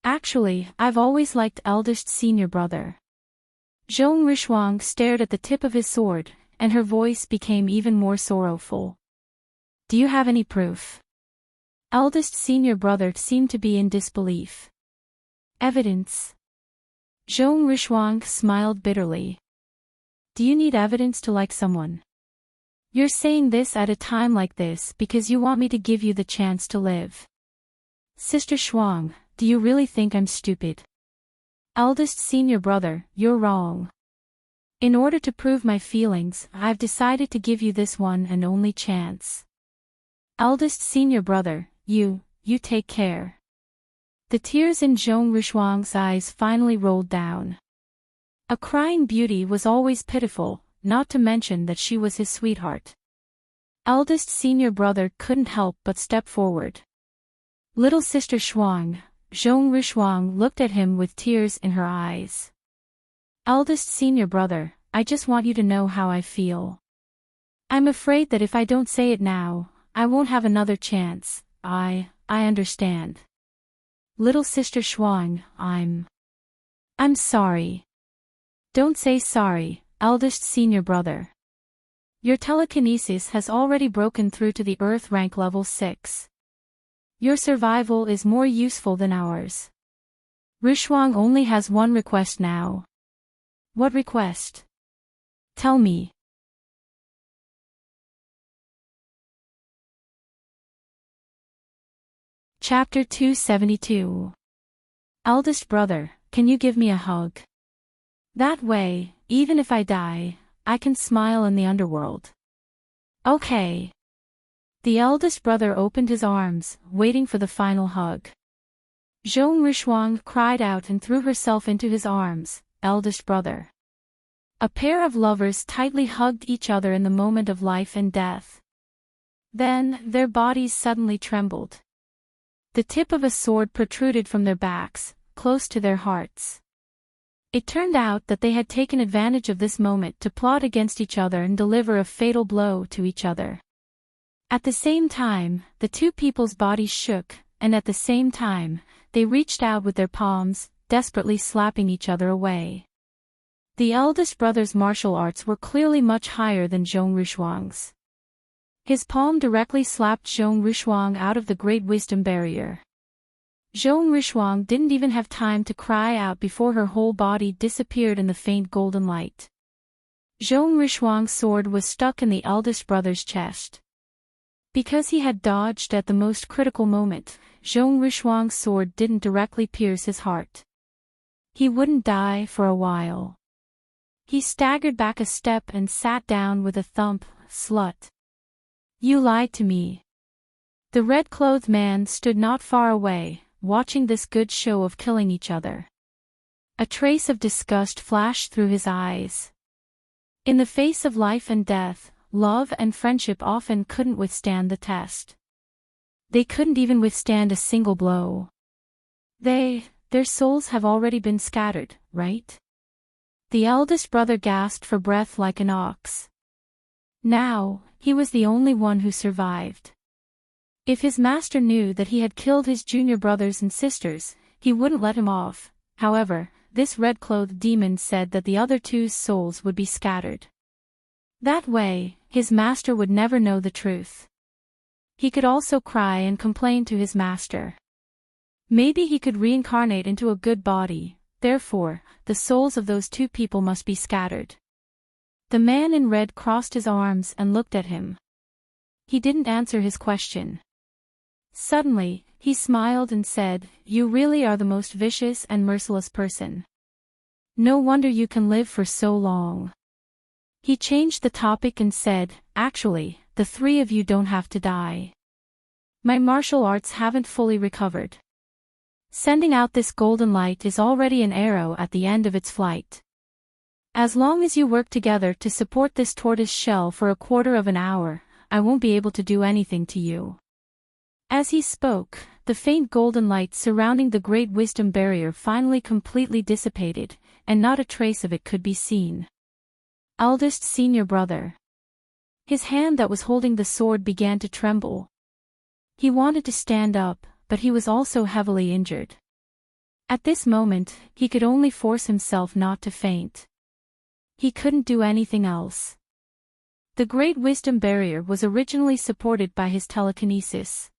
Actually, I've always liked eldest senior brother." Zhong Ruishuang stared at the tip of his sword, and her voice became even more sorrowful. "Do you have any proof?" Eldest senior brother seemed to be in disbelief. "Evidence?" Zhong Ruishuang smiled bitterly. "Do you need evidence to like someone? You're saying this at a time like this because you want me to give you the chance to live. Sister Shuang, do you really think I'm stupid? Eldest senior brother, you're wrong. In order to prove my feelings, I've decided to give you this one and only chance. Eldest senior brother, you take care. The tears in Zhong Rishuang's eyes finally rolled down. A crying beauty was always pitiful, not to mention that she was his sweetheart. Eldest senior brother couldn't help but step forward. Little sister Shuang, Zhong Rishuang looked at him with tears in her eyes. Eldest senior brother, I just want you to know how I feel. I'm afraid that if I don't say it now, I won't have another chance. I understand. Little sister Shuang, I'm sorry. Don't say sorry, eldest senior brother. Your telekinesis has already broken through to the Earth rank level 6. Your survival is more useful than ours. Rishuang only has one request now. What request? Tell me. Chapter 272. Eldest brother, can you give me a hug? That way, even if I die, I can smile in the underworld. Okay. The eldest brother opened his arms, waiting for the final hug. Zhong Rishuang cried out and threw herself into his arms, eldest brother. A pair of lovers tightly hugged each other in the moment of life and death. Then, their bodies suddenly trembled. The tip of a sword protruded from their backs, close to their hearts. It turned out that they had taken advantage of this moment to plot against each other and deliver a fatal blow to each other. At the same time, the two people's bodies shook, and at the same time, they reached out with their palms, desperately slapping each other away. The eldest brother's martial arts were clearly much higher than Zhong Rishuang's. His palm directly slapped Zhong Rishuang out of the Great Wisdom Barrier. Zhong Rishuang didn't even have time to cry out before her whole body disappeared in the faint golden light. Zhong Rishuang's sword was stuck in the eldest brother's chest. Because he had dodged at the most critical moment, Zhong Rishuang's sword didn't directly pierce his heart. He wouldn't die for a while. He staggered back a step and sat down with a thump. Slut. You lied to me. The red-clothed man stood not far away, watching this good show of killing each other. A trace of disgust flashed through his eyes. In the face of life and death, love and friendship often couldn't withstand the test. They couldn't even withstand a single blow. Their souls have already been scattered, right? The eldest brother gasped for breath like an ox. Now, he was the only one who survived. If his master knew that he had killed his junior brothers and sisters, he wouldn't let him off. However, this red-clothed demon said that the other two's souls would be scattered. That way, his master would never know the truth. He could also cry and complain to his master. Maybe he could reincarnate into a good body, therefore, the souls of those two people must be scattered. The man in red crossed his arms and looked at him. He didn't answer his question. Suddenly, he smiled and said, "You really are the most vicious and merciless person. No wonder you can live for so long." He changed the topic and said, "Actually, the three of you don't have to die. My martial arts haven't fully recovered. Sending out this golden light is already an arrow at the end of its flight. As long as you work together to support this tortoise shell for a quarter of an hour, I won't be able to do anything to you." As he spoke, the faint golden light surrounding the Great Wisdom Barrier finally completely dissipated, and not a trace of it could be seen. Eldest senior brother. His hand that was holding the sword began to tremble. He wanted to stand up, but he was also heavily injured. At this moment, he could only force himself not to faint. He couldn't do anything else. The Great Wisdom Barrier was originally supported by his telekinesis.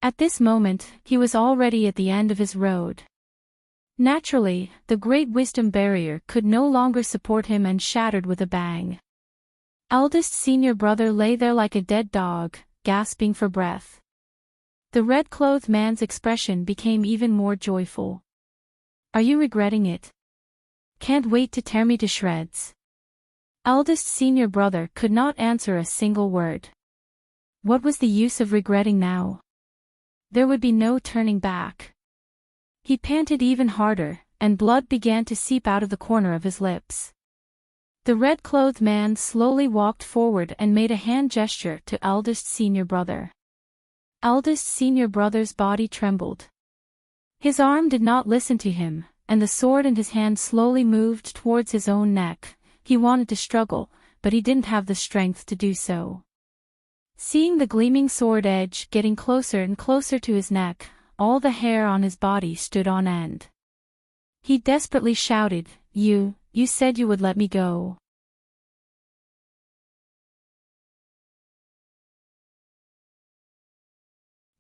At this moment, he was already at the end of his road. Naturally, the Great Wisdom Barrier could no longer support him and shattered with a bang. Eldest senior brother lay there like a dead dog, gasping for breath. The red-clothed man's expression became even more joyful. Are you regretting it? Can't wait to tear me to shreds. Eldest senior brother could not answer a single word. What was the use of regretting now? There would be no turning back. He panted even harder, and blood began to seep out of the corner of his lips. The red-clothed man slowly walked forward and made a hand gesture to eldest senior brother. Eldest senior brother's body trembled. His arm did not listen to him, and the sword in his hand slowly moved towards his own neck. He wanted to struggle, but he didn't have the strength to do so. Seeing the gleaming sword edge getting closer and closer to his neck, all the hair on his body stood on end. He desperately shouted, You said you would let me go.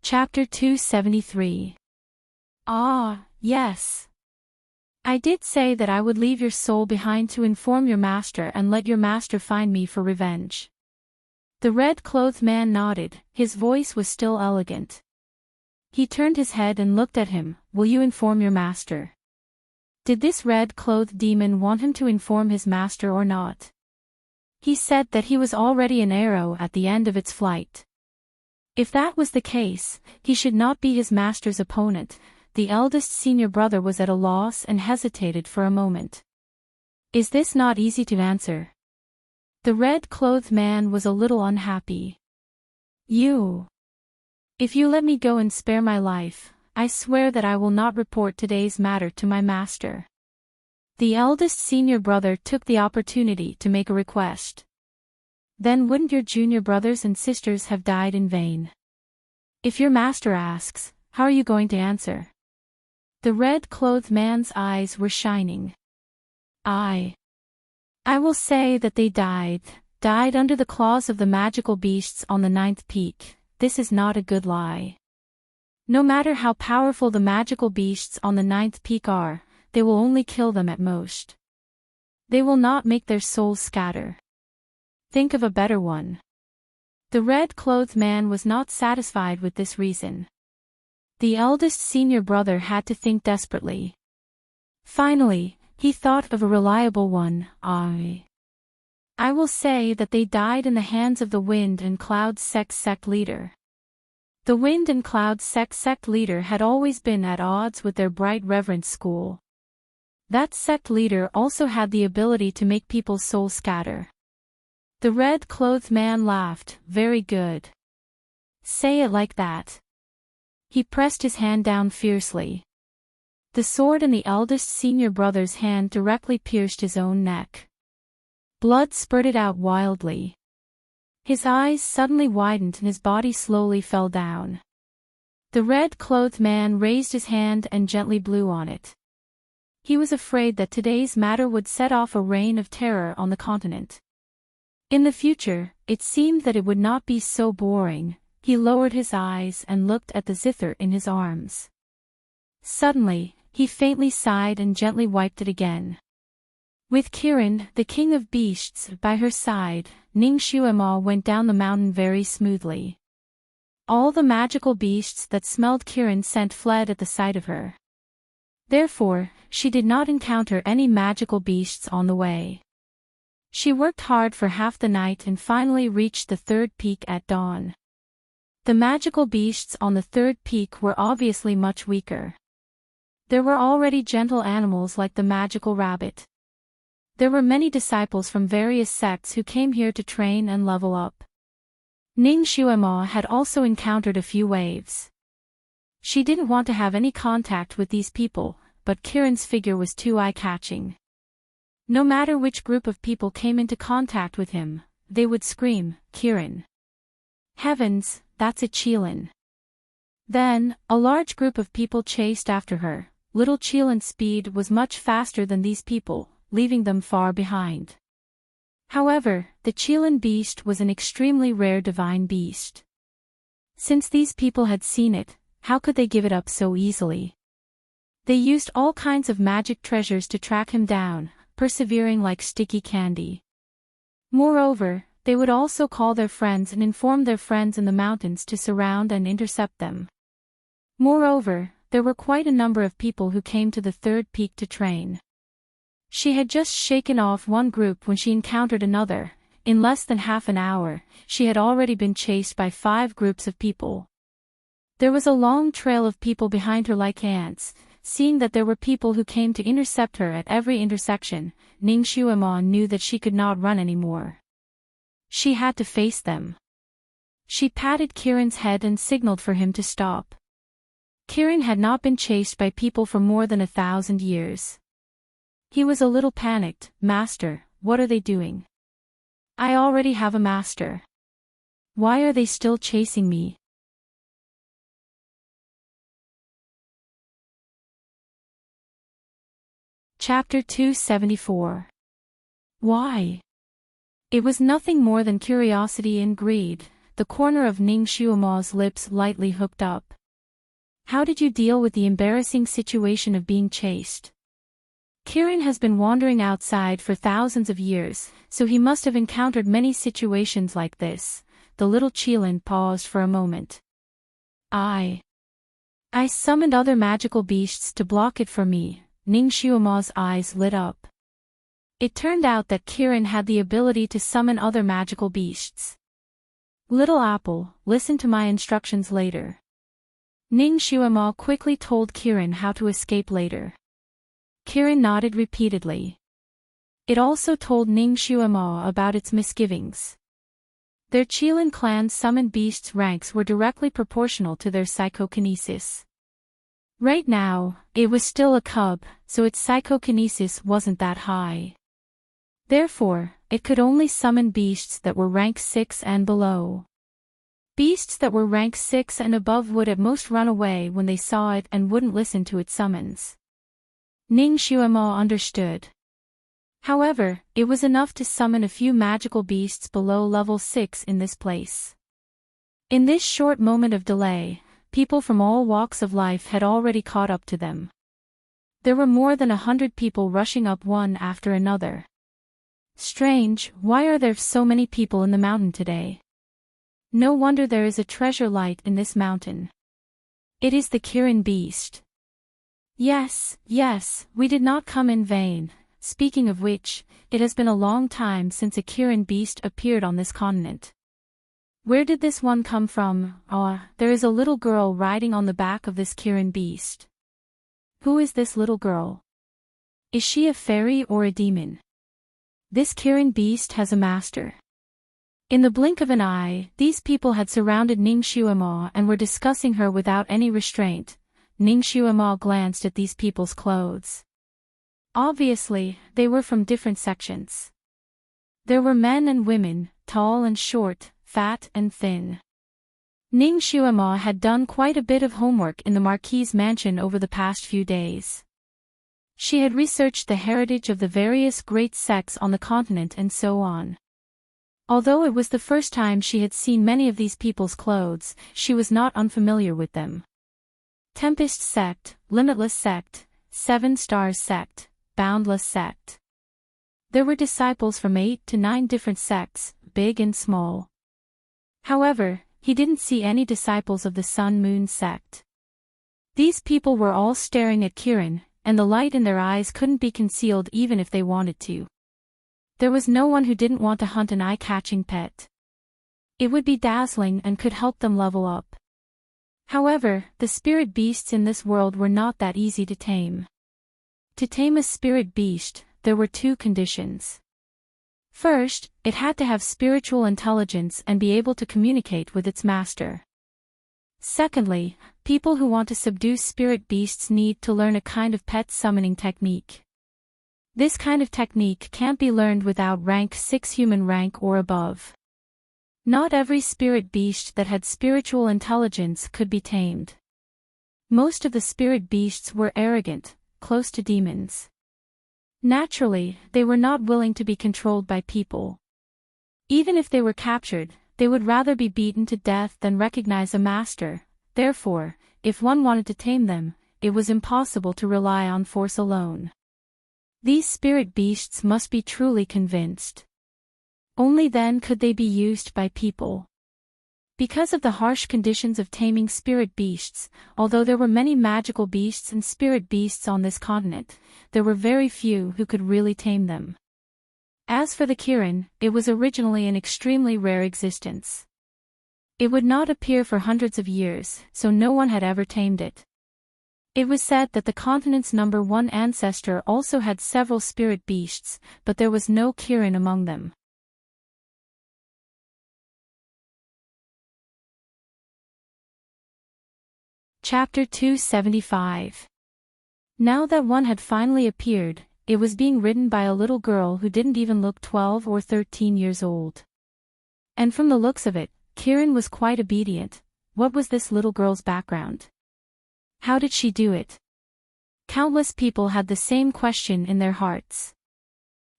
Chapter 273. Ah, yes. I did say that I would leave your soul behind to inform your master and let your master find me for revenge. The red-clothed man nodded, his voice was still elegant. He turned his head and looked at him. Will you inform your master? Did this red-clothed demon want him to inform his master or not? He said that he was already an arrow at the end of its flight. If that was the case, he should not be his master's opponent. The eldest senior brother was at a loss and hesitated for a moment. Is this not easy to answer? The red-clothed man was a little unhappy. If you let me go and spare my life, I swear that I will not report today's matter to my master. The eldest senior brother took the opportunity to make a request. Then wouldn't your junior brothers and sisters have died in vain? If your master asks, how are you going to answer? The red-clothed man's eyes were shining. I will say that they died under the claws of the magical beasts on the 9th peak. This is not a good lie. No matter how powerful the magical beasts on the 9th peak are, they will only kill them at most. They will not make their souls scatter. Think of a better one. The red-clothed man was not satisfied with this reason. The eldest senior brother had to think desperately. Finally, he thought of a reliable one. I will say that they died in the hands of the Wind and Cloud sect leader. The Wind and Cloud sect leader had always been at odds with their bright reverence school. That sect leader also had the ability to make people's souls scatter. The red-clothed man laughed. Very good. Say it like that. He pressed his hand down fiercely. The sword in the eldest senior brother's hand directly pierced his own neck. Blood spurted out wildly. His eyes suddenly widened and his body slowly fell down. The red-clothed man raised his hand and gently blew on it. He was afraid that today's matter would set off a reign of terror on the continent. In the future, it seemed that it would not be so boring. He lowered his eyes and looked at the zither in his arms. Suddenly, he faintly sighed and gently wiped it again. With Kirin, the king of beasts, by her side, Ning Xuema went down the mountain very smoothly. All the magical beasts that smelled Kirin scent fled at the sight of her. Therefore, she did not encounter any magical beasts on the way. She worked hard for half the night and finally reached the 3rd peak at dawn. The magical beasts on the 3rd peak were obviously much weaker. There were already gentle animals like the magical rabbit. There were many disciples from various sects who came here to train and level up. Ning Xuema had also encountered a few waves. She didn't want to have any contact with these people, but Kirin's figure was too eye-catching. No matter which group of people came into contact with him, they would scream, Kirin. Heavens, that's a Qilin. Then, a large group of people chased after her. Little Qilin's speed was much faster than these people, leaving them far behind. However, the Qilin beast was an extremely rare divine beast. Since these people had seen it, how could they give it up so easily? They used all kinds of magic treasures to track him down, persevering like sticky candy. Moreover, They would also call their friends and inform their friends in the mountains to surround and intercept them. Moreover, there were quite a number of people who came to the third peak to train. She had just shaken off one group when she encountered another. In less than half an hour, she had already been chased by 5 groups of people. There was a long trail of people behind her like ants. Seeing that there were people who came to intercept her at every intersection, Ning Xuema knew that she could not run anymore. She had to face them. She patted Kirin's head and signaled for him to stop. Kirin had not been chased by people for more than 1,000 years. He was a little panicked. "Master, what are they doing? I already have a master. Why are they still chasing me?" Chapter 274. Why? It was nothing more than curiosity and greed. The corner of Ning Xuema's lips lightly hooked up. "How did you deal with the embarrassing situation of being chased?" Kirin has been wandering outside for thousands of years, so he must have encountered many situations like this. The little Qilin paused for a moment. I summoned other magical beasts to block it for me." Ning Xuema's eyes lit up. It turned out that Kirin had the ability to summon other magical beasts. "Little apple, listen to my instructions later." Ning Xuema quickly told Kirin how to escape later. Kirin nodded repeatedly. It also told Ning Xuema about its misgivings. Their Qilin clan's summoned beasts' ranks were directly proportional to their psychokinesis. Right now, it was still a cub, so its psychokinesis wasn't that high. Therefore, it could only summon beasts that were rank 6 and below. Beasts that were rank 6 and above would at most run away when they saw it and wouldn't listen to its summons. Ning Xuema understood. However, it was enough to summon a few magical beasts below level 6 in this place. In this short moment of delay, people from all walks of life had already caught up to them. There were more than 100 people rushing up one after another. Strange, why are there so many people in the mountain today? No wonder there is a treasure light in this mountain. It is the Kirin beast. Yes, we did not come in vain. Speaking of which, it has been a long time since a Kirin beast appeared on this continent. Where did this one come from? There is a little girl riding on the back of this Kirin beast. Who is this little girl? Is she a fairy or a demon? This Kirin beast has a master. In the blink of an eye, these people had surrounded Ning Xuema and were discussing her without any restraint. Ning Xuema glanced at these people's clothes. Obviously, they were from different sections. There were men and women, tall and short, fat and thin. Ning Xuema had done quite a bit of homework in the Marquis's mansion over the past few days. She had researched the heritage of the various great sects on the continent and so on. Although it was the first time she had seen many of these people's clothes, she was not unfamiliar with them. Tempest sect, Limitless sect, 7 Stars sect, Boundless sect. There were disciples from 8 to 9 different sects, big and small. However, he didn't see any disciples of the Sun Moon sect. These people were all staring at Kirin, and the light in their eyes couldn't be concealed even if they wanted to. There was no one who didn't want to hunt an eye-catching pet. It would be dazzling and could help them level up. However, the spirit beasts in this world were not that easy to tame. To tame a spirit beast, there were 2 conditions. First, it had to have spiritual intelligence and be able to communicate with its master. Secondly, people who want to subdue spirit beasts need to learn a kind of pet summoning technique. This kind of technique can't be learned without rank 6 human rank or above. Not every spirit beast that had spiritual intelligence could be tamed. Most of the spirit beasts were arrogant, close to demons. Naturally, they were not willing to be controlled by people. Even if they were captured, they would rather be beaten to death than recognize a master. Therefore, if one wanted to tame them, it was impossible to rely on force alone. These spirit beasts must be truly convinced. Only then could they be used by people. Because of the harsh conditions of taming spirit beasts, although there were many magical beasts and spirit beasts on this continent, there were very few who could really tame them. As for the Kirin, it was originally an extremely rare existence. It would not appear for hundreds of years, so no one had ever tamed it. It was said that the continent's number one ancestor also had several spirit beasts, but there was no Kirin among them. Chapter 275. Now that one had finally appeared, it was being ridden by a little girl who didn't even look 12 or 13 years old. And from the looks of it, Kirin was quite obedient. What was this little girl's background? How did she do it? Countless people had the same question in their hearts.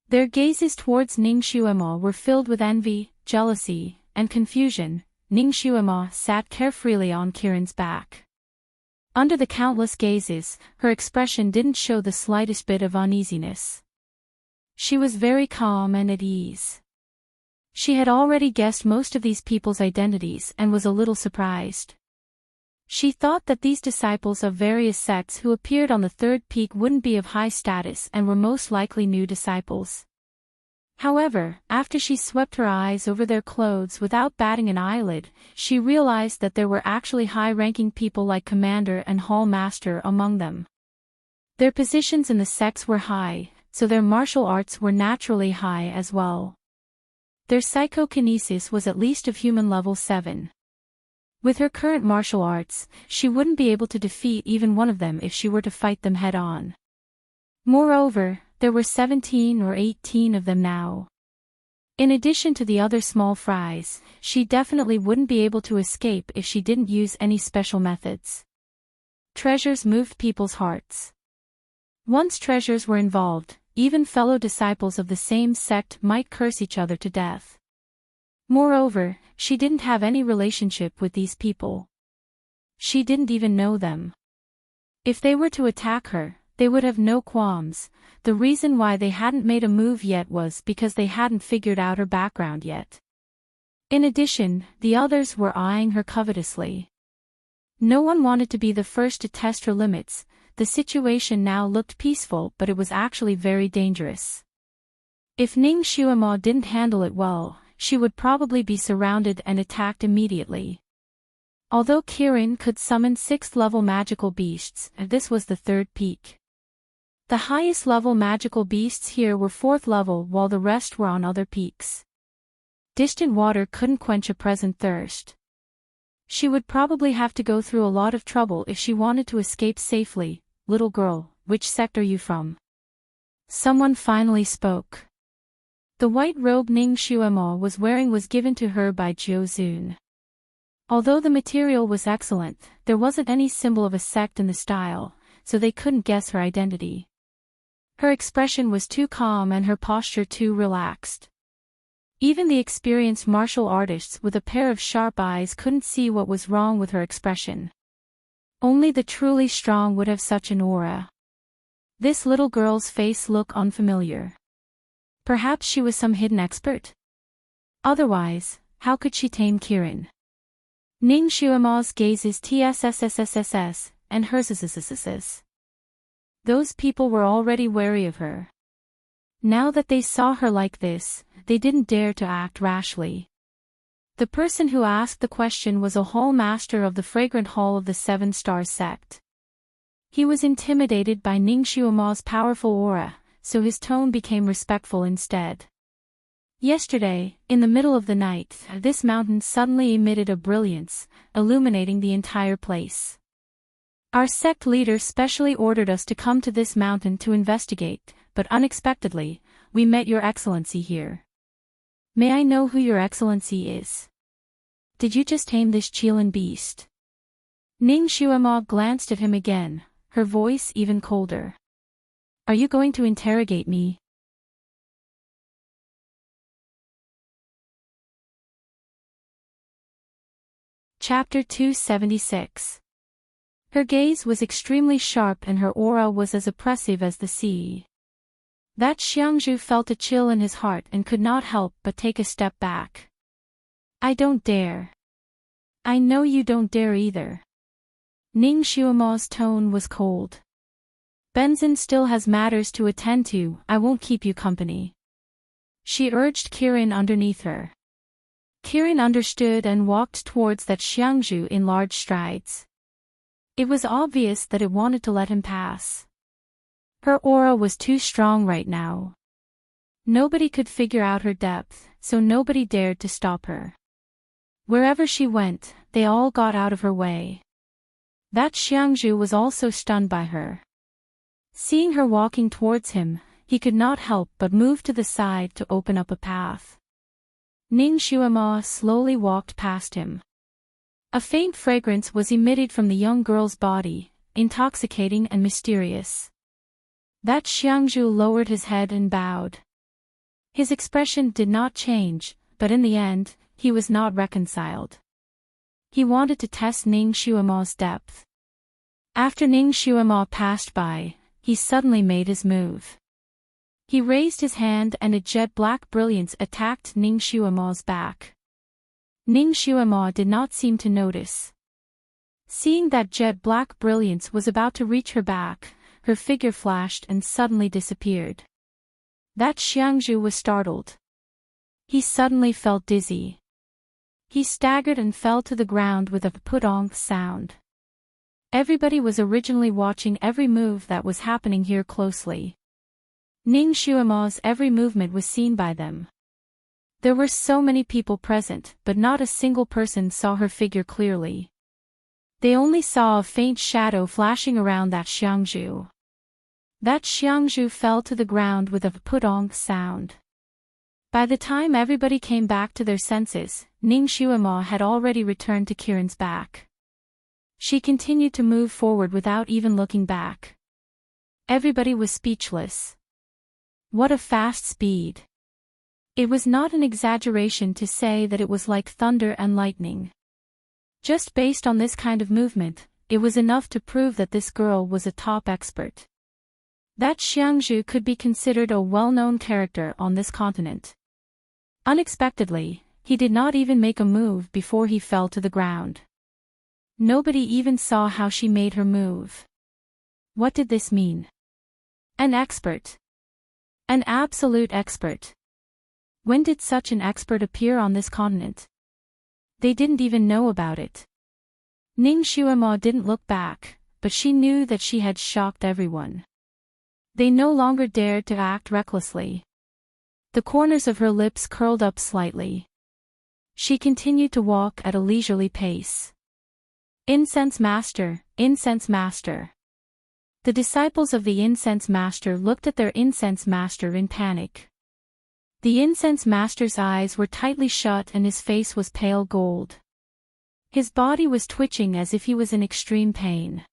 Their gazes towards Ning Xuema were filled with envy, jealousy, and confusion. Ning Xuema sat carefreely on Kirin's back. Under the countless gazes, her expression didn't show the slightest bit of uneasiness. She was very calm and at ease. She had already guessed most of these people's identities and was a little surprised. She thought that these disciples of various sects who appeared on the third peak wouldn't be of high status and were most likely new disciples. However, after she swept her eyes over their clothes without batting an eyelid, she realized that there were actually high-ranking people like Commander and Hall Master among them. Their positions in the sects were high, so their martial arts were naturally high as well. Their psychokinesis was at least of human level 7. With her current martial arts, she wouldn't be able to defeat even one of them if she were to fight them head-on. Moreover, there were 17 or 18 of them now. In addition to the other small fries, she definitely wouldn't be able to escape if she didn't use any special methods. Treasures moved people's hearts. Once treasures were involved, even fellow disciples of the same sect might curse each other to death. Moreover, she didn't have any relationship with these people. She didn't even know them. If they were to attack her, they would have no qualms. The reason why they hadn't made a move yet was because they hadn't figured out her background yet. In addition, the others were eyeing her covetously. No one wanted to be the first to test her limits. The situation now looked peaceful, but it was actually very dangerous. If Ning Xuema didn't handle it well, she would probably be surrounded and attacked immediately. Although Kirin could summon 6th-level magical beasts, this was the third peak. The highest level magical beasts here were 4th level while the rest were on other peaks. Distant water couldn't quench a present thirst. She would probably have to go through a lot of trouble if she wanted to escape safely. Little girl, which sect are you from? Someone finally spoke. The white robe Ning Xuema was wearing was given to her by Jiu Zun. Although the material was excellent, there wasn't any symbol of a sect in the style, so they couldn't guess her identity. Her expression was too calm and her posture too relaxed. Even the experienced martial artists with a pair of sharp eyes couldn't see what was wrong with her expression. Only the truly strong would have such an aura. This little girl's face looked unfamiliar. Perhaps she was some hidden expert? Otherwise, how could she tame Kirin? Ning Xuema's gazes tsssss, and hers ssss. Those people were already wary of her. Now that they saw her like this, they didn't dare to act rashly. The person who asked the question was a hall master of the fragrant hall of the 7-star sect. He was intimidated by Ning Xuema's powerful aura, so his tone became respectful instead. Yesterday, in the middle of the night, this mountain suddenly emitted a brilliance, illuminating the entire place. Our sect leader specially ordered us to come to this mountain to investigate, but unexpectedly, we met Your Excellency here. May I know who Your Excellency is? Did you just tame this Qilin beast? Ning Xuema glanced at him again, her voice even colder. Are you going to interrogate me? Chapter 276. Her gaze was extremely sharp and her aura was as oppressive as the sea. That Xiangzhu felt a chill in his heart and could not help but take a step back. I don't dare. I know you don't dare either. Ning Xuema's tone was cold. Benzin still has matters to attend to, I won't keep you company. She urged Kirin underneath her. Kirin understood and walked towards that Xiangzhu in large strides. It was obvious that it wanted to let him pass. Her aura was too strong right now. Nobody could figure out her depth, so nobody dared to stop her. Wherever she went, they all got out of her way. That Xiangzhu was also stunned by her. Seeing her walking towards him, he could not help but move to the side to open up a path. Ning Xuema slowly walked past him. A faint fragrance was emitted from the young girl's body, intoxicating and mysterious. That Xiangzhu lowered his head and bowed. His expression did not change, but in the end, he was not reconciled. He wanted to test Ning Xuema's depth. After Ning Xuema passed by, he suddenly made his move. He raised his hand and a jet-black brilliance attacked Ning Xuema's back. Ning Xuema did not seem to notice. Seeing that jet-black brilliance was about to reach her back, her figure flashed and suddenly disappeared. That Xiangzhu was startled. He suddenly felt dizzy. He staggered and fell to the ground with a pudong sound. Everybody was originally watching every move that was happening here closely. Ning Xuema's every movement was seen by them. There were so many people present, but not a single person saw her figure clearly. They only saw a faint shadow flashing around that Xiangzhu. That Xiangzhu fell to the ground with a pudong sound. By the time everybody came back to their senses, Ning Xuema had already returned to Kirin's back. She continued to move forward without even looking back. Everybody was speechless. What a fast speed! It was not an exaggeration to say that it was like thunder and lightning. Just based on this kind of movement, it was enough to prove that this girl was a top expert. That Xiangzhu could be considered a well-known character on this continent. Unexpectedly, he did not even make a move before he fell to the ground. Nobody even saw how she made her move. What did this mean? An expert. An absolute expert. When did such an expert appear on this continent? They didn't even know about it. Ning Xuema didn't look back, but she knew that she had shocked everyone. They no longer dared to act recklessly. The corners of her lips curled up slightly. She continued to walk at a leisurely pace. Incense Master, Incense Master. The disciples of the Incense Master looked at their Incense Master in panic. The Incense Master's eyes were tightly shut and his face was pale gold. His body was twitching as if he was in extreme pain.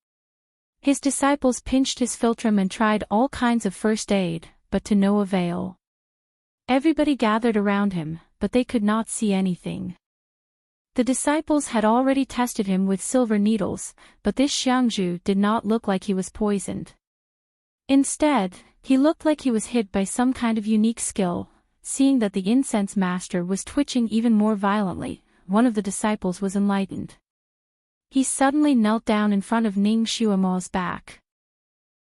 His disciples pinched his philtrum and tried all kinds of first aid, but to no avail. Everybody gathered around him, but they could not see anything. The disciples had already tested him with silver needles, but this Xiangzhu did not look like he was poisoned. Instead, he looked like he was hit by some kind of unique skill. Seeing that the Incense Master was twitching even more violently, one of the disciples was enlightened. He suddenly knelt down in front of Ning Xuema's back.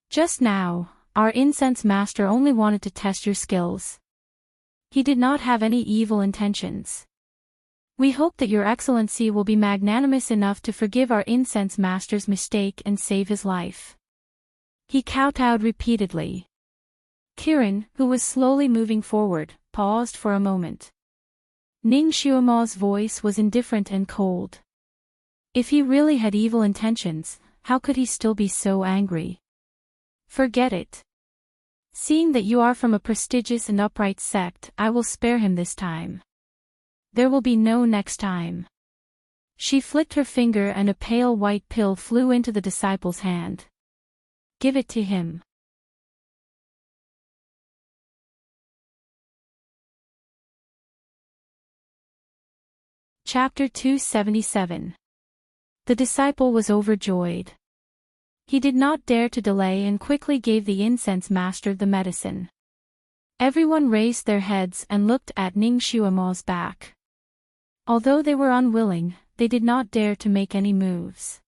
Just now, our Incense Master only wanted to test your skills. He did not have any evil intentions. We hope that your Excellency will be magnanimous enough to forgive our Incense Master's mistake and save his life. He kowtowed repeatedly. Kirin, who was slowly moving forward, paused for a moment. Ning Xuema's voice was indifferent and cold. If he really had evil intentions, how could he still be so angry? Forget it. Seeing that you are from a prestigious and upright sect, I will spare him this time. There will be no next time. She flicked her finger and a pale white pill flew into the disciple's hand. Give it to him. Chapter 277. The disciple was overjoyed. He did not dare to delay and quickly gave the Incense Master the medicine. Everyone raised their heads and looked at Ning Xuema's back. Although they were unwilling, they did not dare to make any moves.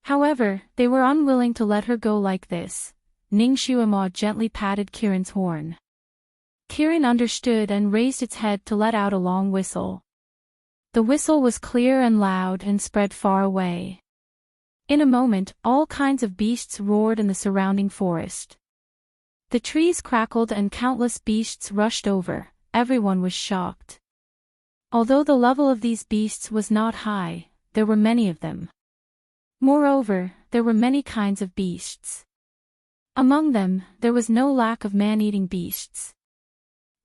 However, they were unwilling to let her go like this. Ning Xuema gently patted Kiran's horn. Kiran understood and raised its head to let out a long whistle. The whistle was clear and loud and spread far away. In a moment, all kinds of beasts roared in the surrounding forest. The trees crackled and countless beasts rushed over. Everyone was shocked. Although the level of these beasts was not high, there were many of them. Moreover, there were many kinds of beasts. Among them, there was no lack of man-eating beasts.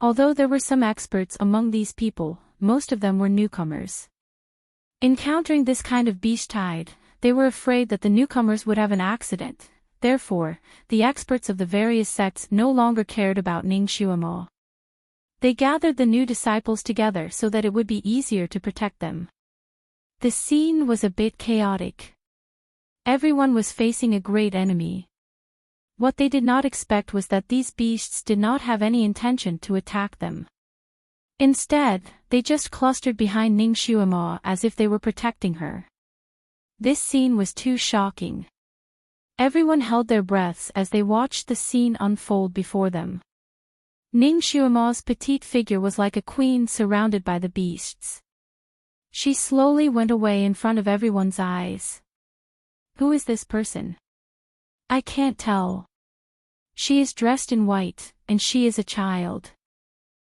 Although there were some experts among these people, most of them were newcomers. Encountering this kind of beast tide, they were afraid that the newcomers would have an accident. Therefore, the experts of the various sects no longer cared about Ning Xuema. They gathered the new disciples together so that it would be easier to protect them. The scene was a bit chaotic. Everyone was facing a great enemy. What they did not expect was that these beasts did not have any intention to attack them. Instead, they just clustered behind Ning Xuema as if they were protecting her. This scene was too shocking. Everyone held their breaths as they watched the scene unfold before them. Ning Xuema's petite figure was like a queen surrounded by the beasts. She slowly went away in front of everyone's eyes. Who is this person? I can't tell. She is dressed in white, and she is a child.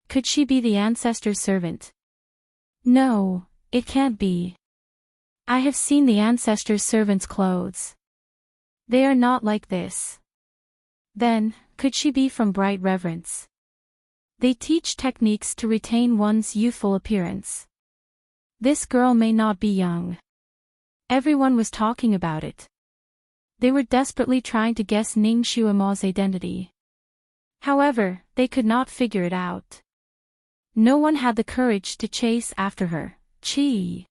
Could she be the ancestor's servant? No, it can't be. I have seen the ancestor's servant's clothes. They are not like this. Then, could she be from Bright Reverence? They teach techniques to retain one's youthful appearance. This girl may not be young. Everyone was talking about it. They were desperately trying to guess Ning Xuema's identity. However, they could not figure it out. No one had the courage to chase after her. Chee!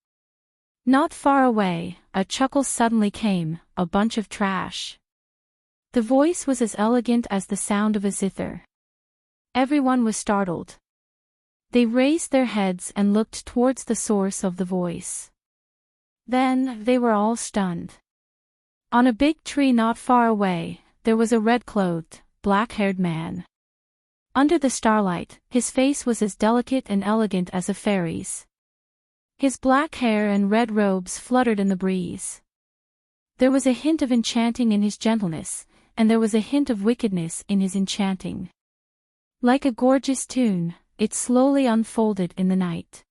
Not far away, a chuckle suddenly came, a bunch of trash. The voice was as elegant as the sound of a zither. Everyone was startled. They raised their heads and looked towards the source of the voice. Then, they were all stunned. On a big tree not far away, there was a red-clothed, black-haired man. Under the starlight, his face was as delicate and elegant as a fairy's. His black hair and red robes fluttered in the breeze. There was a hint of enchanting in his gentleness, and there was a hint of wickedness in his enchanting. Like a gorgeous tune, it slowly unfolded in the night.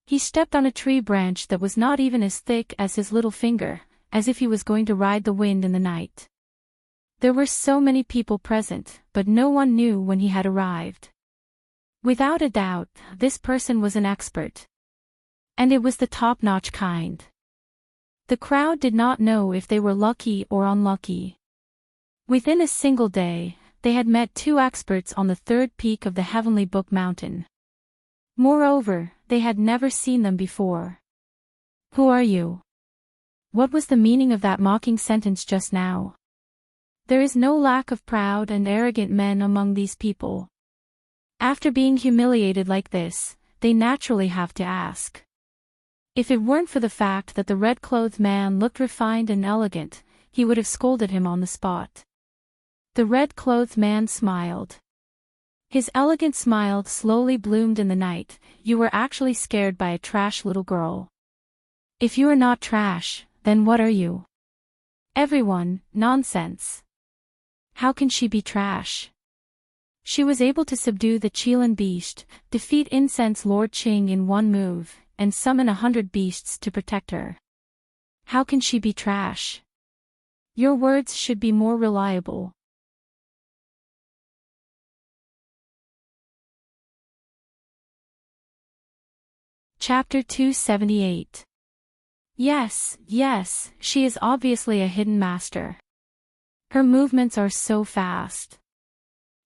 He stepped on a tree branch that was not even as thick as his little finger, as if he was going to ride the wind in the night. There were so many people present, but no one knew when he had arrived. Without a doubt, this person was an expert. And it was the top-notch kind. The crowd did not know if they were lucky or unlucky. Within a single day, they had met 2 experts on the 3rd peak of the Heavenly Book Mountain. Moreover, they had never seen them before. Who are you? What was the meaning of that mocking sentence just now? There is no lack of proud and arrogant men among these people. After being humiliated like this, they naturally have to ask. If it weren't for the fact that the red-clothed man looked refined and elegant, he would have scolded him on the spot. The red-clothed man smiled. His elegant smile slowly bloomed in the night. You were actually scared by a trash little girl. If you are not trash, then what are you? Everyone, nonsense. How can she be trash? She was able to subdue the Chilan beast, defeat Incense Lord Qing in one move, and summon 100 beasts to protect her. How can she be trash? Your words should be more reliable. Chapter 278. Yes, she is obviously a hidden master. Her movements are so fast.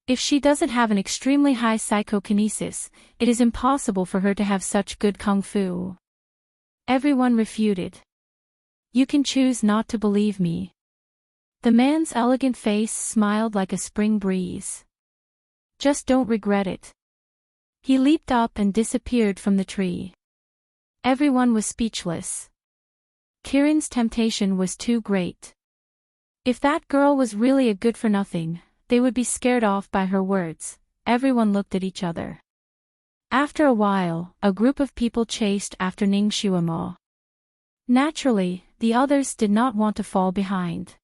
If she doesn't have an extremely high psychokinesis, it is impossible for her to have such good kung fu. Everyone refuted. You can choose not to believe me. The man's elegant face smiled like a spring breeze. Just don't regret it. He leaped up and disappeared from the tree. Everyone was speechless. Kirin's temptation was too great. If that girl was really a good-for-nothing, they would be scared off by her words. Everyone looked at each other. After a while, a group of people chased after Ning Xuemo. Naturally, the others did not want to fall behind.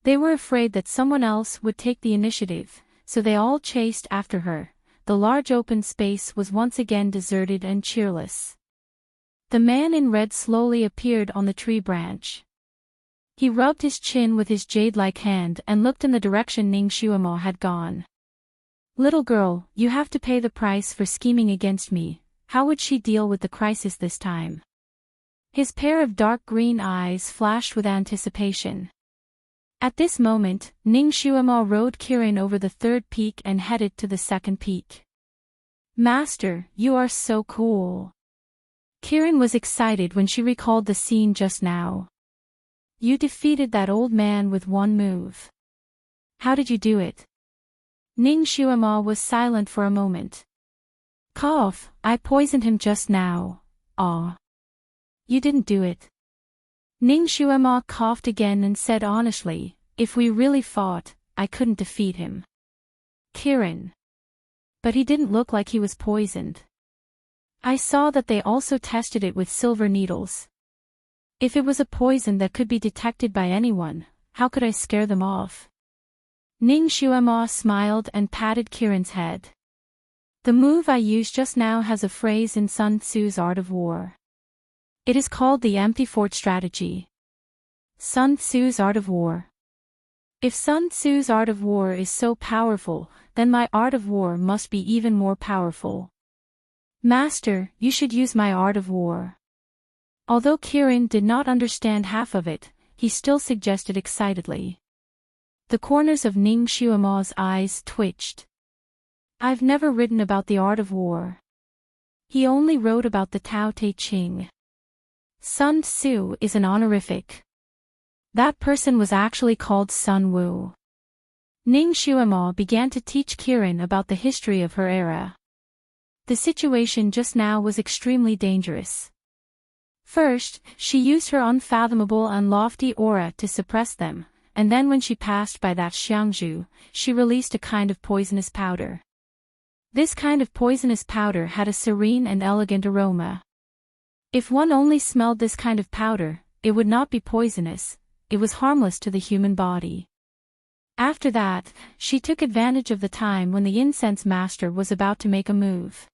They were afraid that someone else would take the initiative, so they all chased after her. The large open space was once again deserted and cheerless. The man in red slowly appeared on the tree branch. He rubbed his chin with his jade-like hand and looked in the direction Ning Xuemo had gone. Little girl, you have to pay the price for scheming against me. How would she deal with the crisis this time? His pair of dark green eyes flashed with anticipation. At this moment, Ning Xuemo rode Kirin over the third peak and headed to the second peak. Master, you are so cool. Kirin was excited when she recalled the scene just now. You defeated that old man with one move. How did you do it? Ning Xuemo was silent for a moment. Cough, I poisoned him just now. Aw. You didn't do it. Ning Xuemo coughed again and said honestly, if we really fought, I couldn't defeat him. Kirin. But he didn't look like he was poisoned. I saw that they also tested it with silver needles. If it was a poison that could be detected by anyone, how could I scare them off? Ning Xuemo smiled and patted Kirin's head. The move I used just now has a phrase in Sun Tzu's Art of War. It is called the empty fort strategy. Sun Tzu's Art of War. If Sun Tzu's Art of War is so powerful, then my Art of War must be even more powerful. Master, you should use my Art of War. Although Kirin did not understand half of it, he still suggested excitedly. The corners of Ning Xuemo's eyes twitched. I've never written about the Art of War. He only wrote about the Tao Te Ching. Sun Tzu is an honorific. That person was actually called Sun Wu. Ning Xuemo began to teach Kirin about the history of her era. The situation just now was extremely dangerous. First, she used her unfathomable and lofty aura to suppress them, and then when she passed by that Xiangzhu, she released a kind of poisonous powder. This kind of poisonous powder had a serene and elegant aroma. If one only smelled this kind of powder, it would not be poisonous, it was harmless to the human body. After that, she took advantage of the time when the incense master was about to make a move.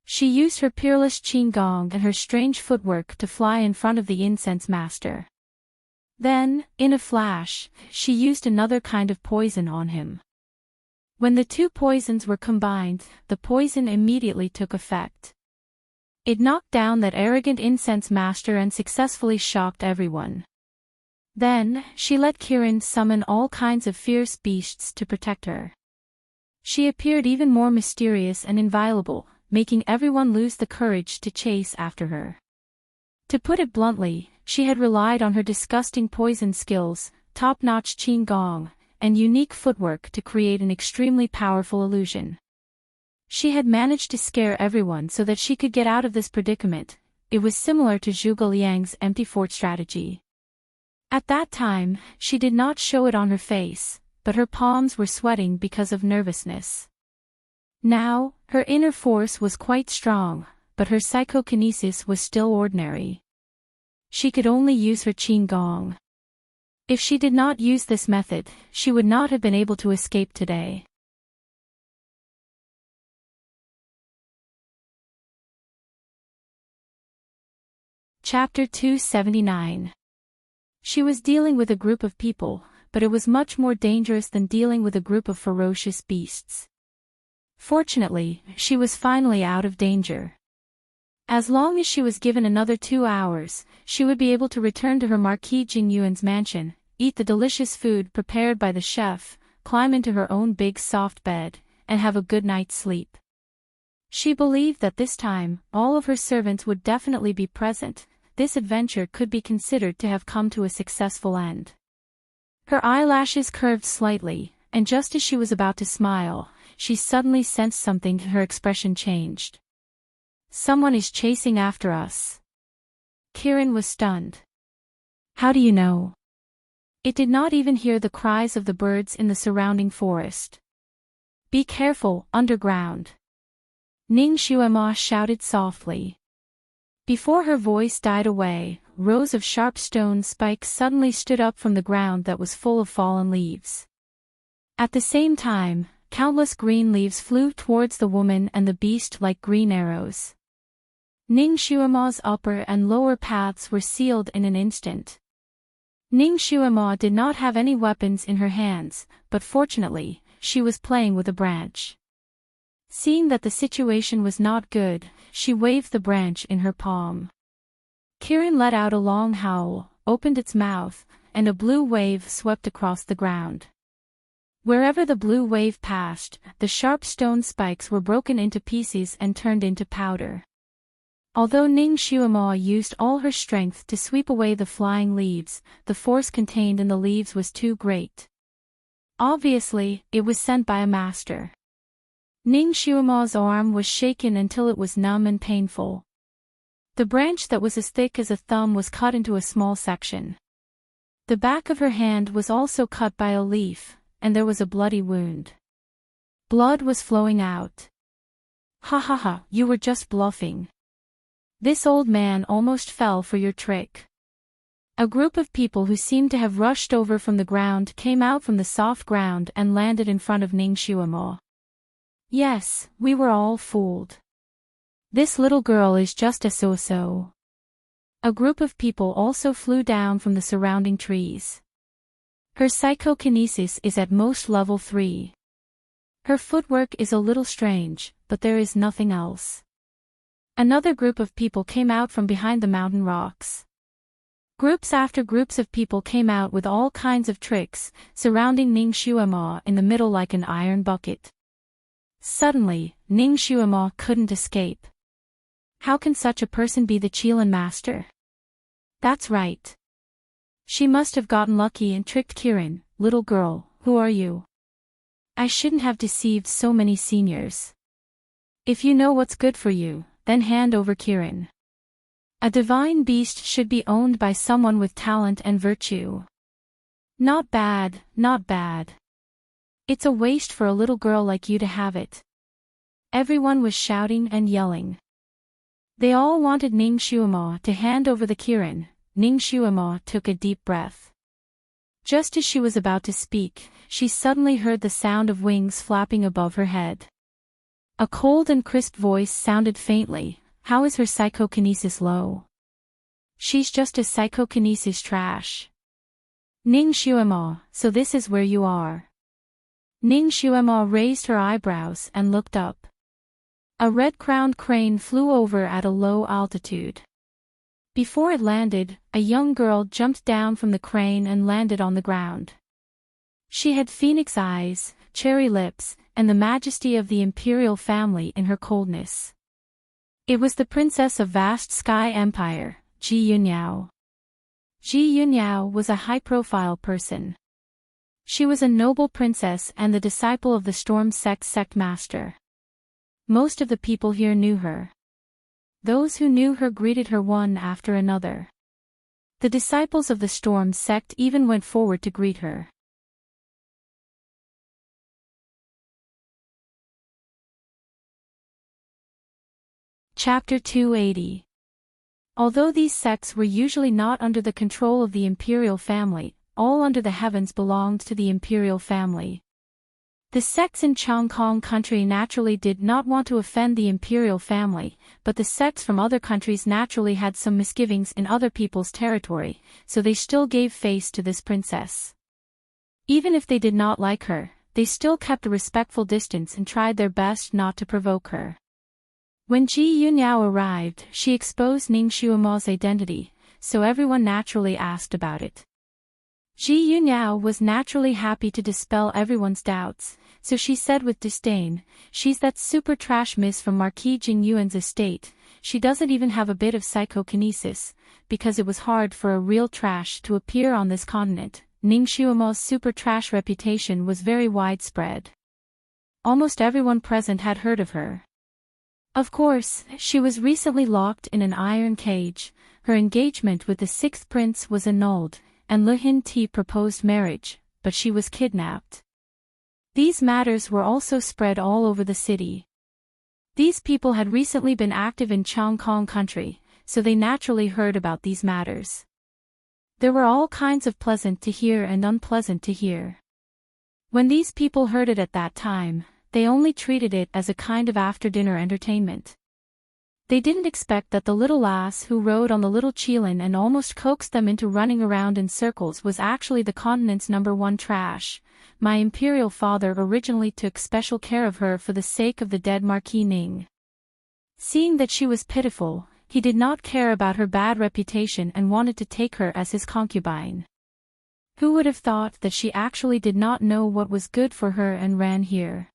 She used her peerless qigong and her strange footwork to fly in front of the incense master. Then, in a flash, she used another kind of poison on him. When the two poisons were combined, the poison immediately took effect. It knocked down that arrogant incense master and successfully shocked everyone. Then, she let Kirin summon all kinds of fierce beasts to protect her. She appeared even more mysterious and inviolable, making everyone lose the courage to chase after her. To put it bluntly, she had relied on her disgusting poison skills, top-notch qigong, and unique footwork to create an extremely powerful illusion. She had managed to scare everyone so that she could get out of this predicament. It was similar to Zhuge Liang's empty fort strategy. At that time, she did not show it on her face, but her palms were sweating because of nervousness. Now, her inner force was quite strong, but her psychokinesis was still ordinary. She could only use her qigong. If she did not use this method, she would not have been able to escape today. Chapter 279. She was dealing with a group of people, but it was much more dangerous than dealing with a group of ferocious beasts. Fortunately, she was finally out of danger. As long as she was given another 2 hours, she would be able to return to her Marquis Jingyuan's mansion, eat the delicious food prepared by the chef, climb into her own big soft bed, and have a good night's sleep. She believed that this time, all of her servants would definitely be present. This adventure could be considered to have come to a successful end. Her eyelashes curved slightly, and just as she was about to smile, she suddenly sensed something and her expression changed. Someone is chasing after us. Kirin was stunned. How do you know? It did not even hear the cries of the birds in the surrounding forest. Be careful, underground. Ning Xuema shouted softly. Before her voice died away, rows of sharp stone spikes suddenly stood up from the ground that was full of fallen leaves. At the same time, countless green leaves flew towards the woman and the beast like green arrows. Ning Xuema's upper and lower paths were sealed in an instant. Ning Xuema did not have any weapons in her hands, but fortunately, she was playing with a branch. Seeing that the situation was not good, she waved the branch in her palm. Kirin let out a long howl, opened its mouth, and a blue wave swept across the ground. Wherever the blue wave passed, the sharp stone spikes were broken into pieces and turned into powder. Although Ning Xuema used all her strength to sweep away the flying leaves, the force contained in the leaves was too great. Obviously, it was sent by a master. Ning Xuema's arm was shaken until it was numb and painful. The branch that was as thick as a thumb was cut into a small section. The back of her hand was also cut by a leaf, and there was a bloody wound. Blood was flowing out. Ha ha ha, you were just bluffing. This old man almost fell for your trick. A group of people who seemed to have rushed over from the ground came out from the soft ground and landed in front of Ning Xuema. Yes, we were all fooled. This little girl is just a so-so. A group of people also flew down from the surrounding trees. Her psychokinesis is at most level 3. Her footwork is a little strange, but there is nothing else. Another group of people came out from behind the mountain rocks. Groups after groups of people came out with all kinds of tricks, surrounding Ning Xuema in the middle like an iron bucket. Suddenly, Ning Xuema couldn't escape. How can such a person be the Qilin master? That's right. She must have gotten lucky and tricked Kirin. Little girl, who are you? I shouldn't have deceived so many seniors. If you know what's good for you, then hand over Kirin. A divine beast should be owned by someone with talent and virtue. Not bad, not bad. It's a waste for a little girl like you to have it. Everyone was shouting and yelling. They all wanted Ning Xuema to hand over the Kirin. Ning Xuema took a deep breath. Just as she was about to speak, she suddenly heard the sound of wings flapping above her head. A cold and crisp voice sounded faintly. How is her psychokinesis low? She's just a psychokinesis trash. Ning Xuema, so this is where you are. Ning Xuema raised her eyebrows and looked up. A red-crowned crane flew over at a low altitude. Before it landed, a young girl jumped down from the crane and landed on the ground. She had phoenix eyes, cherry lips, and the majesty of the imperial family in her coldness. It was the princess of vast sky empire, Ji Yunyao. Ji Yunyao was a high-profile person. She was a noble princess and the disciple of the Storm sect master. Most of the people here knew her. Those who knew her greeted her one after another. The disciples of the Storm sect even went forward to greet her. Chapter 280. Although these sects were usually not under the control of the imperial family, all under the heavens belonged to the imperial family. The sects in Chongkong country naturally did not want to offend the imperial family, but the sects from other countries naturally had some misgivings in other people's territory, so they still gave face to this princess. Even if they did not like her, they still kept a respectful distance and tried their best not to provoke her. When Ji Yunyao arrived, she exposed Ning Xuema's identity, so everyone naturally asked about it. Ji Yunyao was naturally happy to dispel everyone's doubts, so she said with disdain, "She's that super trash miss from Marquis Jingyuan's estate. She doesn't even have a bit of psychokinesis," because it was hard for a real trash to appear on this continent. Ning Xuema's super trash reputation was very widespread. almost everyone present had heard of her. Of course, she was recently locked in an iron cage, her engagement with the sixth prince was annulled, and Le Hin Ti proposed marriage, but she was kidnapped. These matters were also spread all over the city. These people had recently been active in Chong Kong country, so they naturally heard about these matters. There were all kinds of pleasant to hear and unpleasant to hear. When these people heard it at that time, they only treated it as a kind of after-dinner entertainment. They didn't expect that the little lass who rode on the little Qilin and almost coaxed them into running around in circles was actually the continent's #1 trash. My imperial father originally took special care of her for the sake of the dead Marquis Ning. Seeing that she was pitiful, he did not care about her bad reputation and wanted to take her as his concubine. Who would have thought that she actually did not know what was good for her and ran here?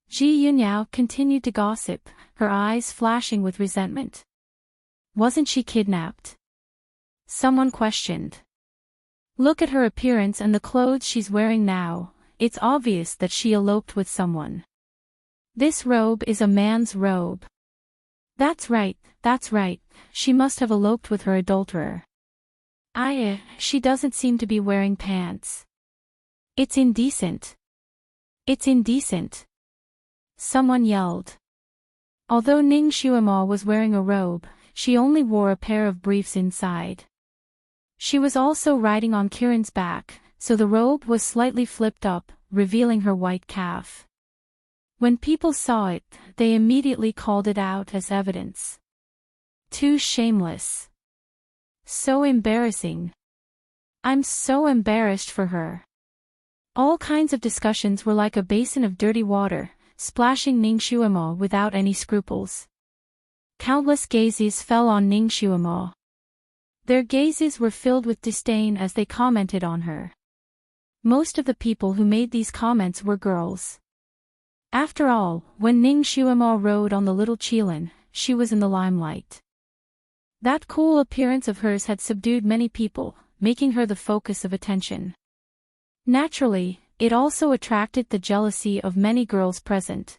Ji Yunyao continued to gossip, her eyes flashing with resentment. Wasn't she kidnapped? Someone questioned. Look at her appearance and the clothes she's wearing now, it's obvious that she eloped with someone. This robe is a man's robe. That's right, she must have eloped with her adulterer. She doesn't seem to be wearing pants. It's indecent. It's indecent. Someone yelled. Although Ning Xuema was wearing a robe, she only wore a pair of briefs inside. She was also riding on Kirin's back, so the robe was slightly flipped up, revealing her white calf. When people saw it, they immediately called it out as evidence. Too shameless. So embarrassing. I'm so embarrassed for her. All kinds of discussions were like a basin of dirty water, splashing Ning Xuema without any scruples. Countless gazes fell on Ning Xuema. Their gazes were filled with disdain as they commented on her. Most of the people who made these comments were girls. After all, when Ning Xuema rode on the little Qilin, she was in the limelight. That cool appearance of hers had subdued many people, making her the focus of attention. Naturally, it also attracted the jealousy of many girls present.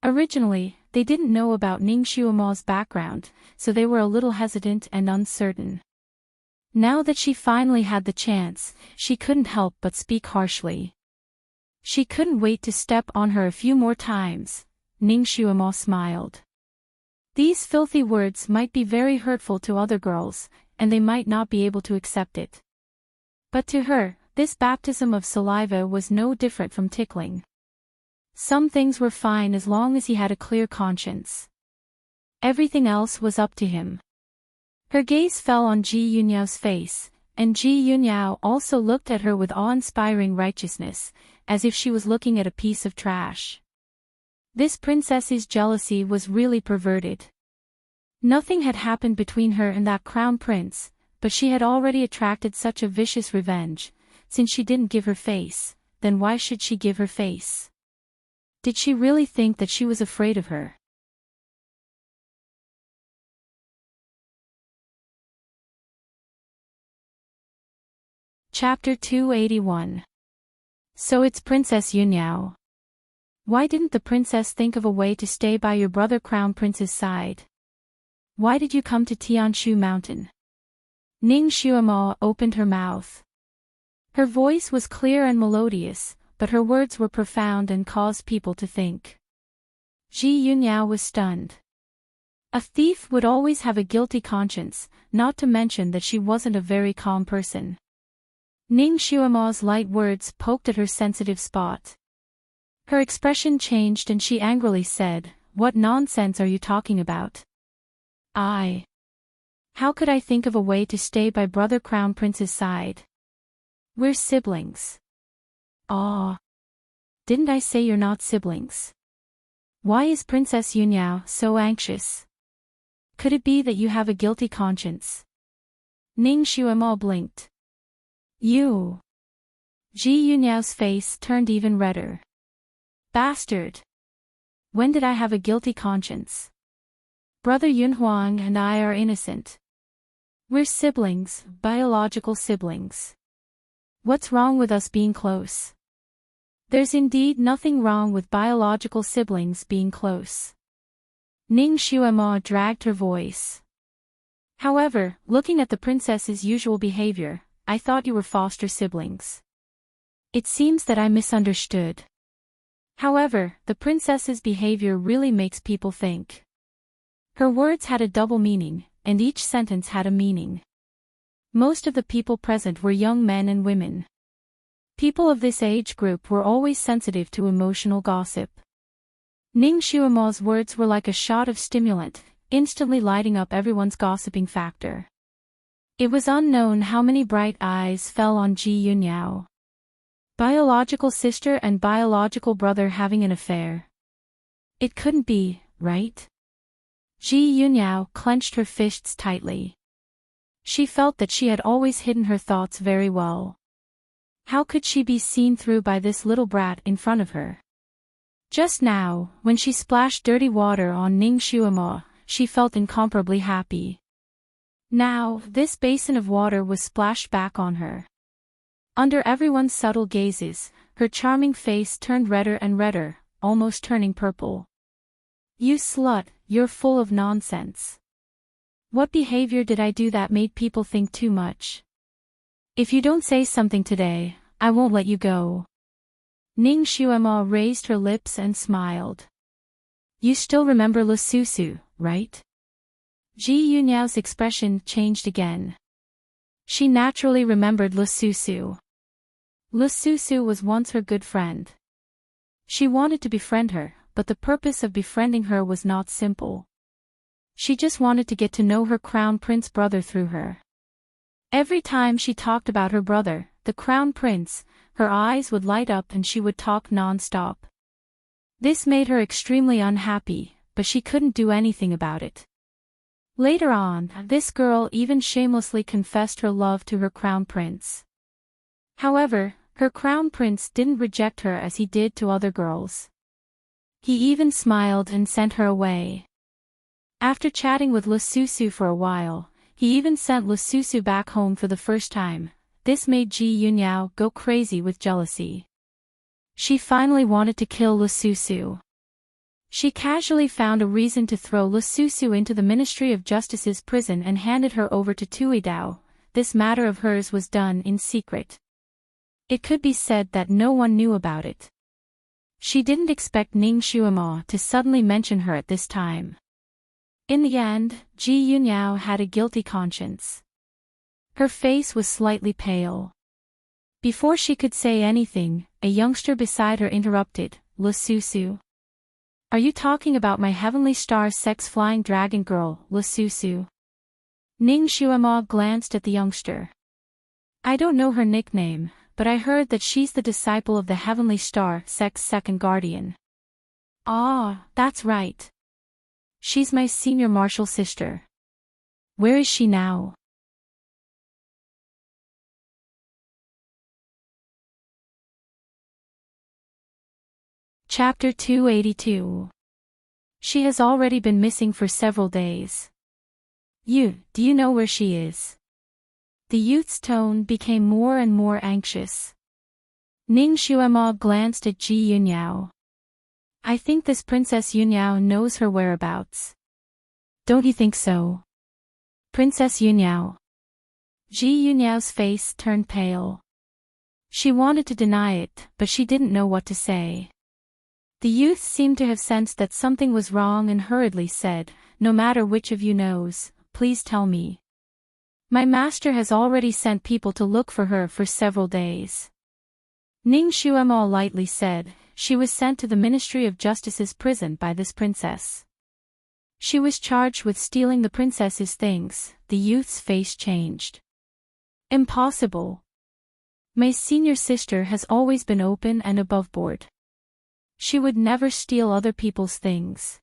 Originally, they didn't know about Ning Xuema's background, so they were a little hesitant and uncertain. Now that she finally had the chance, she couldn't help but speak harshly. She couldn't wait to step on her a few more times. Ning Xuema smiled. These filthy words might be very hurtful to other girls, and they might not be able to accept it. But to her, this baptism of saliva was no different from tickling. Some things were fine as long as he had a clear conscience. Everything else was up to him. Her gaze fell on Ji Yunyao's face, and Ji Yunyao also looked at her with awe-inspiring righteousness, as if she was looking at a piece of trash. This princess's jealousy was really perverted. Nothing had happened between her and that crown prince, but she had already attracted such a vicious revenge. Since she didn't give her face, then why should she give her face? Did she really think that she was afraid of her? Chapter 281. So it's Princess Yunyao. Why didn't the princess think of a way to stay by your brother Crown Prince's side? Why did you come to Tianshu Mountain? Ning Xuema opened her mouth. Her voice was clear and melodious, but her words were profound and caused people to think. Ji Yunyao was stunned. A thief would always have a guilty conscience, not to mention that she wasn't a very calm person. Ning Xuema's light words poked at her sensitive spot. Her expression changed and she angrily said, "What nonsense are you talking about? How could I think of a way to stay by brother Crown Prince's side? We're siblings." Didn't I say you're not siblings? Why is Princess Yunyao so anxious? Could it be that you have a guilty conscience? Ning Xuema blinked. You. Ji Yunyao's face turned even redder. Bastard. When did I have a guilty conscience? Brother Yunhuang and I are innocent. We're siblings, biological siblings. What's wrong with us being close? There's indeed nothing wrong with biological siblings being close. Ning Xuema dragged her voice. However, looking at the princess's usual behavior, I thought you were foster siblings. It seems that I misunderstood. However, the princess's behavior really makes people think. Her words had a double meaning, and each sentence had a meaning. Most of the people present were young men and women. People of this age group were always sensitive to emotional gossip. Ning Xuema's words were like a shot of stimulant, instantly lighting up everyone's gossiping factor. It was unknown how many bright eyes fell on Ji Yunyao. Biological sister and biological brother having an affair. It couldn't be, right? Ji Yunyao clenched her fists tightly. She felt that she had always hidden her thoughts very well. How could she be seen through by this little brat in front of her? Just now, when she splashed dirty water on Ning Xuema, she felt incomparably happy. Now, this basin of water was splashed back on her. Under everyone's subtle gazes, her charming face turned redder and redder, almost turning purple. You slut, you're full of nonsense. What behavior did I do that made people think too much? If you don't say something today, I won't let you go. Ning Xuema raised her lips and smiled. You still remember Le Susu, right? Ji Yunyao's expression changed again. She naturally remembered Le Susu. Le Susu was once her good friend. She wanted to befriend her, but the purpose of befriending her was not simple. She just wanted to get to know her crown prince brother through her. Every time she talked about her brother, the crown prince, her eyes would light up and she would talk non-stop. This made her extremely unhappy, but she couldn't do anything about it. Later on, this girl even shamelessly confessed her love to her crown prince. However, her crown prince didn't reject her as he did to other girls. He even smiled and sent her away. After chatting with Le Susu for a while, he even sent Le Susu back home for the first time. This made Ji Yunyao go crazy with jealousy. She finally wanted to kill Le Susu. She casually found a reason to throw Le Susu into the Ministry of Justice's prison and handed her over to Tuidao. This matter of hers was done in secret. It could be said that no one knew about it. She didn't expect Ning Xuema to suddenly mention her at this time. In the end, Ji Yunyao had a guilty conscience. Her face was slightly pale. Before she could say anything, a youngster beside her interrupted, Le Susu. Are you talking about my heavenly star sex flying dragon girl, Le Susu? Ning Xuema glanced at the youngster. I don't know her nickname, but I heard that she's the disciple of the heavenly star sex second guardian. Ah, that's right. She's my senior martial sister. Where is she now? Chapter 282. She has already been missing for several days. Do you know where she is? The youth's tone became more and more anxious. Ning Xuema glanced at Ji Yunyao. I think this Princess Yunyao knows her whereabouts. Don't you think so? Princess Yunyao. Ji Yunyao's face turned pale. She wanted to deny it, but she didn't know what to say. The youth seemed to have sensed that something was wrong and hurriedly said, No matter which of you knows, please tell me. My master has already sent people to look for her for several days. Ning Xuema lightly said, she was sent to the Ministry of Justice's prison by this princess. She was charged with stealing the princess's things. The youth's face changed. Impossible. My senior sister has always been open and above board. She would never steal other people's things.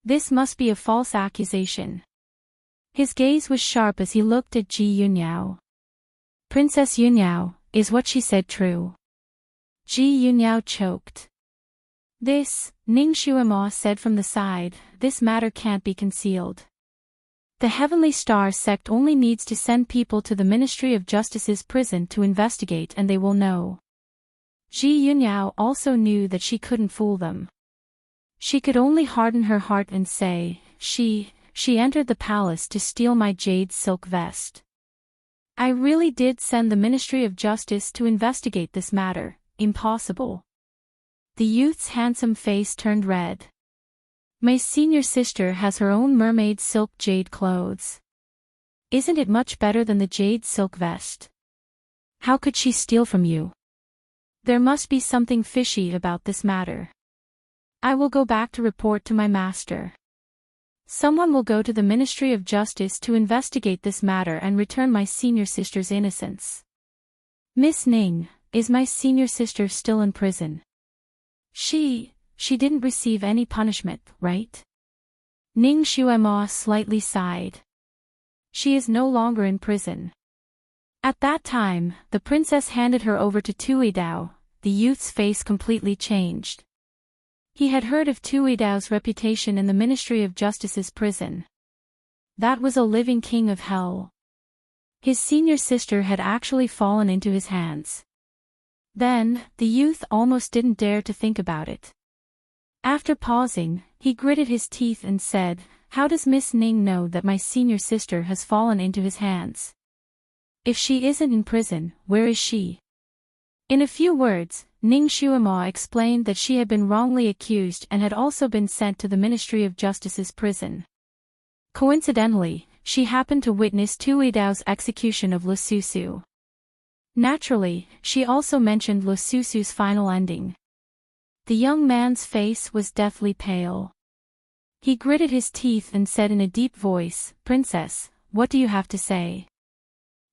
This must be a false accusation. His gaze was sharp as he looked at Ji Yunyao. Princess Yunyao, is what she said true? Ji Yunyao choked. Ning Xuema said from the side, this matter can't be concealed. The Heavenly Star sect only needs to send people to the Ministry of Justice's prison to investigate and they will know. Ji Yunyao also knew that she couldn't fool them. She could only harden her heart and say, She entered the palace to steal my jade silk vest. I really did send the Ministry of Justice to investigate this matter. Impossible. The youth's handsome face turned red. My senior sister has her own mermaid silk jade clothes. Isn't it much better than the jade silk vest? How could she steal from you? There must be something fishy about this matter. I will go back to report to my master. Someone will go to the Ministry of Justice to investigate this matter and return my senior sister's innocence. Miss Ning, is my senior sister still in prison? She didn't receive any punishment, right? Ning Xuema slightly sighed. She is no longer in prison. At that time, the princess handed her over to Tui Dao. The youth's face completely changed. He had heard of Tui Dao's reputation in the Ministry of Justice's prison. That was a living king of hell. His senior sister had actually fallen into his hands. Then, the youth almost didn't dare to think about it. After pausing, he gritted his teeth and said, How does Miss Ning know that my senior sister has fallen into his hands? If she isn't in prison, where is she? In a few words, Ning Xuema explained that she had been wrongly accused and had also been sent to the Ministry of Justice's prison. Coincidentally, she happened to witness Tui Dao's execution of Lu Susu. Naturally, she also mentioned Lu Susu's final ending. The young man's face was deathly pale. He gritted his teeth and said in a deep voice, Princess, what do you have to say?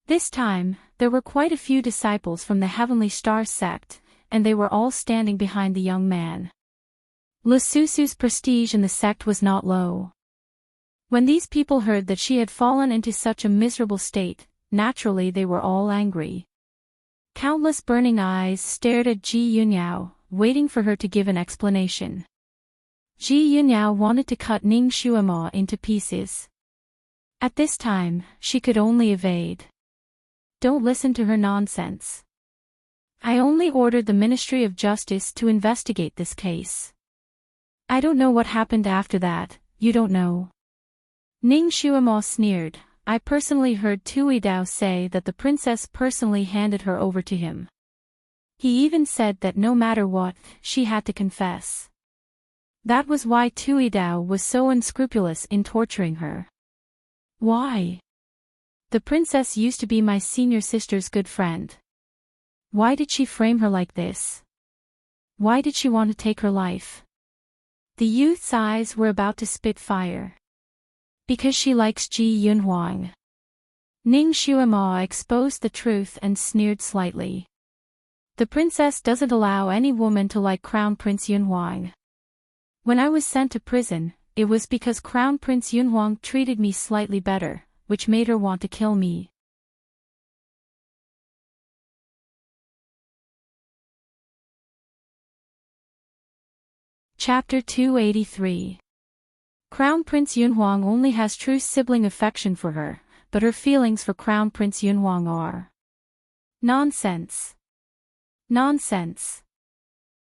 This time, there were quite a few disciples from the Heavenly Star sect, and they were all standing behind the young man. Lu Susu's prestige in the sect was not low. When these people heard that she had fallen into such a miserable state, naturally they were all angry. Countless burning eyes stared at Ji Yunyao, waiting for her to give an explanation. Ji Yunyao wanted to cut Ning Xuema into pieces. At this time, she could only evade. Don't listen to her nonsense. I only ordered the Ministry of Justice to investigate this case. I don't know what happened after that, you don't know. Ning Xuema sneered. I personally heard Tui Dao say that the princess personally handed her over to him. He even said that no matter what, she had to confess. That was why Tui Dao was so unscrupulous in torturing her. Why? The princess used to be my senior sister's good friend. Why did she frame her like this? Why did she want to take her life? The youth's eyes were about to spit fire. Because she likes Ji Yunhuang. Ning Xuema exposed the truth and sneered slightly. The princess doesn't allow any woman to like Crown Prince Yunhuang. When I was sent to prison, it was because Crown Prince Yunhuang treated me slightly better, which made her want to kill me. Chapter 283. Crown Prince Yunhuang only has true sibling affection for her, but her feelings for Crown Prince Yunhuang are nonsense. Nonsense.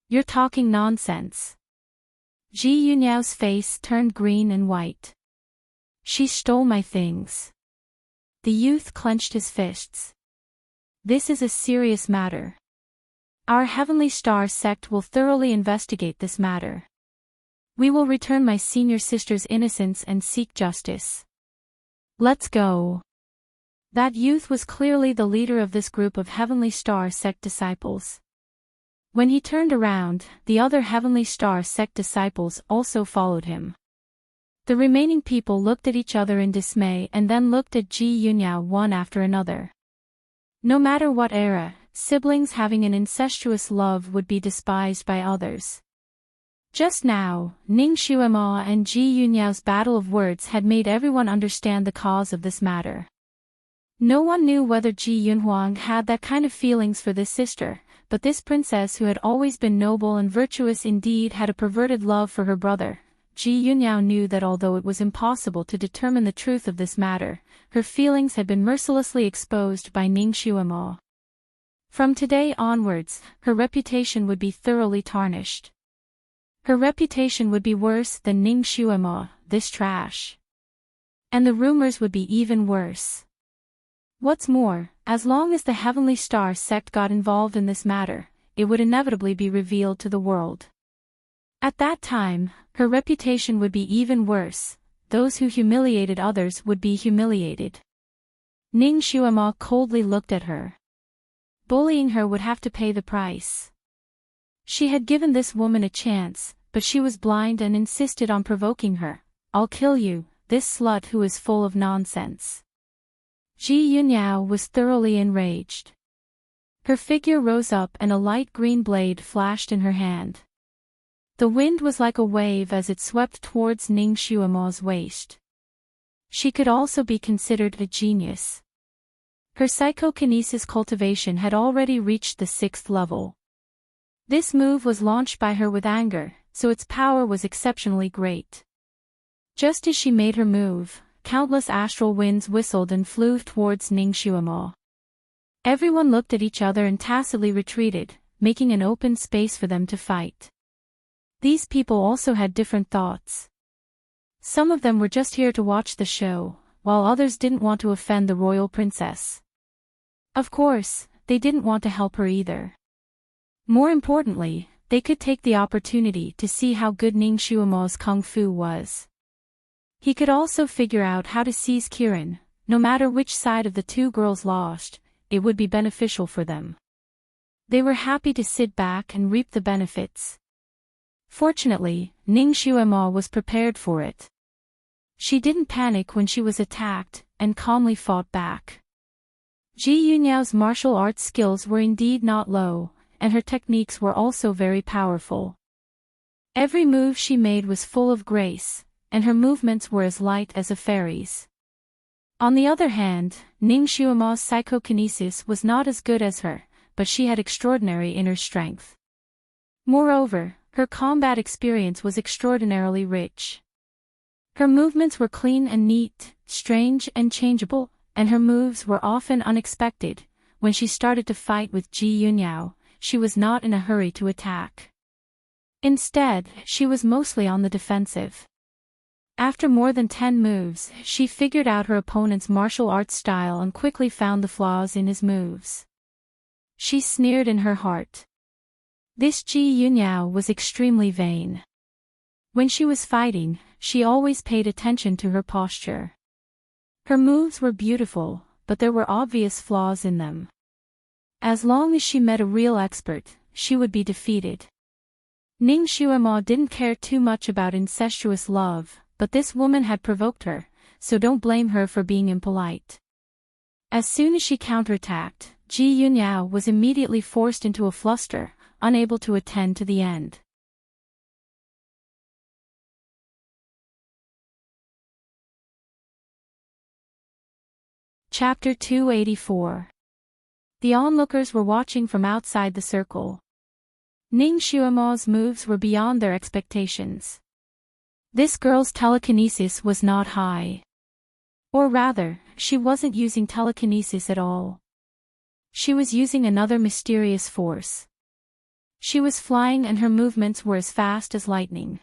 You're talking nonsense. Ji Yunyao's face turned green and white. She stole my things. The youth clenched his fists. This is a serious matter. Our Heavenly Star sect will thoroughly investigate this matter. We will return my senior sister's innocence and seek justice. Let's go. That youth was clearly the leader of this group of Heavenly Star sect disciples. When he turned around, the other Heavenly Star sect disciples also followed him. The remaining people looked at each other in dismay and then looked at Ji Yunyao one after another. No matter what era, siblings having an incestuous love would be despised by others. Just now, Ning Xuema and Ji Yunyao's battle of words had made everyone understand the cause of this matter. No one knew whether Ji Yunhuang had that kind of feelings for this sister, but this princess who had always been noble and virtuous indeed had a perverted love for her brother. Ji Yunyao knew that although it was impossible to determine the truth of this matter, her feelings had been mercilessly exposed by Ning Xuema. From today onwards, her reputation would be thoroughly tarnished. Her reputation would be worse than Ning Xuemo, this trash. And the rumors would be even worse. What's more, as long as the Heavenly Star sect got involved in this matter, it would inevitably be revealed to the world. At that time, her reputation would be even worse. Those who humiliated others would be humiliated. Ning Xuemo coldly looked at her. Bullying her would have to pay the price. She had given this woman a chance, but she was blind and insisted on provoking her. "I'll kill you, this slut who is full of nonsense." Ji Yunyao was thoroughly enraged. Her figure rose up and a light green blade flashed in her hand. The wind was like a wave as it swept towards Ning Xuemo's waist. She could also be considered a genius. Her psychokinesis cultivation had already reached the 6th level. This move was launched by her with anger, so its power was exceptionally great. Just as she made her move, countless astral winds whistled and flew towards Ning Xuemo. Everyone looked at each other and tacitly retreated, making an open space for them to fight. These people also had different thoughts. Some of them were just here to watch the show, while others didn't want to offend the royal princess. Of course, they didn't want to help her either. More importantly, they could take the opportunity to see how good Ning Xuemo's kung fu was. He could also figure out how to seize Kirin. No matter which side of the two girls lost, it would be beneficial for them. They were happy to sit back and reap the benefits. Fortunately, Ning Xuemo was prepared for it. She didn't panic when she was attacked, and calmly fought back. Ji Yunyao's martial arts skills were indeed not low, and her techniques were also very powerful. Every move she made was full of grace, and her movements were as light as a fairy's. On the other hand, Ning Xuemo's psychokinesis was not as good as her, but she had extraordinary inner strength. Moreover, her combat experience was extraordinarily rich. Her movements were clean and neat, strange and changeable, and her moves were often unexpected. When she started to fight with Ji Yunyao, she was not in a hurry to attack. Instead, she was mostly on the defensive. After more than 10 moves, she figured out her opponent's martial arts style and quickly found the flaws in his moves. She sneered in her heart. This Ji Yunyao was extremely vain. When she was fighting, she always paid attention to her posture. Her moves were beautiful, but there were obvious flaws in them. As long as she met a real expert, she would be defeated. Ning Xuemo didn't care too much about incestuous love, but this woman had provoked her, so don't blame her for being impolite. As soon as she counterattacked, Ji Yunyao was immediately forced into a fluster, unable to attend to the end. Chapter 284. The onlookers were watching from outside the circle. Ning Xuemo's moves were beyond their expectations. This girl's telekinesis was not high. Or rather, she wasn't using telekinesis at all. She was using another mysterious force. She was flying and her movements were as fast as lightning.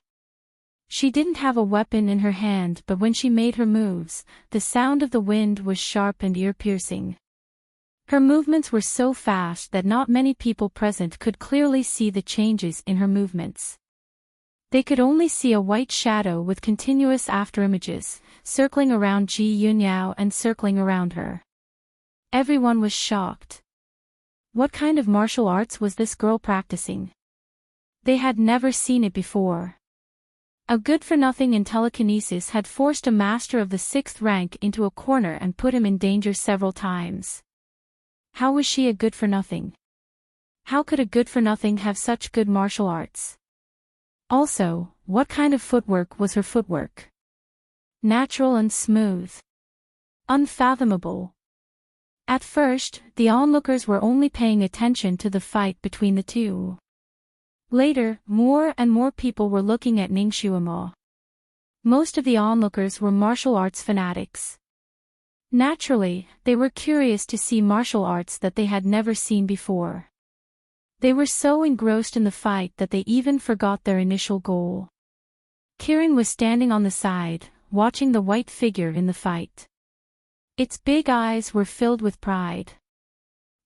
She didn't have a weapon in her hand, but when she made her moves, the sound of the wind was sharp and ear-piercing. Her movements were so fast that not many people present could clearly see the changes in her movements. They could only see a white shadow with continuous afterimages, circling around Ji Yunyao and circling around her. Everyone was shocked. What kind of martial arts was this girl practicing? They had never seen it before. A good-for-nothing in telekinesis had forced a master of the 6th rank into a corner and put him in danger several times. How was she a good-for-nothing? How could a good-for-nothing have such good martial arts? Also, what kind of footwork was her footwork? Natural and smooth. Unfathomable. At first, the onlookers were only paying attention to the fight between the two. Later, more and more people were looking at Ning Xuemo. Most of the onlookers were martial arts fanatics. Naturally, they were curious to see martial arts that they had never seen before. They were so engrossed in the fight that they even forgot their initial goal. Kirin was standing on the side, watching the white figure in the fight. Its big eyes were filled with pride.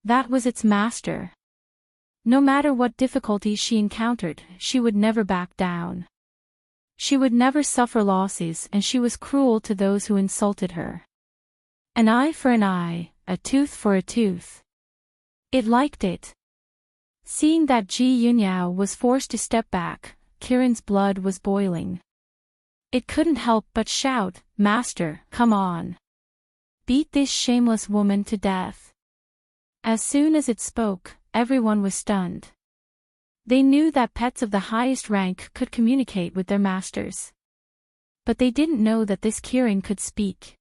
That was its master. No matter what difficulties she encountered, she would never back down. She would never suffer losses, and she was cruel to those who insulted her. An eye for an eye, a tooth for a tooth. It liked it. Seeing that Ji Yunyao was forced to step back, Kirin's blood was boiling. It couldn't help but shout, "Master, come on. Beat this shameless woman to death." As soon as it spoke, everyone was stunned. They knew that pets of the highest rank could communicate with their masters. But they didn't know that this Kirin could speak.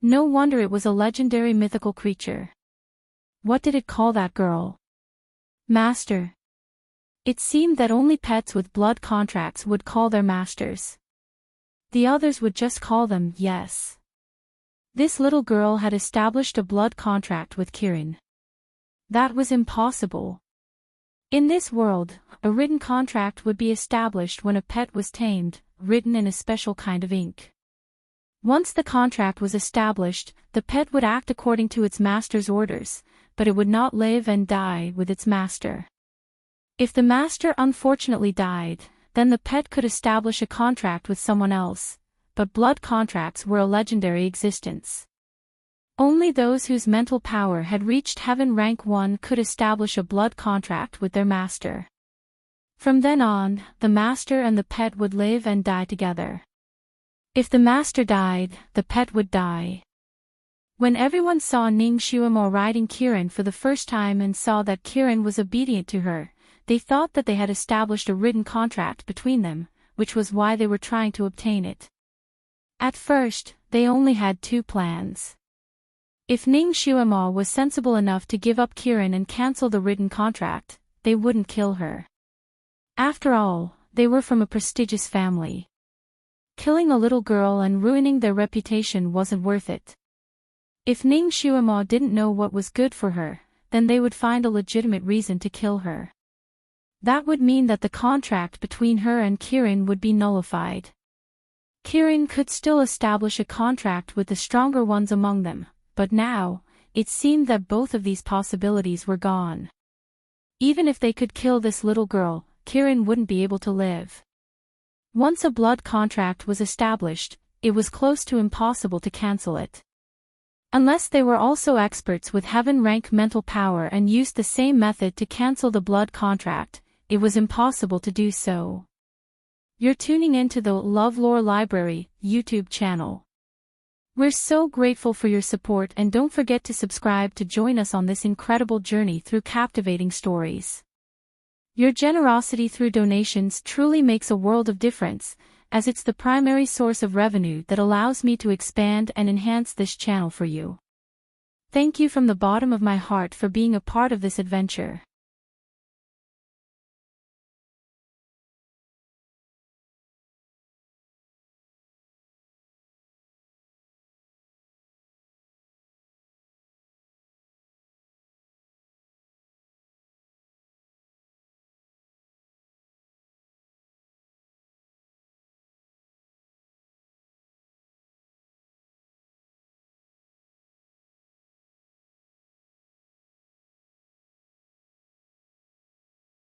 No wonder it was a legendary mythical creature. What did it call that girl? Master. It seemed that only pets with blood contracts would call their masters. The others would just call them yes. This little girl had established a blood contract with Kirin. That was impossible. In this world, a written contract would be established when a pet was tamed, written in a special kind of ink. Once the contract was established, the pet would act according to its master's orders, but it would not live and die with its master. If the master unfortunately died, then the pet could establish a contract with someone else, but blood contracts were a legendary existence. Only those whose mental power had reached heaven rank 1 could establish a blood contract with their master. From then on, the master and the pet would live and die together. If the master died, the pet would die. When everyone saw Ning Xuemo riding Kirin for the first time and saw that Kirin was obedient to her, they thought that they had established a written contract between them, which was why they were trying to obtain it. At first, they only had 2 plans. If Ning Xuemo was sensible enough to give up Kirin and cancel the written contract, they wouldn't kill her. After all, they were from a prestigious family. Killing a little girl and ruining their reputation wasn't worth it. If Ning Xuemo didn't know what was good for her, then they would find a legitimate reason to kill her. That would mean that the contract between her and Kirin would be nullified. Kirin could still establish a contract with the stronger ones among them, but now, it seemed that both of these possibilities were gone. Even if they could kill this little girl, Kirin wouldn't be able to live. Once a blood contract was established, it was close to impossible to cancel it. Unless they were also experts with heaven-rank mental power and used the same method to cancel the blood contract, it was impossible to do so. You're tuning into the LoveLore Library YouTube channel. We're so grateful for your support, and don't forget to subscribe to join us on this incredible journey through captivating stories. Your generosity through donations truly makes a world of difference, as it's the primary source of revenue that allows me to expand and enhance this channel for you. Thank you from the bottom of my heart for being a part of this adventure.